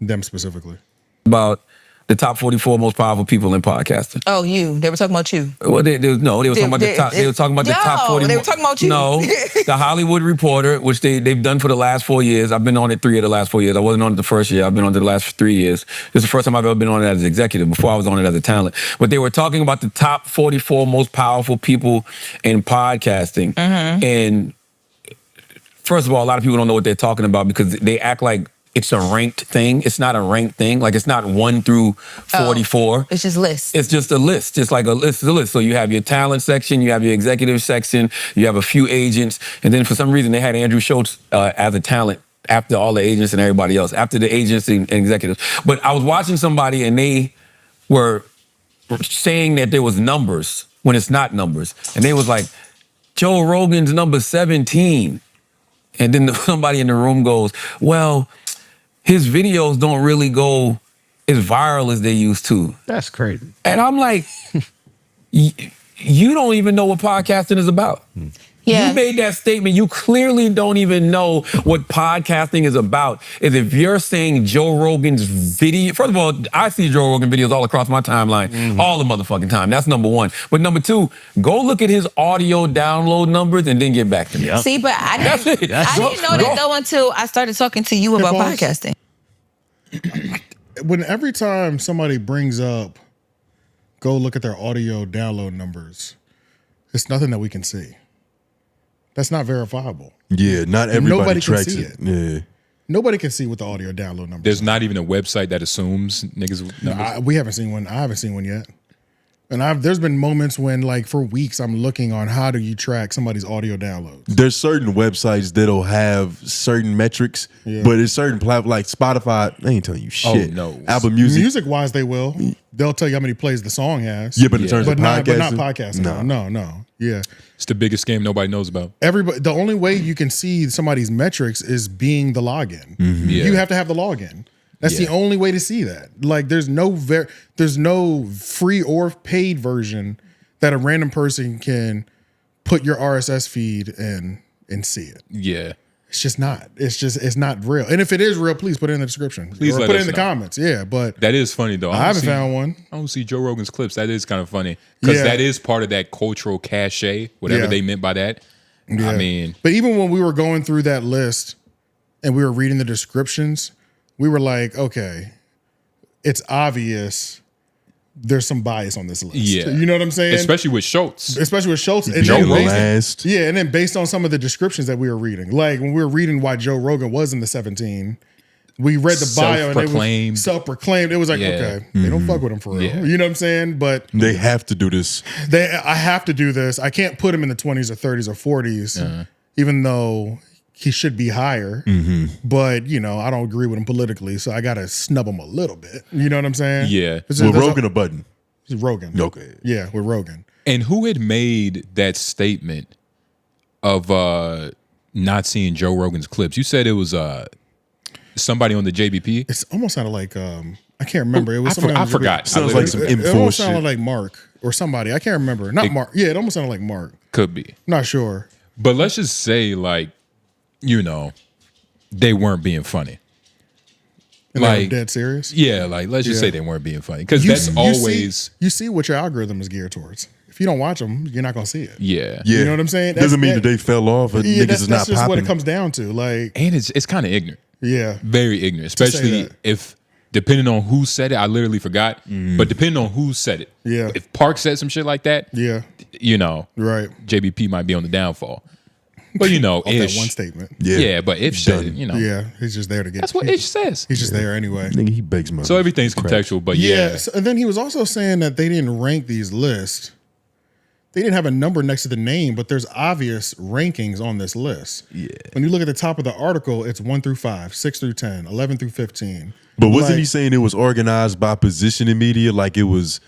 them specifically. About the top 44 most powerful people in podcasting. Oh, you. They were talking about you. Well, they were talking about the top. They were talking about the top 40. They were talking about you. No, the Hollywood Reporter, which they've done for the last 4 years. I've been on it 3 of the last 4 years. I wasn't on it the first year. I've been on it the last 3 years. This is the first time I've ever been on it as an executive. Before I was on it as a talent. But they were talking about the top 44 most powerful people in podcasting. And first of all, a lot of people don't know what they're talking about because they act like it's a ranked thing. It's not a ranked thing. Like it's not 1 through 44. It's just lists. It's just a list. It's like a list. It's a list. So you have your talent section, you have your executive section, you have a few agents, and then for some reason they had Andrew Schultz as a talent after all the agents and everybody else, after the agents and executives. But I was watching somebody and they were saying that there was numbers when it's not numbers. And they was like, Joe Rogan's number 17. And then somebody in the room goes, well, his videos don't really go as viral as they used to. That's crazy. And I'm like, you don't even know what podcasting is about. Yeah. You made that statement. You clearly don't even know what podcasting is about. Is if you're saying Joe Rogan's video, first of all, I see Joe Rogan videos all across my timeline, all the motherfucking time. That's number one. But number two, go look at his audio download numbers and then get back to me. See, but I That's it. didn't know that though until I started talking to you about Pause. podcasting. When every time somebody brings up, go look at their audio download numbers, it's nothing that we can see. That's not verifiable. Yeah, not everybody Nobody can tracks see it. Yeah. Nobody can see what the audio download numbers. there's not even a website that assumes niggas. numbers. We haven't seen one. I haven't seen one yet. And there's been moments when, like, for weeks, I'm looking on how do you track somebody's audio downloads. There's certain websites that'll have certain metrics, but it's certain platforms like Spotify. They ain't telling you shit. no. Apple Music. Music-wise, they will. They'll tell you how many plays the song has. Yeah, but in terms of but not podcasting? podcasting. No. Yeah. It's the biggest scam nobody knows about. Everybody. The only way you can see somebody's metrics is being the login. Yeah. You have to have the login. That's the only way to see that. Like, there's no free or paid version that a random person can put your RSS feed in and see it. Yeah. It's just not. It's not real. And if it is real, please put it in the description. Please or let put it us in the know. comments. Yeah, but That is funny though. I haven't found one. I don't see Joe Rogan's clips. That is kind of funny because that is part of that cultural cachet, whatever they meant by that. Yeah. I mean, but even when we were going through that list and we were reading the descriptions, we were like, okay, it's obvious there's some bias on this list. yeah, You know what I'm saying? Especially with Schultz. And Joe then last. Yeah, and then based on some of the descriptions that we were reading, like when we were reading why Joe Rogan was in the 17, we read the bio and it was self-proclaimed. It was like, okay, they don't fuck with him for real. Yeah. You know what I'm saying? But They have to do this. I have to do this. I can't put him in the 20s or 30s or 40s, even though he should be higher. But, you know, I don't agree with him politically, so I got to snub him a little bit. You know what I'm saying? Yeah. With Rogan or Button? Rogan. Okay. Yeah, with Rogan. And who had made that statement of not seeing Joe Rogan's clips. You said it was somebody on the JBP. It's almost sounded like I can't remember. It was I forgot. Sounds like some it info almost shit. sounded like Mark or somebody. I can't remember. Not Mark. Yeah, it almost sounded like Mark. Could be. Not sure. But let's just say, like, you know, they weren't being funny. And they were dead serious? Yeah, like, let's just say they weren't being funny. Because you see what your algorithm is geared towards. If you don't watch them, you're not going to see it. Yeah. You know what I'm saying? Doesn't mean that they fell off or niggas is not that's just what it popping. comes down to. Like, and it's kind of ignorant. Yeah. Very ignorant. To say Especially that. if, depending on who said it, I literally forgot. But depending on who said it. Yeah. If Park said some shit like that, yeah, you know, right, JBP might be on the downfall. But, you know, off that Ish. one statement. Yeah, but Ish said it, you know. Yeah, he's just there to get. That's what Ish says. He's just there anyway. Nigga, he begs money. So everything's contextual, but yeah. So, and then he was also saying that they didn't rank these lists. They didn't have a number next to the name, but there's obvious rankings on this list. Yeah. When you look at the top of the article, it's 1 through 5, 6 through 10, 11 through 15. But wasn't he saying it was organized by position in media? Like it was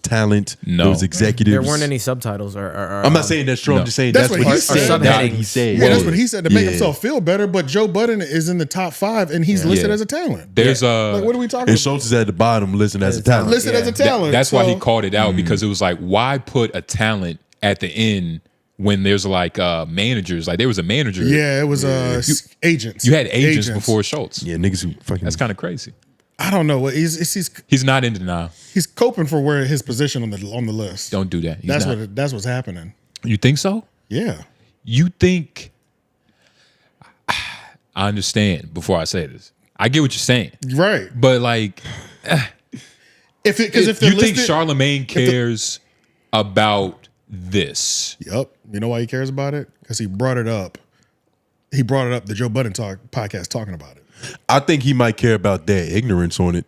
talent. No. It was executives. There weren't any subtitles or I'm not saying that's true. I'm just saying that's what he said. That's what he said. Yeah, that's what he said to make himself feel better. But Joe Budden is in the top 5 and he's listed as a talent. There's like, what are we talking And about? Schultz is at the bottom listed as a talent. Listed as a talent. That's why he so- called it out because it was like, why put a talent at the end when there's like managers? Like there was a manager. Yeah, it was agents. You had agents before Schultz. Yeah, niggas who fucking. That's kind of crazy. I don't know. He's not in denial. He's coping for where his position on the list. Don't do that. He's That's not. that's what's happening. You think so? Yeah. You think? I understand. Before I say this, I get what you're saying. Right. But like, if you think Charlamagne cares about this? Yep. You know why he cares about it? Because he brought it up. He brought it up. The Joe Budden podcast talking about it. I think he might care about their ignorance on it.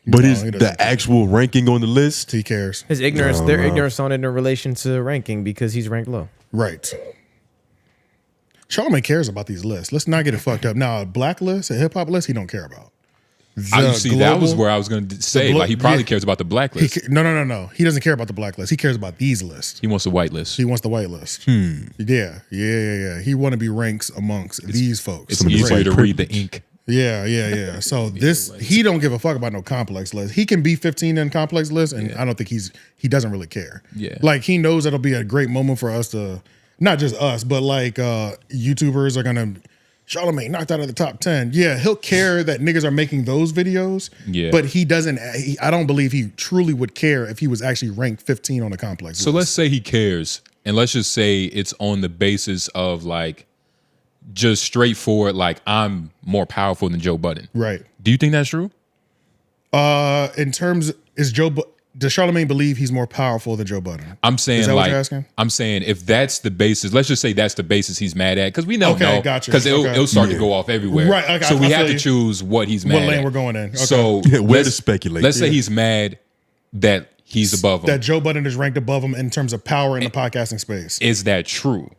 But No, is he doesn't the actual ranking on the list? He cares. His ignorance, No, their no. ignorance on it in relation to ranking because he's ranked low. Right. Charlamagne cares about these lists. Let's not get it fucked up. Now, a black list, a hip hop list, he don't care about. I see. That was where I was going to say. Like he probably cares about the black list. No. He doesn't care about the black list. He cares about these lists. He wants the white list. He wants the white list. Yeah. He want to be ranks amongst these folks. It's easier to read the ink. Yeah. So he don't give a fuck about no complex list. He can be 15 in complex list, and I don't think he doesn't really care. Yeah. Like he knows that'll be a great moment for us to, not just us, but like YouTubers are gonna Charlamagne knocked out of the top 10. Yeah, he'll care that niggas are making those videos. Yeah. But he doesn't. I don't believe he truly would care if he was actually ranked 15 on the complex. So list. let's say he cares, and let's just say it's on the basis of like just straightforward, like I'm more powerful than Joe Budden. Right. Do you think that's true? In terms, does Charlamagne believe he's more powerful than Joe Budden? I'm saying Is that like what you're asking? I'm saying if that's the basis, let's just say that's the basis he's mad at because we don't Okay, know gotcha. because Okay. it'll start to go off everywhere. Right, okay, So we I have feel to you. choose what he's mad What lane at. we're going in. Okay. So Yeah, where to let's- speculate. Let's say Yeah. he's mad that he's above him. That Joe Budden is ranked above him in terms of power in the podcasting space. Is that true?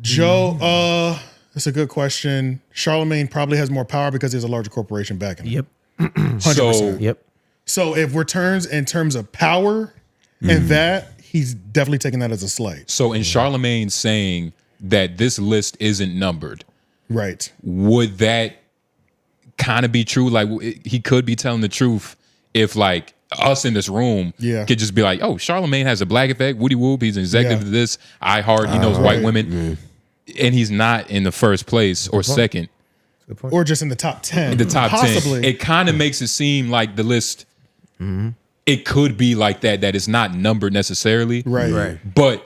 Joe, that's a good question. Charlamagne probably has more power because he has a larger corporation backing him. Yep. 100%. Yep. So if we're turns in terms of power and that, he's definitely taking that as a slight. So in Charlamagne saying that this list isn't numbered, Right. would that kind of be true? Like he could be telling the truth if like us in this room could just be like, oh, Charlamagne has a black effect, Woody Whoop, he's an executive of this, iHeart, he knows white women. And he's not in the first place or second. Or just in the top 10. In the top Possibly. 10. It kind of makes it seem like the list, it could be like that it's not numbered necessarily. Right. But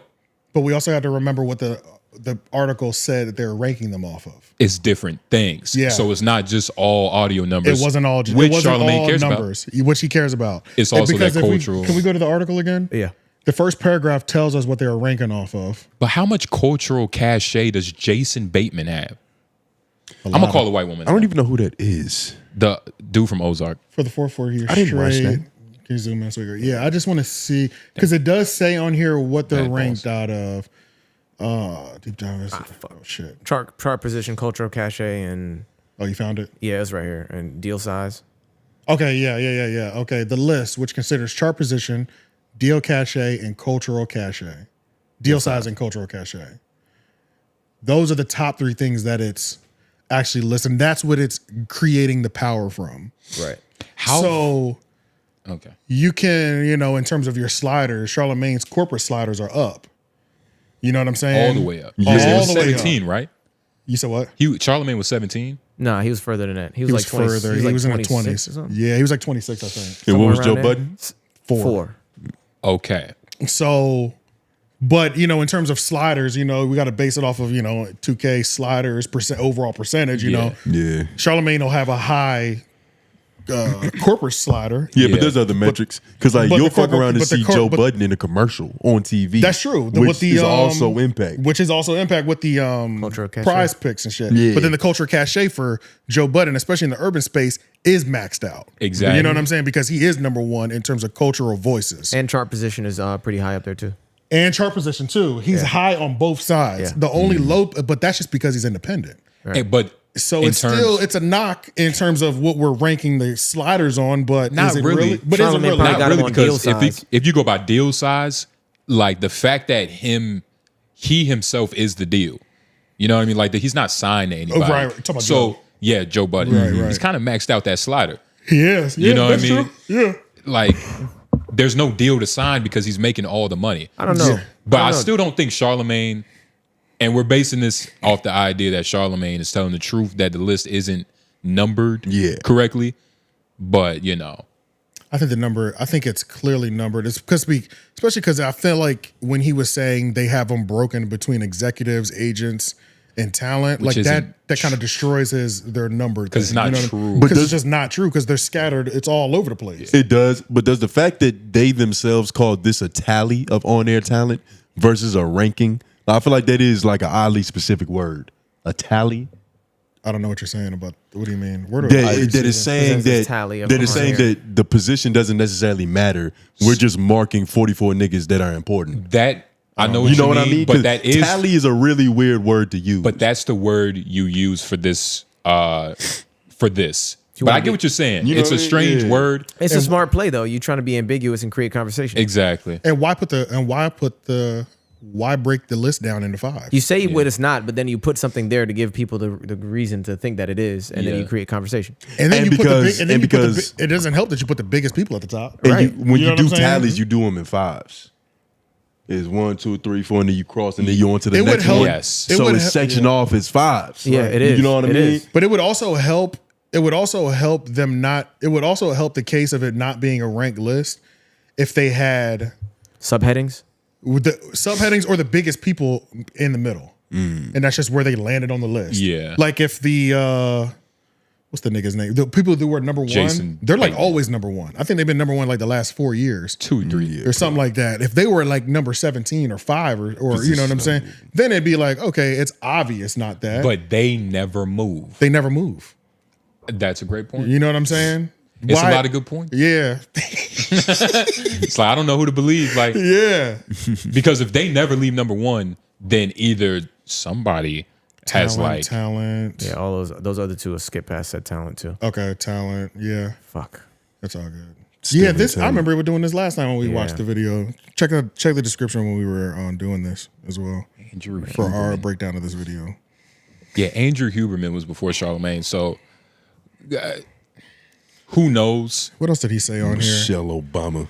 we also have to remember what the article said that they were ranking them off of. it's different things. Yeah. So it's not just all audio numbers. It wasn't all. Which it wasn't Charlamagne all cares numbers, which he cares about. It's And also because that if cultural- can we go to the article again? Yeah. The first paragraph tells us what they were ranking off of. But how much cultural cachet does Jason Bateman have? I'm gonna call a white woman. I don't even know who that is. The dude from Ozark. For the 4 years I didn't watch straight. that. Can you zoom in so we go? Yeah, I just want to see because it does say on here what they're ranked out of. Deep dive. Oh shit. Chart position, cultural cachet, and Oh, you found it? yeah, it's right here. And deal size. Okay, yeah. Okay, the list, which considers chart position, deal cachet, and cultural cachet. Deal size and cultural cachet. Those are the top 3 things that it's actually listed. That's what it's creating the power from. Right. So okay, you can, in terms of your sliders, Charlamagne's corporate sliders are up. You know what I'm saying? All the way up. Yeah. He was All the way 17, up. right? You said what? Charlamagne was 17. No, he was further than that. He was He like was 20, further. He was in the 20s. Yeah, he was like 26, I think. And what was Somewhere Joe around Budden? 4. Okay. So, but in terms of sliders, we got to base it off of 2K sliders overall percentage. Yeah. Charlamagne will have a high corporate slider. Yeah, but there's other metrics because but you'll the fuck corporate- around and but the see cor- Joe but- Budden in a commercial on TV. That's true. Which is also impact. Which is also impact with the prize picks and shit. Yeah. But then the culture cachet for Joe Budden, especially in the urban space, is maxed out. Exactly. You know what I'm saying? Because he is number 1 in terms of cultural voices. And chart position is pretty high up there too. And chart position too. He's high on both sides. Yeah. The only low, but that's just because he's independent. Hey, but So in it's terms- still it's a knock in terms of what we're ranking the sliders on, but Not is it really. But is it really? Not really, because if you go by deal size, like the fact that he himself is the deal. You know what I mean? Like that he's not signed to anybody. right. Talking about So Joe. yeah, Joe Budden. Right. He's kind of maxed out that slider. He is. You Yeah, know what I that's mean? true. Yeah. Like there's no deal to sign because he's making all the money. I don't know. But I I don't know. still don't think Charlamagne, and we're basing this off the idea that Charlamagne is telling the truth that the list isn't numbered correctly. But I think it's clearly numbered. It's especially because I feel like when he was saying they have them broken between executives, agents, and talent, Which like isn't that kind of destroys their number. 'Cause it's not what I mean? true. Because it's just not true because they're scattered. It's all over the place. It does, but does the fact that they themselves call this a tally of on-air talent versus a ranking? I feel like that is like an oddly specific word. A tally. I don't know what you're saying about. What do you mean? Where do That, I that is saying that the position doesn't necessarily matter. We're just marking 44 niggas that are important. That I know you know what what I mean. but that is tally is a really weird word to use. But that's the word you use for this. But I get what you're saying. You know It's a what I mean? strange Yeah. word. It's a smart play though. You trying to be ambiguous and create conversation. Exactly. And why break the list down into 5? You say what it's not, but then you put something there to give people the reason to think that it is, and then Yeah. you create conversation. And then you put the big, and then you put the because- big, it doesn't help that you put the biggest people at the top. And when You you, know do what I'm saying? tallies, you do them in 5s. It's 1, 2, 3, 4, and then you cross, and then you on to the It would next help- one. Yes. it So would it's help- sectioned off as 5s. Yeah, it is. You know what I It mean? is. But it would also help. It would also help them not. It would also help the case of it not being a ranked list if they had subheadings, with the subheadings or the biggest people in the middle, and that's just where they landed on the list. Yeah. like if the what's the nigga's name? The people who were number 1, Jason they're like Bateman. always number 1. I think they've been number 1 like the last 4 years, 2-3 years, or something like that. If they were like number 17 or 5 or you know what I'm saying, then it'd be like, okay, it's obvious not that. But they never move. They never move. That's a great point. You know what I'm saying? It's a lot of good points. Yeah. It's like I don't know who to believe. Like yeah, because if they never leave number 1, then either somebody has like talent. Yeah, all those other two will skip past that talent too. Okay, talent. Yeah. Fuck. That's all good. Still yeah, this I talent. remember we were doing this last time when we Yeah. watched the video. Check the description when we were doing this as well. Andrew For our Huberman. breakdown of this video. Yeah, Andrew Huberman was before Charlamagne. So who knows? What else did he say on here? Michelle Obama.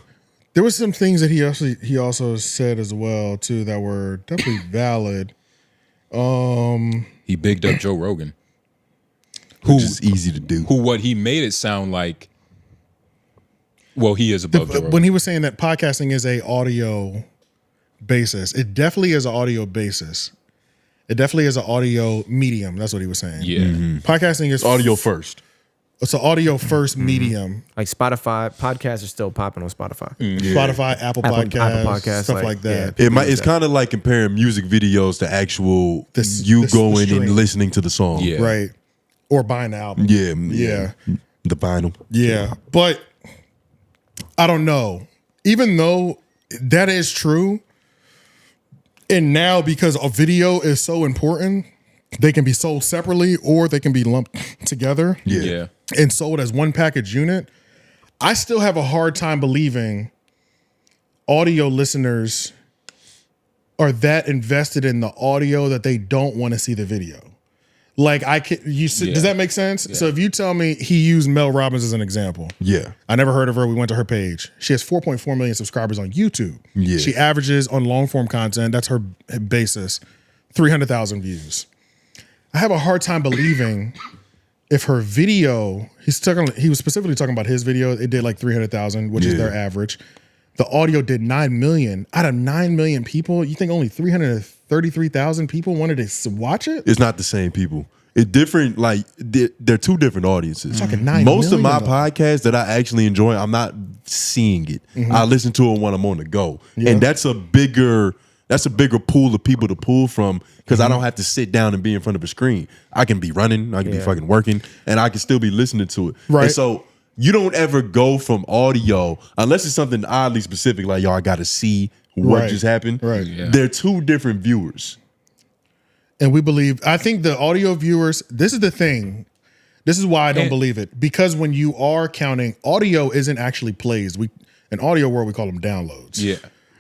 There was some things that he also said as well too that were definitely valid. He bigged up Joe Rogan. Which is easy to do. What he made it sound like. Well, he is above Joe Rogan. When he was saying that podcasting is a audio basis, it definitely is an audio basis. It definitely is an audio medium. That's what he was saying. Yeah. Podcasting is Audio first. It's an audio first medium. Like Spotify, podcasts are still popping on Spotify. Spotify, Apple Podcasts, stuff like that. It's kind of like comparing music videos to actual you going and listening to the song. Yeah. Right. Or buying the album. Yeah. The vinyl. Yeah. But I don't know. Even though that is true, and now because a video is so important, they can be sold separately or they can be lumped together. Yeah. And sold as one package unit. I still have a hard time believing audio listeners are that invested in the audio that they don't want to see the video. Like does that make sense? So if you tell me he used Mel Robbins as an example. Yeah. I never heard of her. We went to her page. She has 4.4 million subscribers on YouTube. Yeah. She averages on long form content, that's her basis, 300,000 views. I have a hard time believing if her video, he was specifically talking about his video, it did like 300,000, which is their average. The audio did 9 million. Out of 9 million people, you think only 333,000 people wanted to watch it? It's not the same people. It's different, like, they're two different audiences. Talking 9 Most of my million, though. podcasts that I actually enjoy, I'm not seeing it. I listen to it when I'm on the go. Yeah. And that's a bigger pool of people to pull from because I don't have to sit down and be in front of a screen. I can be running, I can be fucking working, and I can still be listening to it. Right. And so you don't ever go from audio unless it's something oddly specific, like, yo, I got to see what just happened. Right. Yeah. They're two different viewers. And I think the audio viewers, this is the thing. This is why I don't believe it. Because when you are counting, audio isn't actually plays. In audio world, we call them downloads. Yeah.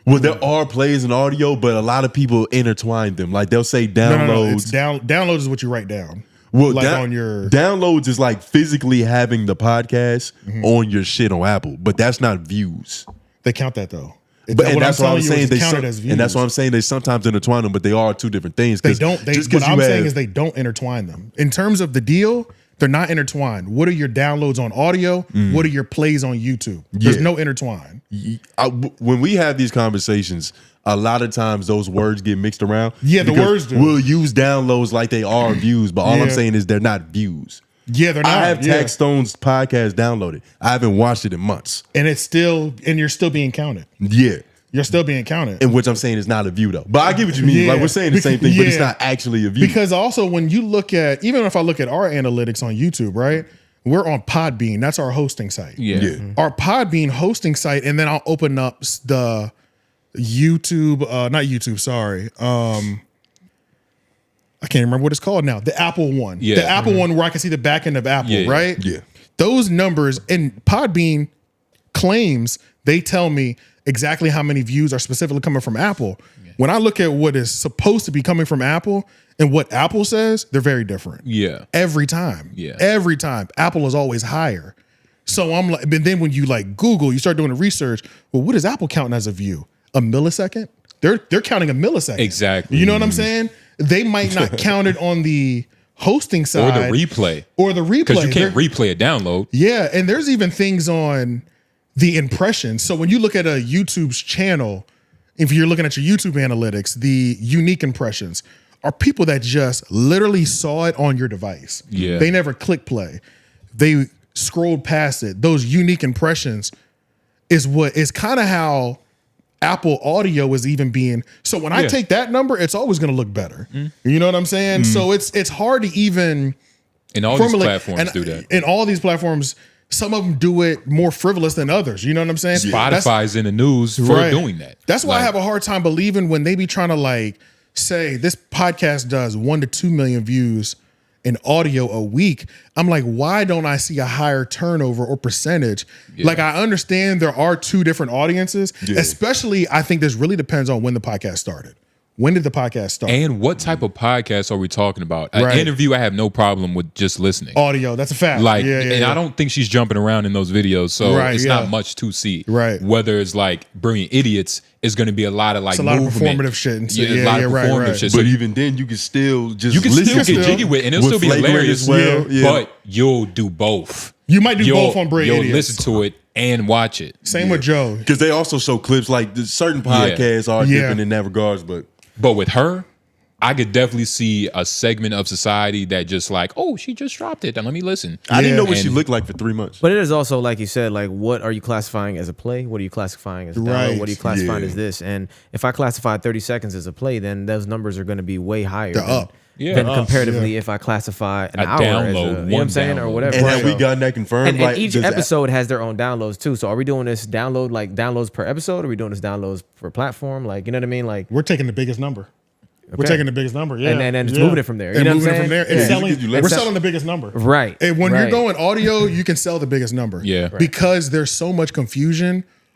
Well, there are plays in audio, but a lot of people intertwine them. Like they'll say downloads. No, it's download is what you write down. Well, like on your downloads is like physically having the podcast on your shit on Apple, but that's not views. They count that though. And that's what I'm saying. They count it as views. And that's what I'm saying. They sometimes intertwine them, but they are two different things. They don't. What I'm saying is they don't intertwine them. In terms of the deal, they're not intertwined. What are your downloads on audio? What are your plays on YouTube? There's no intertwine. When we have these conversations, a lot of times those words get mixed around. Yeah, the words do. We'll use downloads like they are views, but all I'm saying is they're not views. Yeah, they're not. I have Tax Stone's podcast downloaded. I haven't watched it in months. And you're still being counted. Yeah. You're still being counted. And which I'm saying is not a view though. But I get what you mean. Like we're saying the same thing, but it's not actually a view. Because also when you look at, even if I look at our analytics on YouTube, right? We're on Podbean. That's our hosting site. Yeah. Our Podbean hosting site, and then I'll open up the YouTube, not YouTube, sorry. I can't remember what it's called now. The Apple one. Yeah. The Apple one where I can see the back end of Apple, right? Yeah. Those numbers, and Podbean claims, they tell me exactly how many views are specifically coming from Apple. When I look at what is supposed to be coming from Apple and what Apple says, they're very different. Yeah. Every time. Yeah. Every time. Apple is always higher. So I'm like, but then when you like Google, you start doing the research, well, what is Apple counting as a view? A millisecond? They're counting a millisecond. Exactly. You know what I'm saying? They might not count it on the hosting side. Or the replay. Because you can't replay a download. Yeah, and there's even things on the impressions. So when you look at a YouTube's channel, if you're looking at your YouTube analytics, the unique impressions are people that just literally saw it on your device. Yeah. They never click play. They scrolled past it. Those unique impressions is kind of how Apple audio is even being. So when I take that number, it's always going to look better. You know what I'm saying? So it's hard to even. And all these platforms do that. And all these platforms, some of them do it more frivolous than others. You know what I'm saying? Spotify's in the news for doing that. That's why I have a hard time believing when they be trying to like say this podcast does 1 to 2 million views in audio a week. I'm like, why don't I see a higher turnover or percentage? Like, I understand there are two different audiences, especially I think this really depends on when the podcast started. When did the podcast start? And what type of podcast are we talking about? An interview, I have no problem with just listening. Audio, that's a fact. Like, I don't think she's jumping around in those videos, so it's not much to see. Right. Whether it's like Brilliant Idiots, is going to be a lot of like it's a lot movement. of performative shit. And a lot of performative shit. But even then, you can still just listen to get jiggy with it, and it'll still be hilarious. As well. But you'll do both. You might do both on Brilliant You'll Idiots. listen to it and watch it. Same with Joe. Because they also show clips, like certain podcasts are different in that regards, But with her, I could definitely see a segment of society that just like, oh, she just dropped it. Then let me listen. I didn't know what she looked like for 3 months. But it is also, like you said, like, what are you classifying as a play? What are you classifying as a download? What are you classifying as this? And if I classify 30 seconds as a play, then those numbers are going to be way higher than comparatively if I classify an hour download, as a, you know what I'm saying, or whatever. And have we gotten that confirmed? And each episode has their own downloads too. So are we doing this downloads per episode? Or are we doing this downloads per platform? Like, you know what I mean? Like, we're taking the biggest number. We're taking the biggest number, and just moving it from there. You and know what I'm moving saying? it from there. And selling, we're selling the biggest number. Right. And when you're going audio, you can sell the biggest number. Yeah. Because there's so much confusion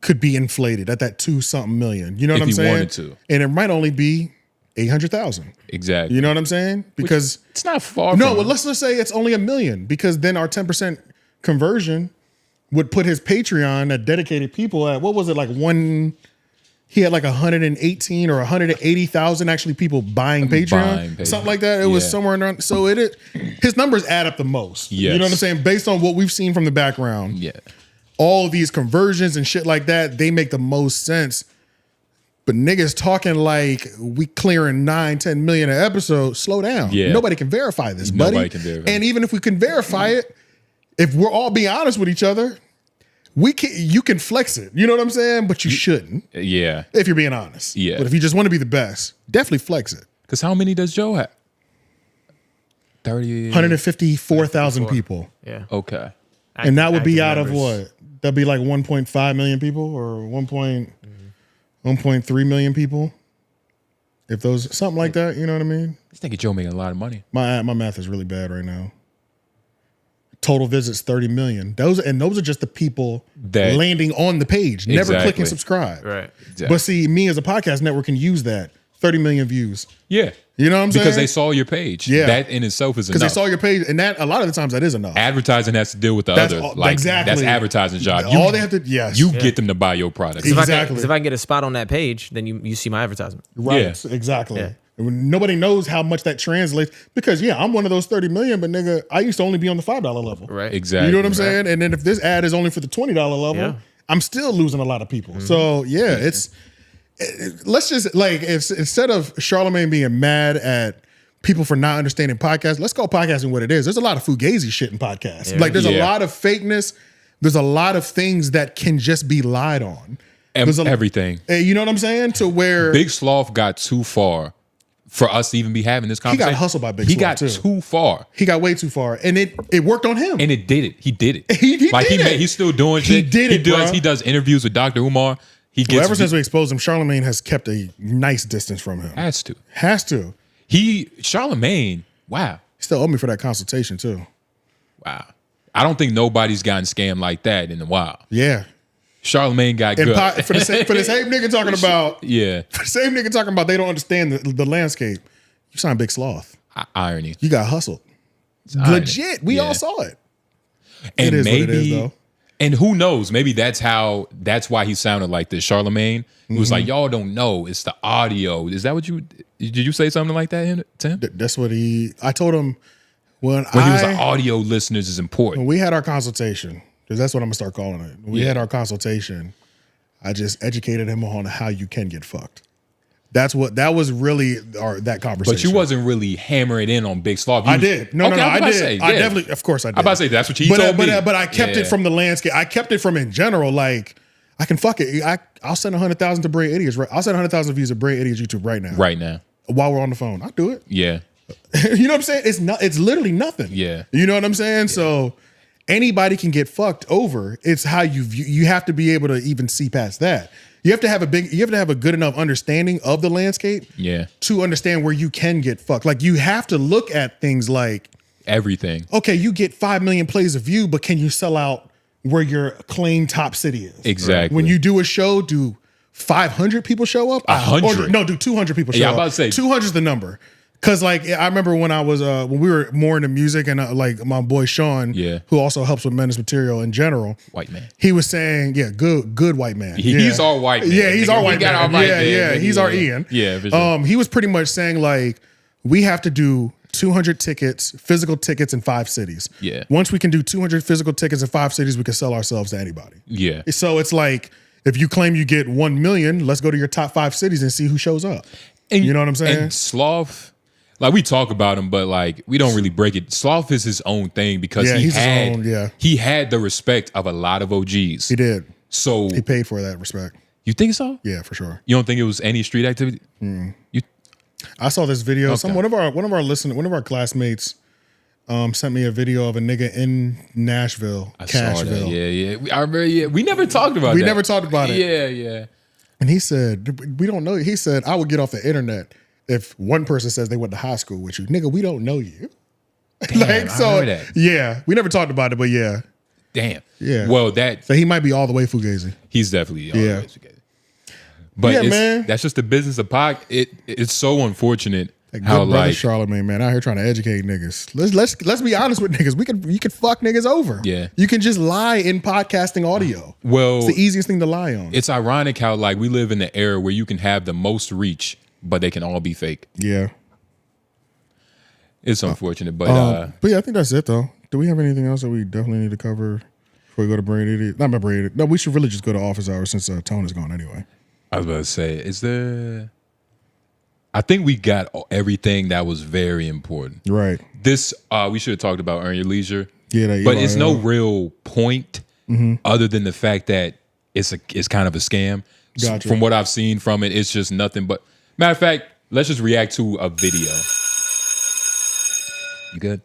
could be inflated at that 2-something million. You know what If I'm he saying? wanted to. And it might only be 800,000. Exactly. You know what I'm saying? Because it's not far. No, from well, let's just say it's only $1 million, because then our 10% conversion would put his Patreon at dedicated people at, what was it, like he had like 118 or 180,000 actually people buying Patreon, something like that. It was somewhere around. So his numbers add up the most. Yes. You know what I'm saying? Based on what we've seen from the background. Yeah. All of these conversions and shit like that, they make the most sense. But niggas talking like we clearing 9-10 million an episode, slow down. Yeah. Nobody can verify this, buddy. Nobody can verify. And even if we can verify it, if we're all being honest with each other, you can flex it. You know what I'm saying? But you shouldn't. Yeah. If you're being honest. Yeah. But if you just want to be the best, definitely flex it. Because how many does Joe have? 30. 154,000 people. Yeah. Okay. And that would be out active of what? That'd be like 1.5 million people or 1.3 million people. If those, something like that, you know what I mean? This nigga Joe making a lot of money. My math is really bad right now. Total visits 30 million. Those are just the people that landing on the page, never clicking subscribe. Right. Exactly. But see, me as a podcast network can use that. 30 million views. Yeah. You know what I'm saying? Because they saw your page. Yeah. That in itself is enough. Because they saw your page, and that a lot of the times that is enough. Advertising has to deal with the That's other. all- Like exactly. that's advertising job. All they have to, yes. You get them to buy your product. Exactly. Because if I can get a spot on that page, then you see my advertisement. Right. Yeah. Exactly. Yeah. And when nobody knows how much that translates, because I'm one of those 30 million, but nigga, I used to only be on the $5 level. Right. Exactly. You know what I'm saying? And then if this ad is only for the $20 level, Yeah. I'm still losing a lot of people. So let's just like, if instead of Charlamagne being mad at people for not understanding podcasts, let's call podcasting what it is. There's a lot of fugazi shit in podcasts. Yeah. Like there's a lot of fakeness. There's a lot of things that can just be lied on. Everything. You know what I'm saying? To where Big Sloth got too far for us to even be having this he conversation. got hustled by Big He Sloth, got too. too far. He got way too far, and it worked on him. And it did it. He did it. He did it. He's still doing He shit. did it, bro. He does interviews with Dr. Umar. He Well, gets ever since we exposed him, Charlamagne has kept a nice distance from him. has to. Charlamagne. Wow. He still owe me for that consultation too. Wow. I don't think nobody's gotten scammed like that in a while. Yeah. Charlamagne got And good. for the same nigga talking about Yeah. for the same nigga talking about they don't understand the landscape. You signed Big Sloth. Irony. You got hustled. irony. Legit. We Yeah. all saw it. And it is maybe, what it is, though. And who knows? Maybe that's why he sounded like this. Charlamagne. He was like, y'all don't know. It's the audio. Is that what did you say something like that to him? That's what I told him when he was like, audio listeners is important. When we had our consultation, because that's what I'm gonna start calling it. When we had our consultation, I just educated him on how you can get fucked. That was really that conversation. But you wasn't really hammering in on Big Sloth. I did. No, I did. Say, I definitely, of course I did. I'm about to say that's what he told me. But I kept it from the landscape. I kept it from in general. Like I can fuck it. I'll send 100,000 to Bray Idiots. I'll send 100,000 views to Bray Idiots YouTube right now. Right now. While we're on the phone, I'll do it. Yeah. You know what I'm saying? It's literally nothing. Yeah. You know what I'm saying? Yeah. So anybody can get fucked over. It's how you have to be able to even see past that. You have to have a good enough understanding of the landscape to understand where you can get fucked. Like you have to look at things like everything. Okay, you get 5 million plays a view, but can you sell out where your claimed top city is? Exactly. When you do a show, do 500 people show up? 100? No, do 200 people show up? Yeah, I'm about to say 200 is the number. Cause like I remember when I was when we were more into music and like my boy Sean, who also helps with Menace Material in general, white man. He was saying, good white man. He's our white man. Yeah, he's our white man. Our yeah, he's our Ian. Yeah, for sure. He was pretty much saying like we have to do 200 tickets, physical tickets in 5 cities. Yeah. Once we can do 200 physical tickets in 5 cities, we can sell ourselves to anybody. Yeah. So it's like if you claim you get 1 million, let's go to your top 5 cities and see who shows up. And, you know what I'm saying? And Sloth. Like we talk about him, but like we don't really break it. Sloth is his own thing because he had the respect of a lot of OGs. He did. So he paid for that respect. You think so? Yeah, for sure. You don't think it was any street activity? I saw this video. Okay. One of our classmates sent me a video of a nigga in Nashville, Cashville. Yeah. I remember. Yeah, we never talked about We that. never talked about it. Yeah. And he said, we don't know. He said, I would get off the internet if one person says they went to high school with you. Nigga, we don't know you. Damn, I heard that. Yeah. We never talked about it, but yeah. Damn. Yeah. Well, so he might be all the way Fugazi. He's definitely all the way Fugazi. But Yeah, man. that's just the business of it's so unfortunate Like, how good brother like Charlamagne, man, out here trying to educate niggas. Let's be honest with niggas. You can fuck niggas over. Yeah. You can just lie in podcasting audio. Well, it's the easiest thing to lie on. it's ironic how like we live in the era where you can have the most reach, but they can all be fake. Yeah. It's unfortunate, but yeah, I think that's it though. Do we have anything else that we definitely need to cover before we go to Brain Idiot? Not my Brain Idiot. No, we should really just go to office hours since Tone is gone anyway. I was about to say, is there? I think we got everything that was very important. Right. This we should have talked about Earn Your Leisure. Yeah, but it's no real point Mhm. other than the fact that it's kind of a scam. Gotcha. From what I've seen from it, it's just nothing but. Matter of fact, let's just react to a video. You good?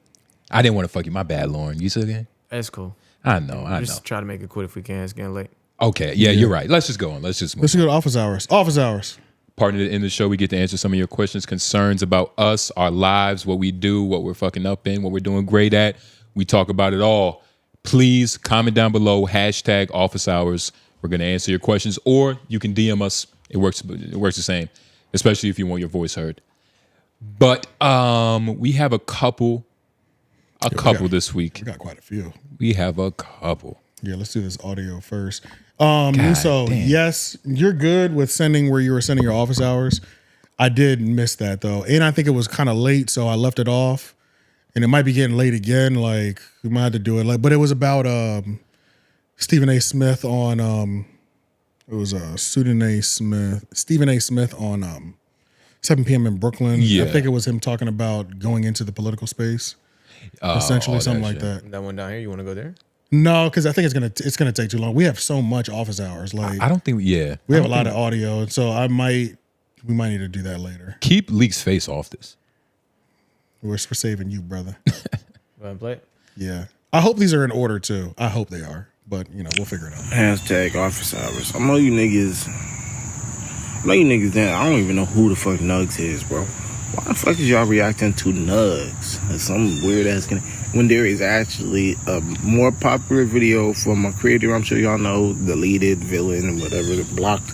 I didn't want to fuck you. My bad, Lauren. You still again? That's cool. I know. Just try to make it quick if we can. It's getting late. Okay. Yeah, you're right. Let's just go on. Let's just move. Let's go to office hours. Office hours. Partner in the show, we get to answer some of your questions, concerns about us, our lives, what we do, what we're fucking up in, what we're doing great at. We talk about it all. Please comment down below, hashtag office hours. We're going to answer your questions, or you can DM us. It works the same, especially if you want your voice heard. But we have a couple this week. We got quite a few. We have a couple. Yeah, let's do this audio first. So yes, you're good with sending where you were sending your office hours. I did miss that though, and I think it was kind of late, so I left it off. And it might be getting late again. Like we might have to do it. But it was about Stephen A. Smith on it was Stephen A. Smith on 7 p.m. in Brooklyn. Yeah. I think it was him talking about going into the political space. Essentially, something like that. That one down here, you want to go there? No, because I think it's gonna take too long. We have so much office hours. Like I don't think. Yeah, we have a lot of audio, and so we might need to do that later. Keep Leak's face off this. We're saving you, brother. Want to play it? Yeah, I hope these are in order too. I hope they are, but we'll figure it out. Hashtag office hours. I know you niggas. Then I don't even know who the fuck Nugs is, bro. Why the fuck is y'all reacting to Nugs? That's some weird ass. When there is actually a more popular video from a creator, I'm sure y'all know, deleted, villain, whatever, blocked,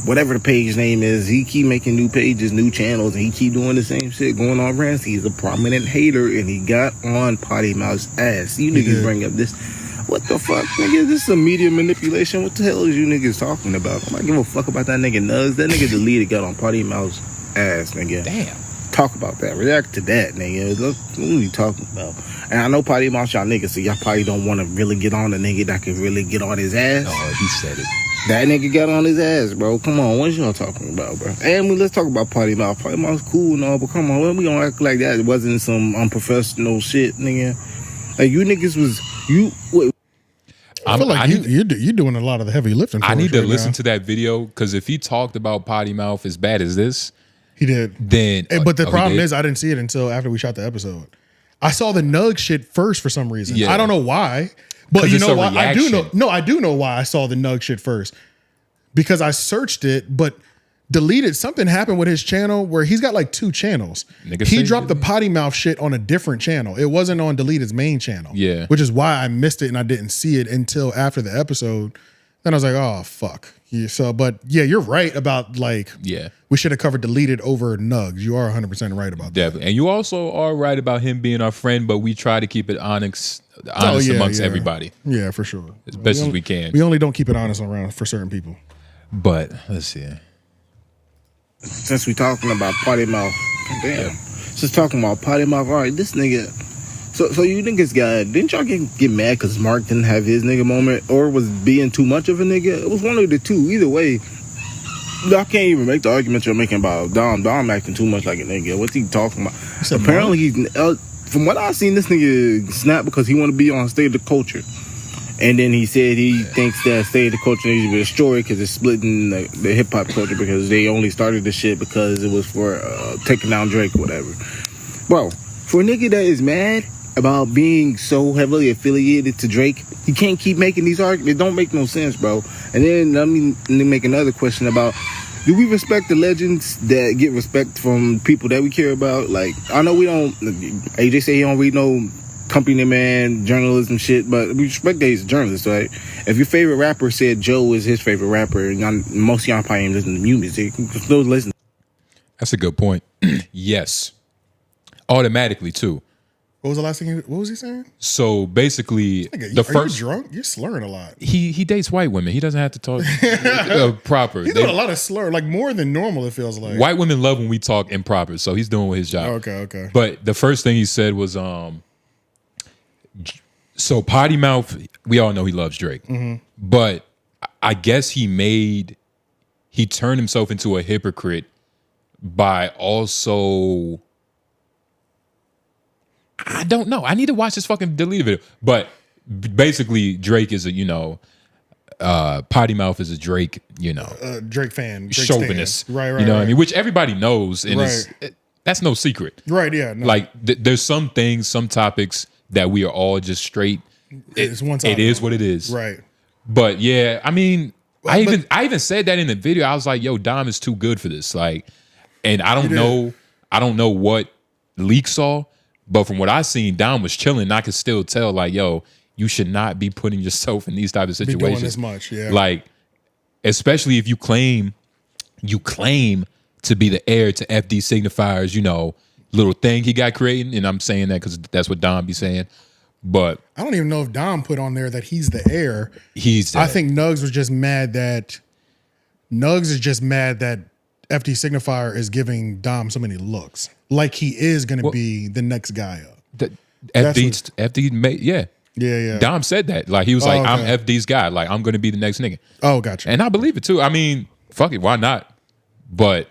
whatever the page name is. He keep making new pages, new channels, and he keep doing the same shit, going on rants. He's a prominent hater, and he got on Potty Mouth's ass. You niggas bring up this. What the fuck, nigga? This is a media manipulation. What the hell is you niggas talking about? I'm not giving a fuck about that nigga Nugs. That nigga deleted, got on Potty Mouth's ass, nigga. Damn. Talk about that. React to that, nigga. Look, what are you talking about? And I know Potty Mouth y'all niggas, so y'all probably don't want to really get on a nigga that can really get on his ass. Oh, he said it. That nigga got on his ass, bro. Come on, what y'all talking about, bro? And let's talk about Potty Mouth. Potty Mouth's cool and all, but come on, when we gonna act like that? It wasn't some unprofessional shit, nigga. Like you niggas was I feel like you're doing a lot of the heavy lifting. I need to listen to that video because if he talked about Potty Mouth as bad as this, he did. Then, but the problem is, I didn't see it until after we shot the episode. I saw the Nug shit first for some reason. Yeah. I don't know why, but you it's know a why? I do know. reaction. No, I do know why I saw the Nug shit first because I searched it, but deleted. Something happened with his channel where he's got like 2 channels. He dropped the Potty Mouth shit on a different channel. It wasn't on Deleted's main channel. Yeah. Which is why I missed it and I didn't see it until after the episode. Then I was like, oh fuck. Yeah, but you're right about we should have covered Deleted over Nugs. You are 100% right about that. Definitely. And you also are right about him being our friend, but we try to keep it honest amongst everybody. Yeah, for sure. As best as we can. We only don't keep it honest around for certain people. But let's see. since we talking about Potty Mouth, damn. Since talking about Potty Mouth, all right, this nigga. So you niggas didn't y'all get mad because Mark didn't have his nigga moment or was being too much of a nigga? It was one of the two. Either way, I can't even make the argument you're making about Dom acting too much like a nigga. What's he talking about? Apparently, he's from what I've seen, this nigga snap because he want to be on State of the Culture. And then he said he thinks that State of the Culture needs to be destroyed because it's splitting the hip-hop culture because they only started the shit because it was for taking down Drake or whatever. Bro, for a nigga that is mad about being so heavily affiliated to Drake, he can't keep making these arguments. It don't make no sense, bro. And then let me make another question about, do we respect the legends that get respect from people that we care about? Like, I know we don't, AJ say he don't read no company man, journalism shit, but we respect that he's a journalist, right? If your favorite rapper said Joe is his favorite rapper, and most of y'all probably ain't listen to music, those listen. That's a good point. Yes. Automatically, too. What was the last thing? What was he saying? So basically, Nigga, the are first you drunk? You're slurring a lot. he dates white women. He doesn't have to talk proper. He's doing a lot of slur, like more than normal. It feels like White women love when we talk improper, so he's doing his job. Okay. But the first thing he said was, so Potty Mouth. We all know he loves Drake, but I guess he turned himself into a hypocrite by also. I don't know. I need to watch this fucking deleted video. But basically, Drake is a, Potty Mouth is a Drake, Drake fan, Drake chauvinist. Stan. Right. You know what I mean? Which everybody knows, and Right. that's no secret. Right, yeah. No. Like, there's some things, some topics that we are all just straight. It's one It is what it is. Right. But yeah, I mean, I even said that in the video. I was like, yo, Dom is too good for this. Like, and I don't know what Leak saw. But from what I seen, Dom was chilling. I could still tell, like, yo, you should not be putting yourself in these type of situations. Be doing this much, yeah. Like, especially if you claim to be the heir to FD Signifier's, little thing he got creating. And I'm saying that because that's what Dom be saying. But I don't even know if Dom put on there that he's the heir. I think Nugs was just mad that FD Signifier is giving Dom so many looks. Like he is going to be the next guy up. FD made, yeah. Yeah. Dom said that. Like, he was like, I'm FD's guy. Like, I'm going to be the next nigga. Oh, gotcha. And I believe it too. I mean, fuck it. Why not? But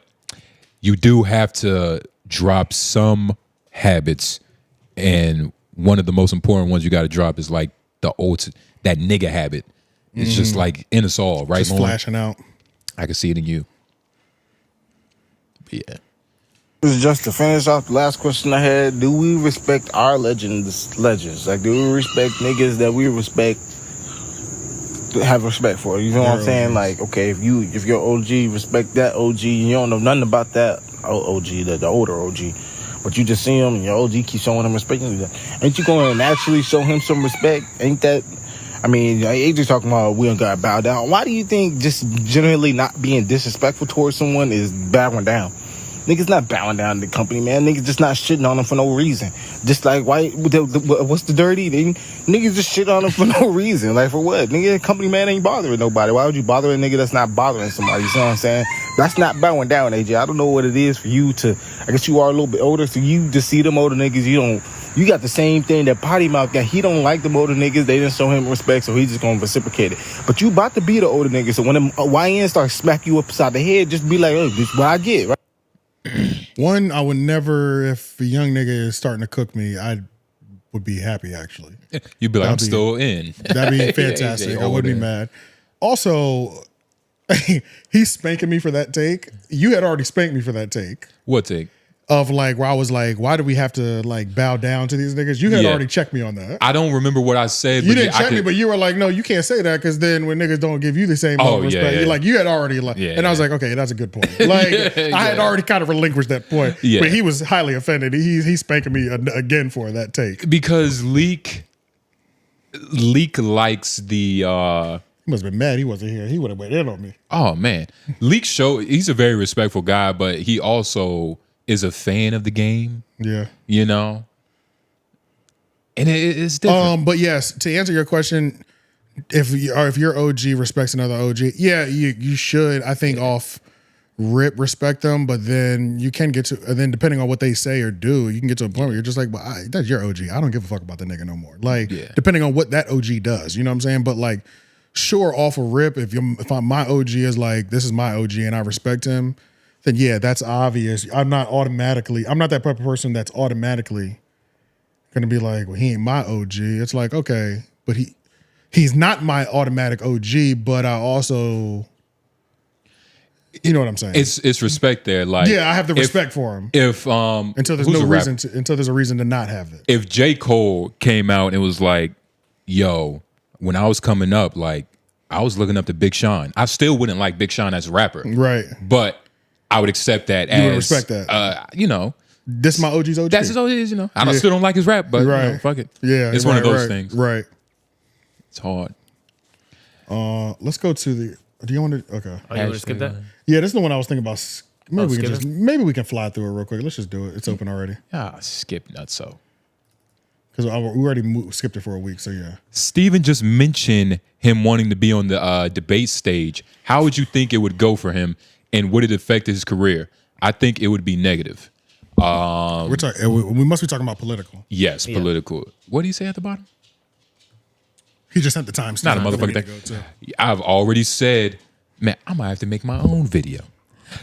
you do have to drop some habits. And one of the most important ones you got to drop is like that nigga habit. It's just like in us all, right? Just flashing out. I can see it in you. But yeah. This is just to finish off the last question I had. Do we respect our legends? Like, do we respect niggas that we have respect for? You know what I'm saying? Like, okay, if your OG respect that OG, you don't know nothing about that OG, the older OG, but you just see him and your OG keep showing him respect. Ain't you going to actually show him some respect? Ain't that? I mean, AJ talking about we don't gotta bow down. Why do you think just generally not being disrespectful towards someone is bowing down? Niggas not bowing down to the company, man. Niggas just not shitting on them for no reason. Just like, what's the dirty? Niggas just shit on them for no reason. Like, for what? Nigga, company man ain't bothering nobody. Why would you bother a nigga that's not bothering somebody? You know what I'm saying? That's not bowing down, AJ. I don't know what it is for you to, I guess you are a little bit older, so you just see them older niggas, you got the same thing that Potty Mouth got. He don't like them older niggas. They didn't show him respect, so he's just gonna reciprocate it. But you about to be the older nigga, so when them YN start smack you upside the head, just be like, oh, this is what I get, right? One, I would never, if a young nigga is starting to cook me, I would be happy, actually. You'd be like, I'm still in. That'd be fantastic. I wouldn't be mad. Also, he's spanking me for that take. You had already spanked me for that take. What take? Of like, where I was like, why do we have to like bow down to these niggas? You had already checked me on that. I don't remember what I said. You didn't check me, but you were like, no, you can't say that because then when niggas don't give you the same respect, you're like, you had already and I was like, okay, that's a good point. Like, I had already kind of relinquished that point. Yeah. But he was highly offended. He's spanking me again for that take. Because Leak likes the... He must have been mad he wasn't here. He would have went in on me. Oh, man. Leak he's a very respectful guy, but he also... is a fan of the game. Yeah. And it's different. But yes, to answer your question, if your OG respects another OG, yeah, you should, I think, off rip respect them, but then you can get to, and then depending on what they say or do, you can get to a point where you're just like, well, that's your OG. I don't give a fuck about the nigga no more. Like, depending on what that OG does, you know what I'm saying? But like, sure, off a rip, if my OG is like, this is my OG and I respect him, then yeah, that's obvious. I'm not that type of person that's automatically gonna be like, well, he ain't my OG. It's like, okay, but he's not my automatic OG, but I also, you know what I'm saying? It's respect there. Like, yeah, I have the respect for him. If until there's a reason to not have it. If J. Cole came out and was like, yo, when I was coming up, like I was looking up to Big Sean. I still wouldn't like Big Sean as a rapper. Right. But I would accept that you would respect that. This my OG's OG. That's his OG, you know. I still don't like his rap, but you know, fuck it. Yeah, it's one of those things. Right. It's hard. Let's go to the. Do you want to? Okay. Oh, you want to skip that? Yeah, this is the one I was thinking about. skip it? Maybe we can fly through it real quick. Let's just do it. It's open already. Skip nutso. Because we already skipped it for a week, so yeah. Steven just mentioned him wanting to be on the debate stage. How would you think it would go for him, and would it affect his career? I think it would be negative. We're talking. We must be talking about political. Yes, political. What do you say at the bottom? He just sent the timestamp. Not a motherfucking thing. I've already said, man, I might have to make my own video.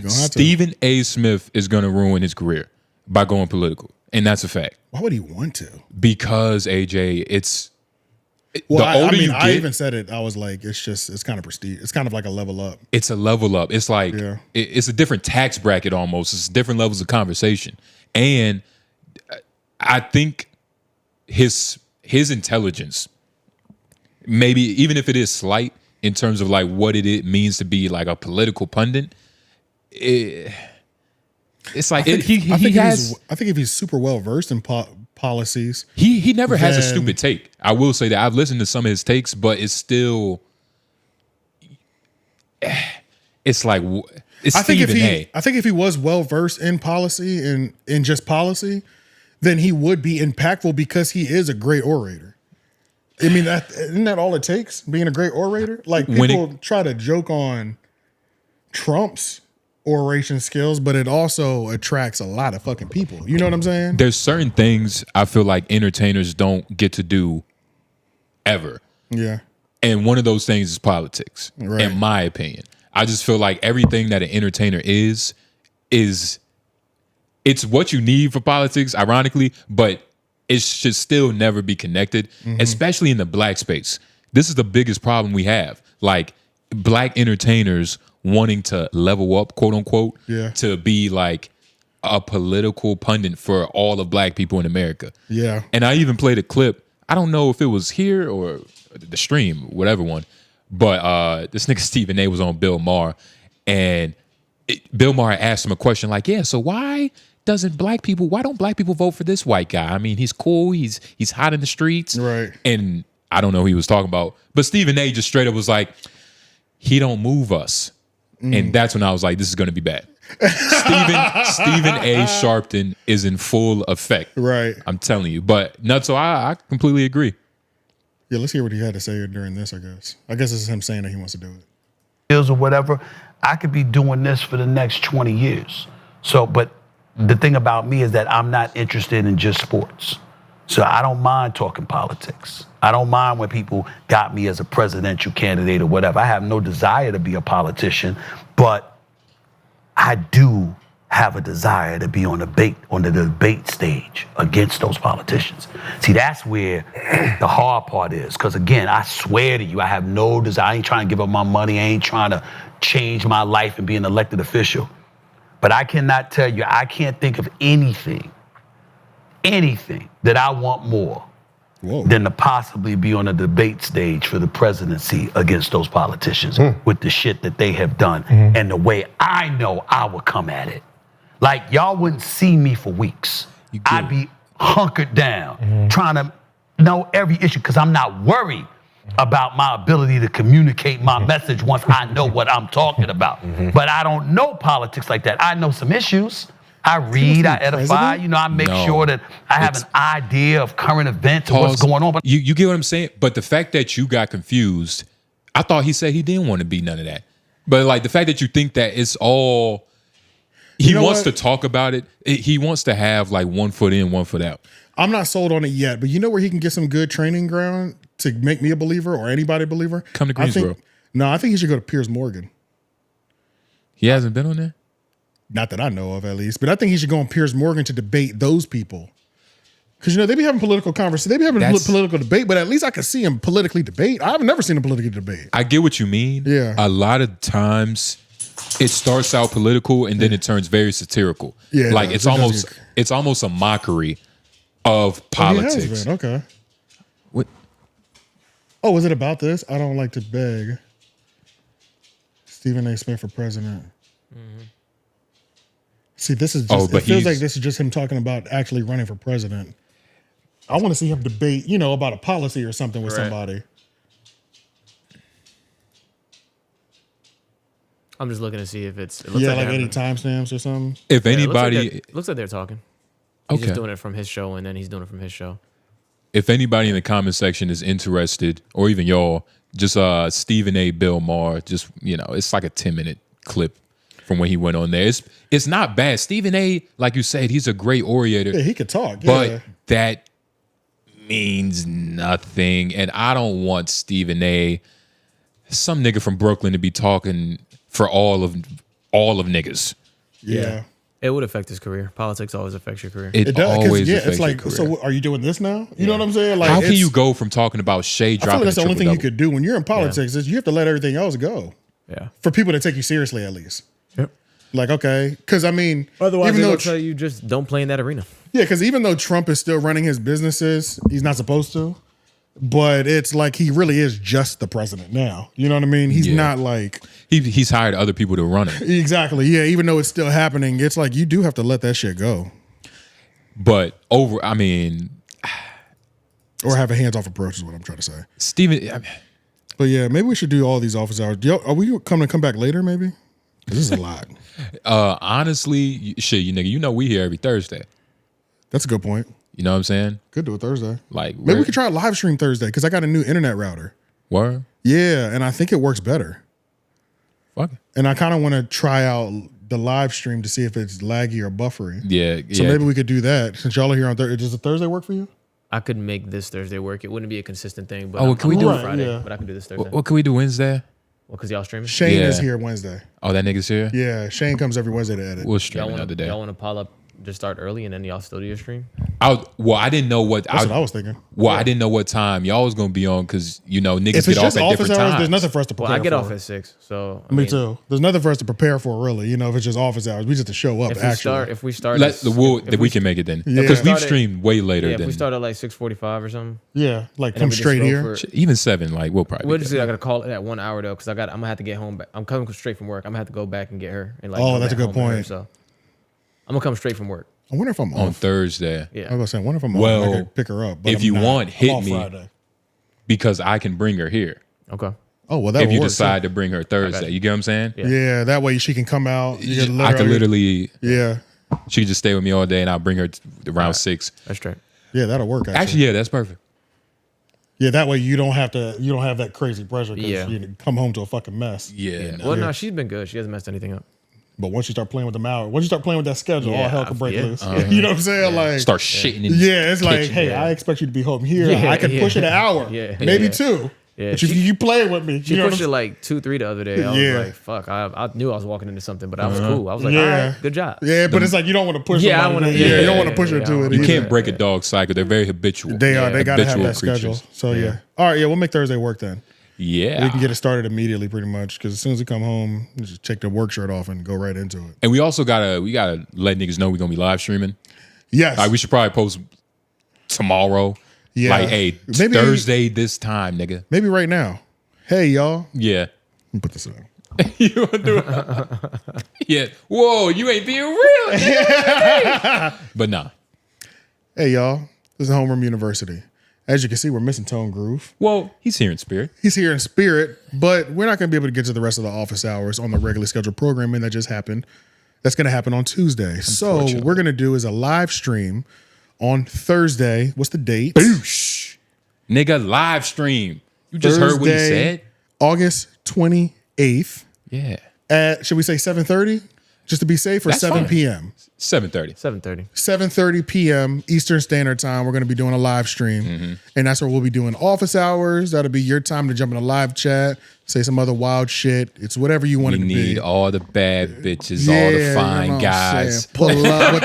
Stephen A. Smith is going to ruin his career by going political, and that's a fact. Why would he want to? Because AJ, I even said it. I was like, it's kind of prestige. It's kind of like a level up. It's a level up. It's like it's a different tax bracket almost. It's different levels of conversation, and I think his intelligence, maybe even if it is slight in terms of like what it means to be like a political pundit, it's like I think if he's super well versed in policies, he never has a stupid take. I will say that I've listened to some of his takes, but it's still it's like it's Stephen A. I think if he was well versed in policy and in just policy, then he would be impactful because he is a great orator. I mean, isn't that all it takes? Being a great orator? Like people try to joke on Trump's oration skills, but it also attracts a lot of fucking people. You know what I'm saying? There's certain things I feel like entertainers don't get to do ever. Yeah. And one of those things is politics, in my opinion. I just feel like everything that an entertainer is it's what you need for politics, ironically, but it should still never be connected, especially in the black space. This is the biggest problem we have. Like black entertainers wanting to level up, quote unquote, to be like a political pundit for all of black people in America. Yeah. And I even played a clip. I don't know if it was here or the stream, whatever one, but this nigga Stephen A was on Bill Maher, and Bill Maher asked him a question like, yeah, so why don't black people vote for this white guy? I mean, he's cool, he's hot in the streets. Right. And I don't know who he was talking about, but Stephen A just straight up was like, he don't move us. And that's when I was like, this is going to be bad. Stephen A. Sharpton is in full effect. Right. I'm telling you. But Nutso, I completely agree. Yeah, let's hear what he had to say during this, I guess. I guess this is him saying that he wants to do it. Or whatever, I could be doing this for the next 20 years. So, but the thing about me is that I'm not interested in just sports. So I don't mind talking politics. I don't mind when people got me as a presidential candidate or whatever. I have no desire to be a politician, but I do have a desire to be on the debate stage against those politicians. See, that's where the hard part is. Because again, I swear to you, I have no desire. I ain't trying to give up my money. I ain't trying to change my life and be an elected official. But I cannot tell you, I can't think of anything that I want more than to possibly be on a debate stage for the presidency against those politicians with the shit that they have done and the way I know I would come at it. Like, y'all wouldn't see me for weeks. I'd be hunkered down trying to know every issue because I'm not worried about my ability to communicate my message once I know what I'm talking about. But I don't know politics like that. I know some issues. I read, I edify, I make sure that I have an idea of current events and what's going on. But you get what I'm saying? But the fact that you got confused, I thought he said he didn't want to be none of that. But like the fact that you think that it's all, he wants to talk about it. He wants to have like 1 foot in, 1 foot out. I'm not sold on it yet, but you know where he can get some good training ground to make me a believer or anybody a believer? Come to Greensboro. I think he should go to Piers Morgan. He hasn't been on there? Not that I know of, at least. But I think he should go on Piers Morgan to debate those people. Because, they be having political conversations. They be having political debate, but at least I can see him politically debate. I've never seen him politically debate. I get what you mean. Yeah. A lot of times it starts out political and then it turns very satirical. Yeah. Like it's almost a mockery of politics. He has been. Okay. What? Oh, was it about this? I don't like to beg. Stephen A. Smith for president. See, this is just, it feels like this is just him talking about actually running for president. I want to see him debate, about a policy or something with somebody. I'm just looking to see if it's. It looks like any timestamps or something. If anybody. It looks like they're talking. He's just doing it from his show, and then he's doing it from his show. If anybody in the comment section is interested, or even y'all, just Stephen A. Bill Maher, just, it's like a 10-minute clip from when he went on there. It's not bad. Stephen A., like you said, he's a great orator. Yeah, he could talk. But that means nothing. And I don't want Stephen A., some nigga from Brooklyn, to be talking for all of niggas. Yeah. It would affect his career. Politics always affects your career. It does, always affects your career. So are you doing this now? You know what I'm saying? Like, how can you go from talking about Shea dropping? I feel like that's the only thing you could do when you're in politics is you have to let everything else go. Yeah. For people to take you seriously, at least. Yep. Like, okay, because otherwise they'll tell you just don't play in that arena. Yeah, because even though Trump is still running his businesses, he's not supposed to. But it's like he really is just the president now. You know what I mean? He's not like he's hired other people to run it. Exactly. Yeah. Even though it's still happening, it's like you do have to let that shit go. But or have a hands-off approach is what I'm trying to say. Steven. But yeah, maybe we should do all these office hours. Are we come back later? Maybe this is a lot. Honestly, shit, we here every Thursday. That's a good point. You know what I'm saying? Could do it Thursday. Like maybe we could try a live stream Thursday because I got a new internet router. Word? Yeah, and I think it works better. Fuck. And I kind of want to try out the live stream to see if it's laggy or buffery. Yeah. So maybe we could do that since y'all are here on Thursday. Does the Thursday work for you? I could make this Thursday work. It wouldn't be a consistent thing, but can we do it Friday? Yeah. But I can do this Thursday. What can we do Wednesday? Well, because y'all streaming. Shane is here Wednesday. Oh, that nigga's here? Yeah, Shane comes every Wednesday to edit. We'll stream another day. Y'all want to pile up, just start early, and then y'all still do your stream? I didn't know what. That's what I was thinking. Well, I didn't know what time y'all was going to be on because, niggas get off at different hours, times. there's nothing for us to prepare for. Well, I get off at 6, so. Me too. There's nothing for us to prepare for, really. If it's just office hours. We just have to show up, If we start. We can make it then. Because we've streamed way later Yeah, than. if we start at like 6:45 or something. Yeah, like come straight here. Even 7, we'll probably. We'll just I got to call it at 1 hour, though, because I'm going to have to get home. I'm coming straight from work. I'm going to have to go back and get her. And that's a good point. So I'm going to come straight from work. I wonder if I'm on off. Thursday. Yeah. I was saying, I wonder if I'm off. I could pick her up. But If you want, hit off me. Friday. Because I can bring her here. Okay. Oh, well, that if you work, decide to bring her Thursday. You get what I'm saying? Yeah, that way she can come out. I could literally. Yeah. She could just stay with me all day and I'll bring her around 6. That's straight. Yeah, that'll work. Actually, yeah, that's perfect. Yeah, that way you don't have that crazy pressure because you come home to a fucking mess. Yeah. Well, no, she's been good. She hasn't messed anything up. But once you start playing with them hours, once you start playing with that schedule, all hell can break loose. You know what I'm saying? Yeah. Like Start shitting in Yeah, it's like, kitchen. hey, I expect you to be home here. I can push it an hour, maybe 2. Yeah, but you playing with me. She you know pushed it like 2-3 the other day. I was like, fuck. I knew I was walking into something, but I was cool. I was like, all right, good job. Yeah, but it's like you don't want to push. Yeah, I want to. You don't want to push her to it. You either. can't break a dog's cycle. They're very habitual. They are. They gotta have Habitual that schedule. creatures. So yeah. All right. Yeah, we'll make Thursday work then. Yeah. We can get it started immediately, pretty much, because as soon as we come home, we just take the work shirt off and go right into it. And we also gotta let niggas know we're gonna be live streaming. Yes. Like, we should probably post tomorrow. Yeah. Like, hey, Maybe- Thursday this time, nigga. Maybe right now. Hey, y'all. Yeah. Let me put this in. You wanna do it? Yeah. Whoa, you ain't being real. Nigga. But nah. Hey, y'all. This is Homeroom University. As you can see, we're missing Tone Groove. Well, he's here in spirit. He's here in spirit, but we're not going to be able to get to the rest of the office hours on the regularly scheduled programming that just happened. That's going to happen on Tuesday. So what we're going to do is a live stream on Thursday. What's the date? Boosh. Nigga, live stream. You just heard what he said? August 28th. Yeah. At, should we say 7:30? Just to be safe, or That's 7 fine. p.m.? 7:30. 7:30. 7:30 p.m. Eastern Standard Time. We're going to be doing a live stream. And that's where we'll be doing office hours. That'll be your time to jump in a live chat, say some other wild shit. It's whatever you want it to be. We need all the bad bitches, all the fine you know what I'm guys. saying? Pull up with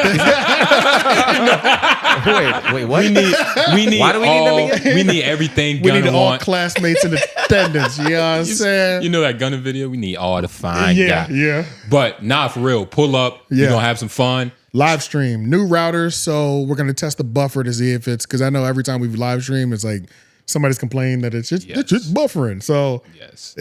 Wait, what? We need Why do we need them again? We need everything We Gunna need all want. classmates in attendance. You know what I'm saying? You know that Gunna video? We need all the fine Yeah, guys. yeah. But nah, for real, pull up. Yeah. We're going to have some fun. Live stream, new routers. So we're going to test the buffer to see if it's, because I know every time we've live streamed, it's like somebody's complaining that it's just buffering. So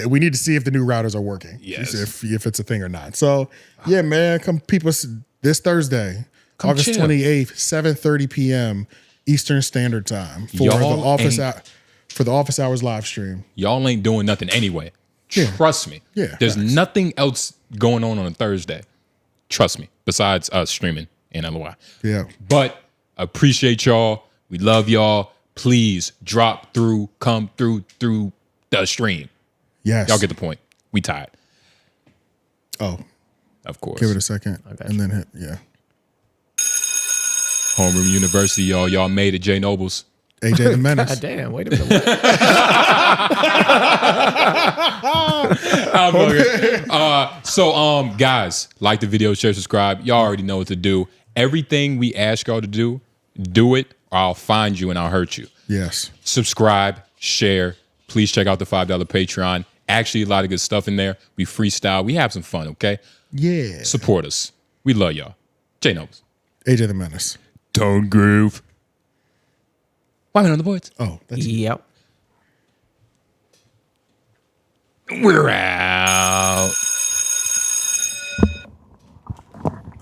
we need to see if the new routers are working. Yes. If it's a thing or not. So yeah, man, come peep us this Thursday, Come August chill. 28th, 7:30 p.m. Eastern Standard Time for Y'all the office hours live stream. Y'all ain't doing nothing anyway. Yeah. Trust me. Yeah, There's nothing else going on a Thursday. Trust me. Besides us streaming in LOI. Yeah. But appreciate y'all. We love y'all. Please drop through, come through the stream. Yes. Y'all get the point. We tired. Oh. Of course. Give it a second. And then hit, yeah. Homeroom University, y'all. Y'all made it. J Nobles. AJ the Menace. God damn, wait a minute. So, guys, like the video, share, subscribe. Y'all already know what to do. Everything we ask y'all to do it, or I'll find you and I'll hurt you. Yes. Subscribe, share. Please check out the $5 Patreon. Actually, a lot of good stuff in there. We freestyle. We have some fun, okay? Yeah. Support us. We love y'all. J Nobles. AJ the Menace. Tone Groove. Wyman on the boards. Oh, that's Yep. We're out.